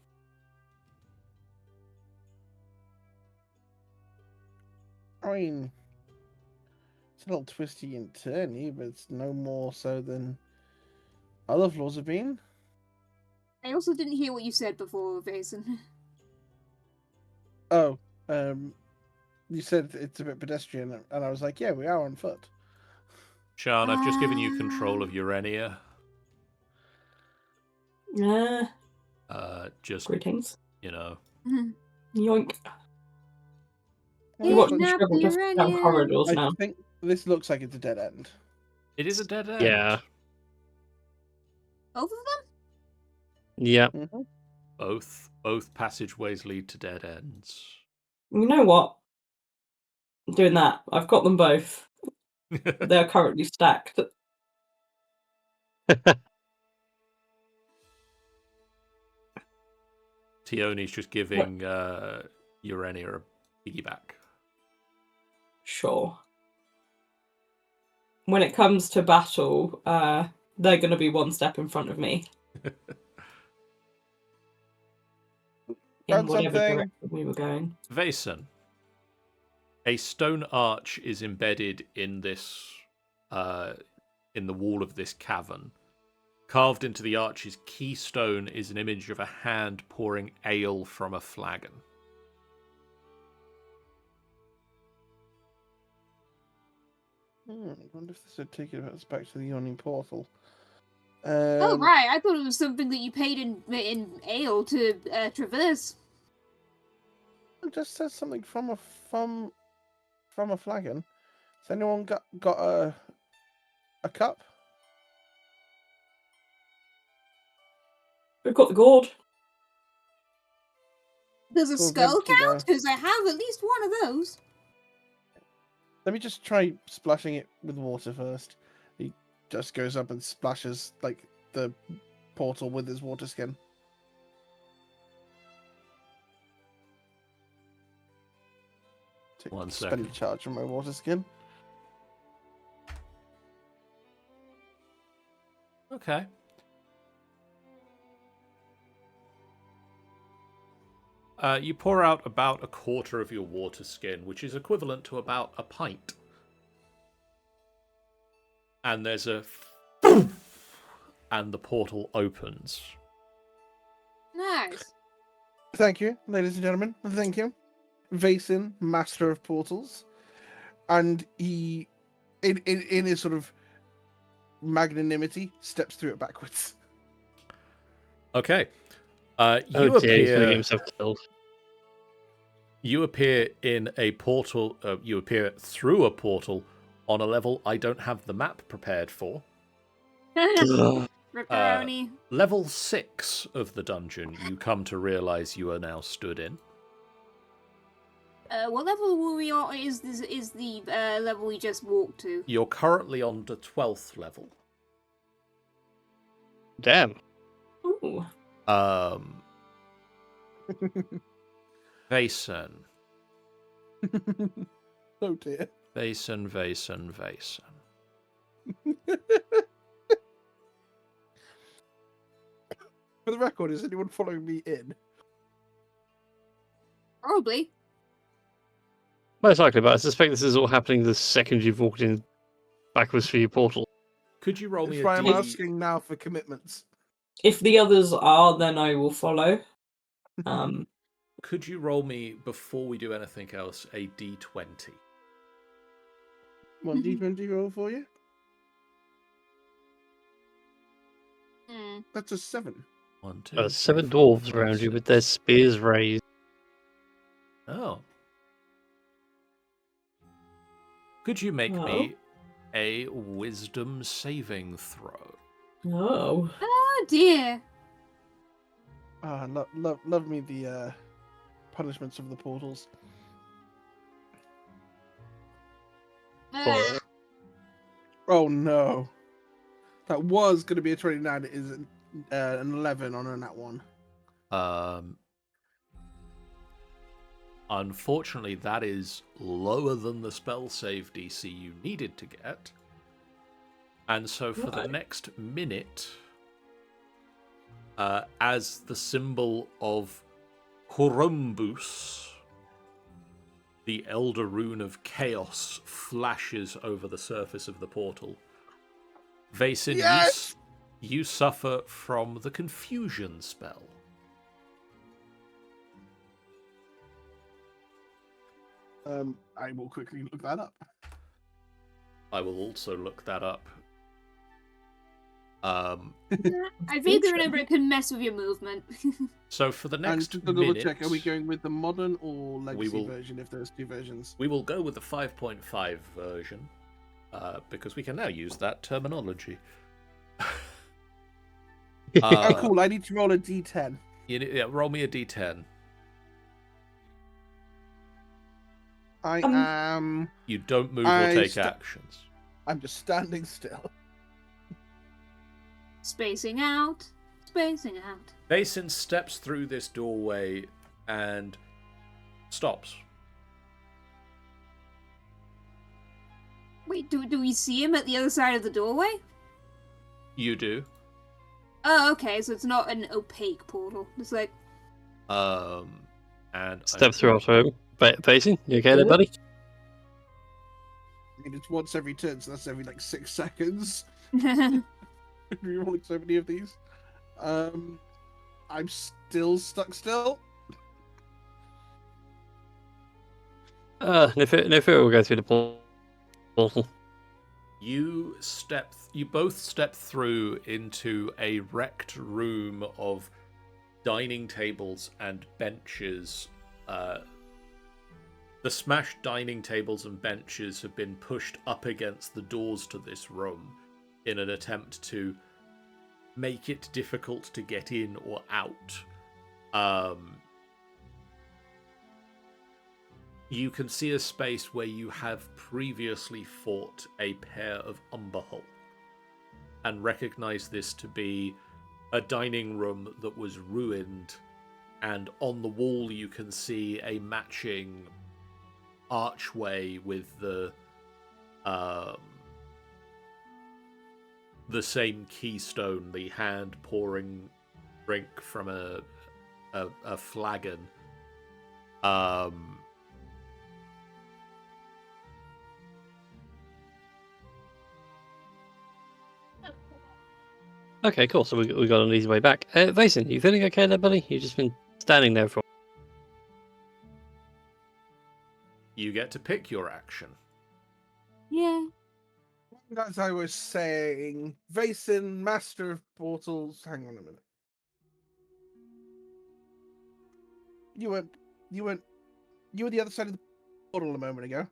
I mean, it's a little twisty and turny, but it's no more so than other floors have been. I also didn't hear what you said before, Vason. Oh, you said it's a bit pedestrian, and I was like, yeah, we are on foot. Sean, I've just given you control of Urania. Yeah. Just, Greetings. you know. Yoink. Hey, You watch me now scribble just you're down in. corridors I now. think this looks like it's a dead end. It is a dead end. Yeah. Both of them? Yeah. Mm-hmm. Both passageways lead to dead ends. You know what? I'm doing that. I've got them both. They're currently stacked. Tioni's just giving Urania a piggyback. Sure. When it comes to battle, they're going to be one step in front of me. In Found whatever something. direction we were going. Vason, a stone arch is embedded in this, in the wall of this cavern. Carved into the arch's keystone is an image of a hand pouring ale from a flagon. I wonder if this would take us back to the yawning portal. Oh right, I thought it was something that you paid in ale to traverse. It just says something from a flagon. Has anyone got a cup? We've got the gourd. Does a Well, skull empty now. count? Because I have at least one of those. Let me just try splashing it with water first. He just goes up and splashes like the portal with his water skin. One Spend second. a charge on my water skin. Okay. You pour out about a quarter of your water skin, which is equivalent to about a pint. And there's a and the portal opens. Nice. Thank you, ladies and gentlemen. Thank you. Vason, master of portals. And he, in his sort of magnanimity, steps through it backwards. Okay. You Okay, he's gonna get appear. himself killed. You appear in a portal. You appear through a portal on a level I don't have the map prepared for. Ripperoni. Level 6 of the dungeon. You come to realize you are now stood in. What level were we on? Is the level we just walked to? You're currently on the 12th level. Damn. Ooh. Vason. Oh dear. Vason. For the record, is anyone following me in? Probably. Most likely, but I suspect this is all happening the second you've walked in backwards through your portal. Could you roll me That's a why I'm D? asking now for commitments. If the others are, then I will follow. Could you roll me, before we do anything else, a D20? One D20 roll for you. Hmm. That's a 7. 1, 2, 7 3, 4, dwarves 5, around you 6. with their spears raised. Oh. Could you make No. me a wisdom saving throw? Oh. Oh dear. Ah, love me the punishments of the portals. Ah, Oh no. That was going to be a 29. It is an 11 on a nat 1. Unfortunately, that is lower than the spell save DC you needed to get. And so for the Right. next minute, as the symbol of Hurumbus, the Elder Rune of Chaos, flashes over the surface of the portal, Vason, Yes! you suffer from the Confusion spell. I will quickly look that up. I will also look that up. I vaguely remember it can mess with your movement. So for the And next just to double minute, check, are we going with the modern or legacy will- version if there's 2 versions? we will go with the 5.5 version, because we can now use that terminology. Oh, cool. I need to roll a d10. Roll me a d10. I Um, am. You don't move or I take sta- actions. I'm just standing still. Spacing out. Spacing out. Vason steps through this doorway and stops. Wait, do we see him at the other side of the doorway? You do. Oh, okay, so it's not an opaque portal. It's like, And Step through after him. Facing, you okay there, buddy? I mean, it's once every turn, so that's every like 6 seconds. oh You're rolling so many of these. I'm still stuck still. Nifir will go through the portal. You both step through into a wrecked room of dining tables and benches. The smashed dining tables and benches have been pushed up against the doors to this room in an attempt to make it difficult to get in or out. You can see a space where you have previously fought a pair of Umberhull. and recognize this to be a dining room that was ruined, and on the wall you can see a matching archway with the same keystone, the hand pouring drink from a flagon. Okay, cool. So we got an easy way back. Vason, you feeling okay there, buddy? You've just been standing there for. You get to pick your action. Yeah. As I was saying, Vason, Master of Portals. Hang on a minute. You were the other side of the portal a moment ago.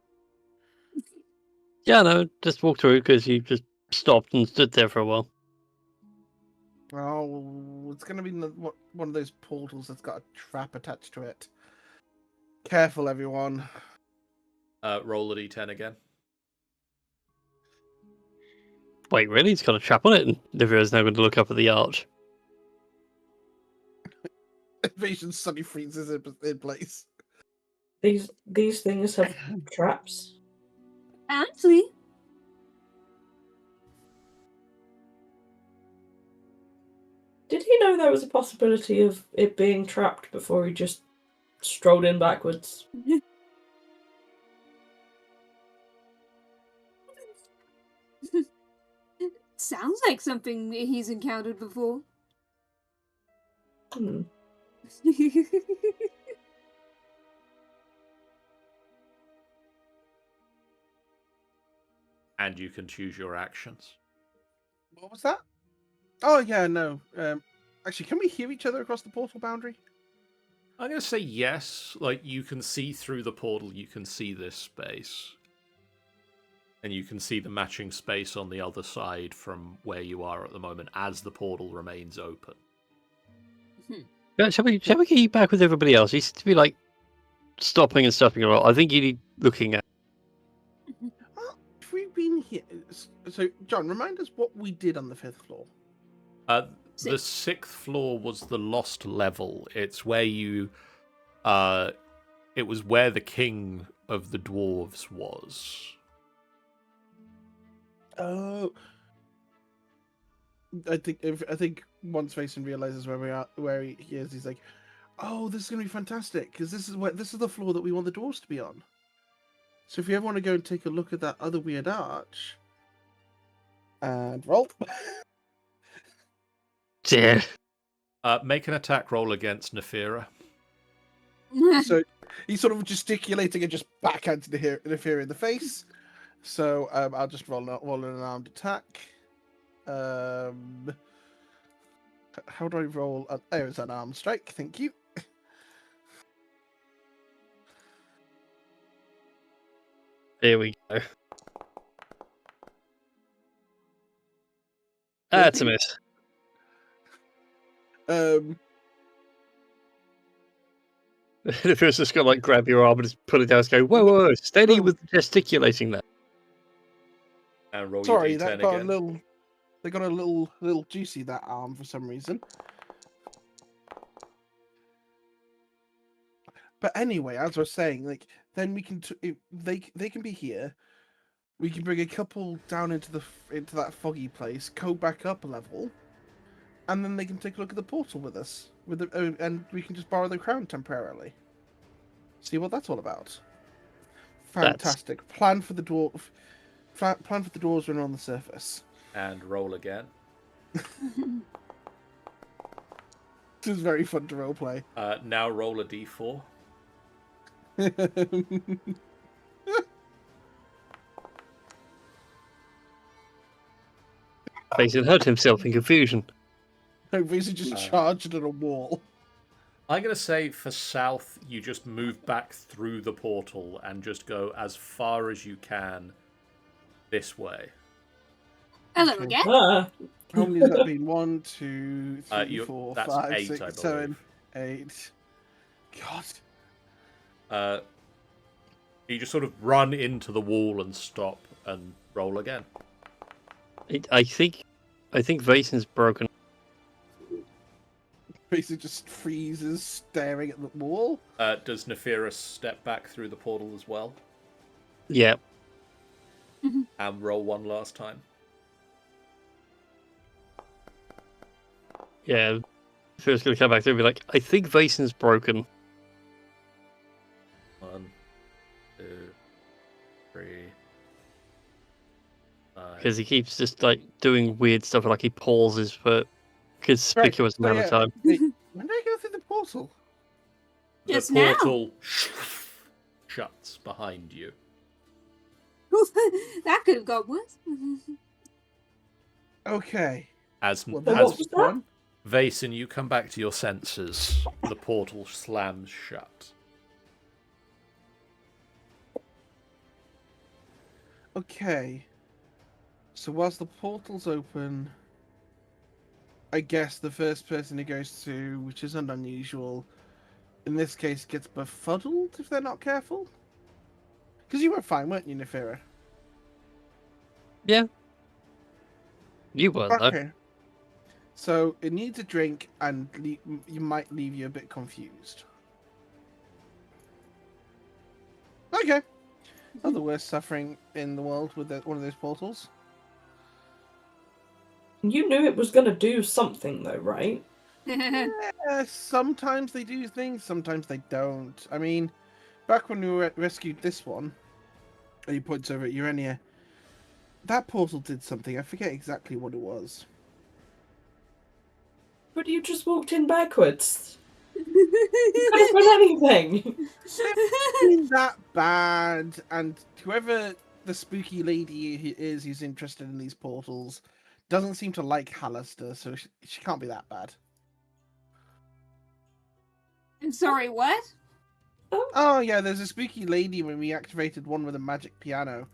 Yeah, no, just walk through because you just stopped and stood there for a while. Oh, it's going to be one of those portals that's got a trap attached to it. Careful, everyone. Roll a d10 again. Wait, really? It's got a trap on it, and Nivira's now going to look up at the arch. Invasion suddenly freezes in place. These things have traps. Actually, Did he know there was a possibility of it being trapped before he just strolled in backwards? sounds like something he's encountered before. Hmm. And you can choose your actions. What was that? Oh, yeah, no. Actually, can we hear each other across the portal boundary? I'm going to say yes. Like, you can see through the portal, you can see this space. And you can see the matching space on the other side from where you are at the moment as the portal remains open. Yeah, shall we get you back with everybody else? You seem to be like stopping and stuffing a lot. I think you need looking at. If we've been here... So, John, remind us what we did on the 5th floor. The 6th floor was the lost level. It's where you... it was where the king of the dwarves was. Oh... I think once Mason realizes where he is, he's like, "Oh, this is gonna be fantastic because this is the floor that we want the dwarves to be on. So if you ever want to go and take a look at that other weird arch, and roll." Yeah. Make an attack roll against Nefira. So he's sort of gesticulating and just backhands Nefira in the face. So I'll just roll an unarmed attack. How do I roll? There's an arm strike. Thank you. There we go. That's a miss. The first just got to like grab your arm and just pull it down and go, whoa, steady with gesticulating that. And roll Sorry, your d10 that got again. a little. They got a little juicy, that arm, for some reason. But anyway, as we're saying, like, then we can if they can be here. We can bring a couple down into that foggy place, go back up a level, and then they can take a look at the portal with us. And we can just borrow the crown temporarily. See what that's all about. Fantastic plan for the dwarf. Plan for the dwarves when we're on the surface. And roll again. This is very fun to roleplay. Now roll a d4. Mason hurt himself in confusion. Basically just charged at a wall. I'm going to say for south, you just move back through the portal and just go as far as you can this way. Hello again. How many has that been? 1, 2, 3, 4, that's 5, 8, 6, 7, 8. God. You just sort of run into the wall and stop and roll again. I think I think Vasen's broken. Basically just freezes, staring at the wall. Does Neferus step back through the portal as well? Yeah. And roll one last time. Yeah. Neferus gonna come back through and be like, I think Vasen's broken. 1, 2, 3. Because he keeps just like doing weird stuff, like he pauses for conspicuous amount of time. Wait, when did I go through the portal? Just the now. portal shuts behind you. That could have gone worse. Okay. As Well, what that's was that? one. Vason, you come back to your senses. The portal slams shut. Okay. So whilst the portal's open, I guess the first person who goes through, which isn't unusual, in this case gets befuddled if they're not careful. Because you were fine, weren't you, Nefera? Yeah. You weren't, though. Okay. So it needs a drink, and you might leave you a bit confused. Okay. Not the worst suffering in the world with one of those portals. You knew it was going to do something, though, right? Sometimes they do things, sometimes they don't. I mean, back when we rescued this one, and he points over at Urania, that portal did something. I forget exactly what it was. But you just walked in backwards. You could have done anything. Ain't that bad. And whoever the spooky lady is who's interested in these portals doesn't seem to like Hallister, so she can't be that bad. I'm sorry, what? Oh yeah, there's a spooky lady when we activated one with a magic piano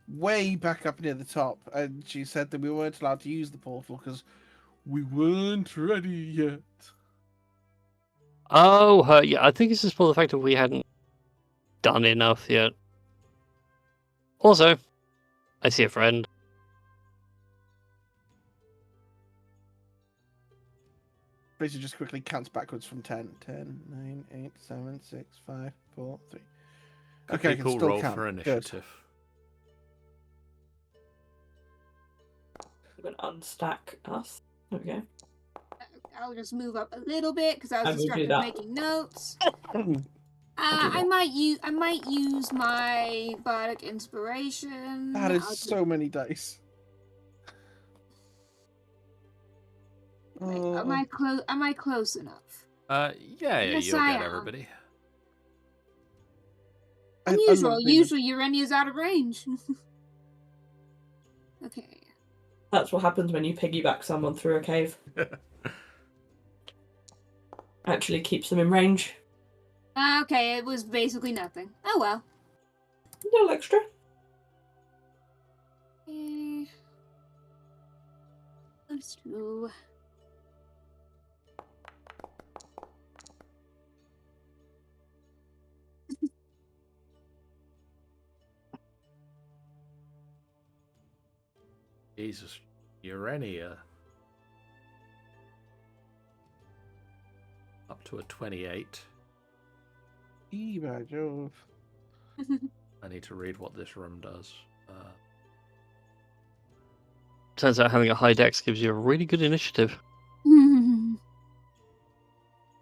way back up near the top, and she said that we weren't allowed to use the portal because we weren't ready yet. Oh, yeah, I think it's just for the fact that we hadn't done enough yet. Also, I see a friend. Basically just quickly counts backwards from 10. 10, 9, 8, 7, 6, 5, 4, 3. Okay, I can People still roll count. for Good. initiative. I'm going to unstack us. There we go. I'll just move up a little bit because I I was will do distracted that. making notes. do I might use my bardic inspiration. That is I'll so many dice. Wait, am I close enough? Yeah, Yes, you'll I get am. everybody. Unusual. Usually Urania's out of range. Okay. That's what happens when you piggyback someone through a cave. Actually keeps them in range. Okay, it was basically nothing. Oh well. A little extra. Okay. Let's do. Jesus, Urania. Up to a 28. By Jove. I need to read what this room does. Turns out having a high dex gives you a really good initiative.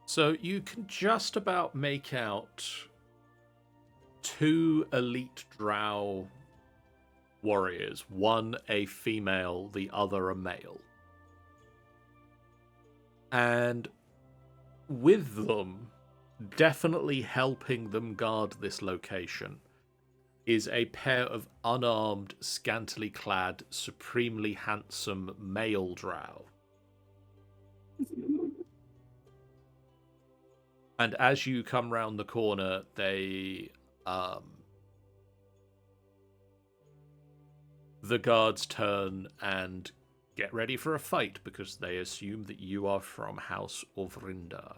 So you can just about make out 2 elite Drow warriors. One a female, the other a male. And with them, definitely helping them guard this location, is a pair of unarmed, scantily clad, supremely handsome male Drow. And as you come round the corner, they the guards turn and get ready for a fight because they assume that you are from House Ovrinda.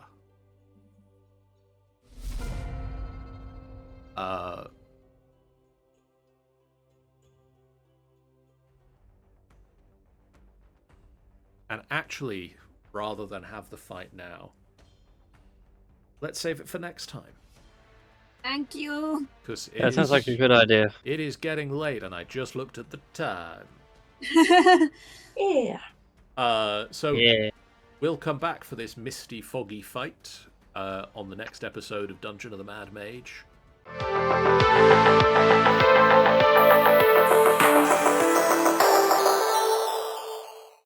And actually, rather than have the fight now, let's save it for next time. Thank you. Because That sounds like a good idea. It is getting late, and I just looked at the time. Yeah. So Yeah. we'll come back for this misty, foggy fight on the next episode of Dungeon of the Mad Mage.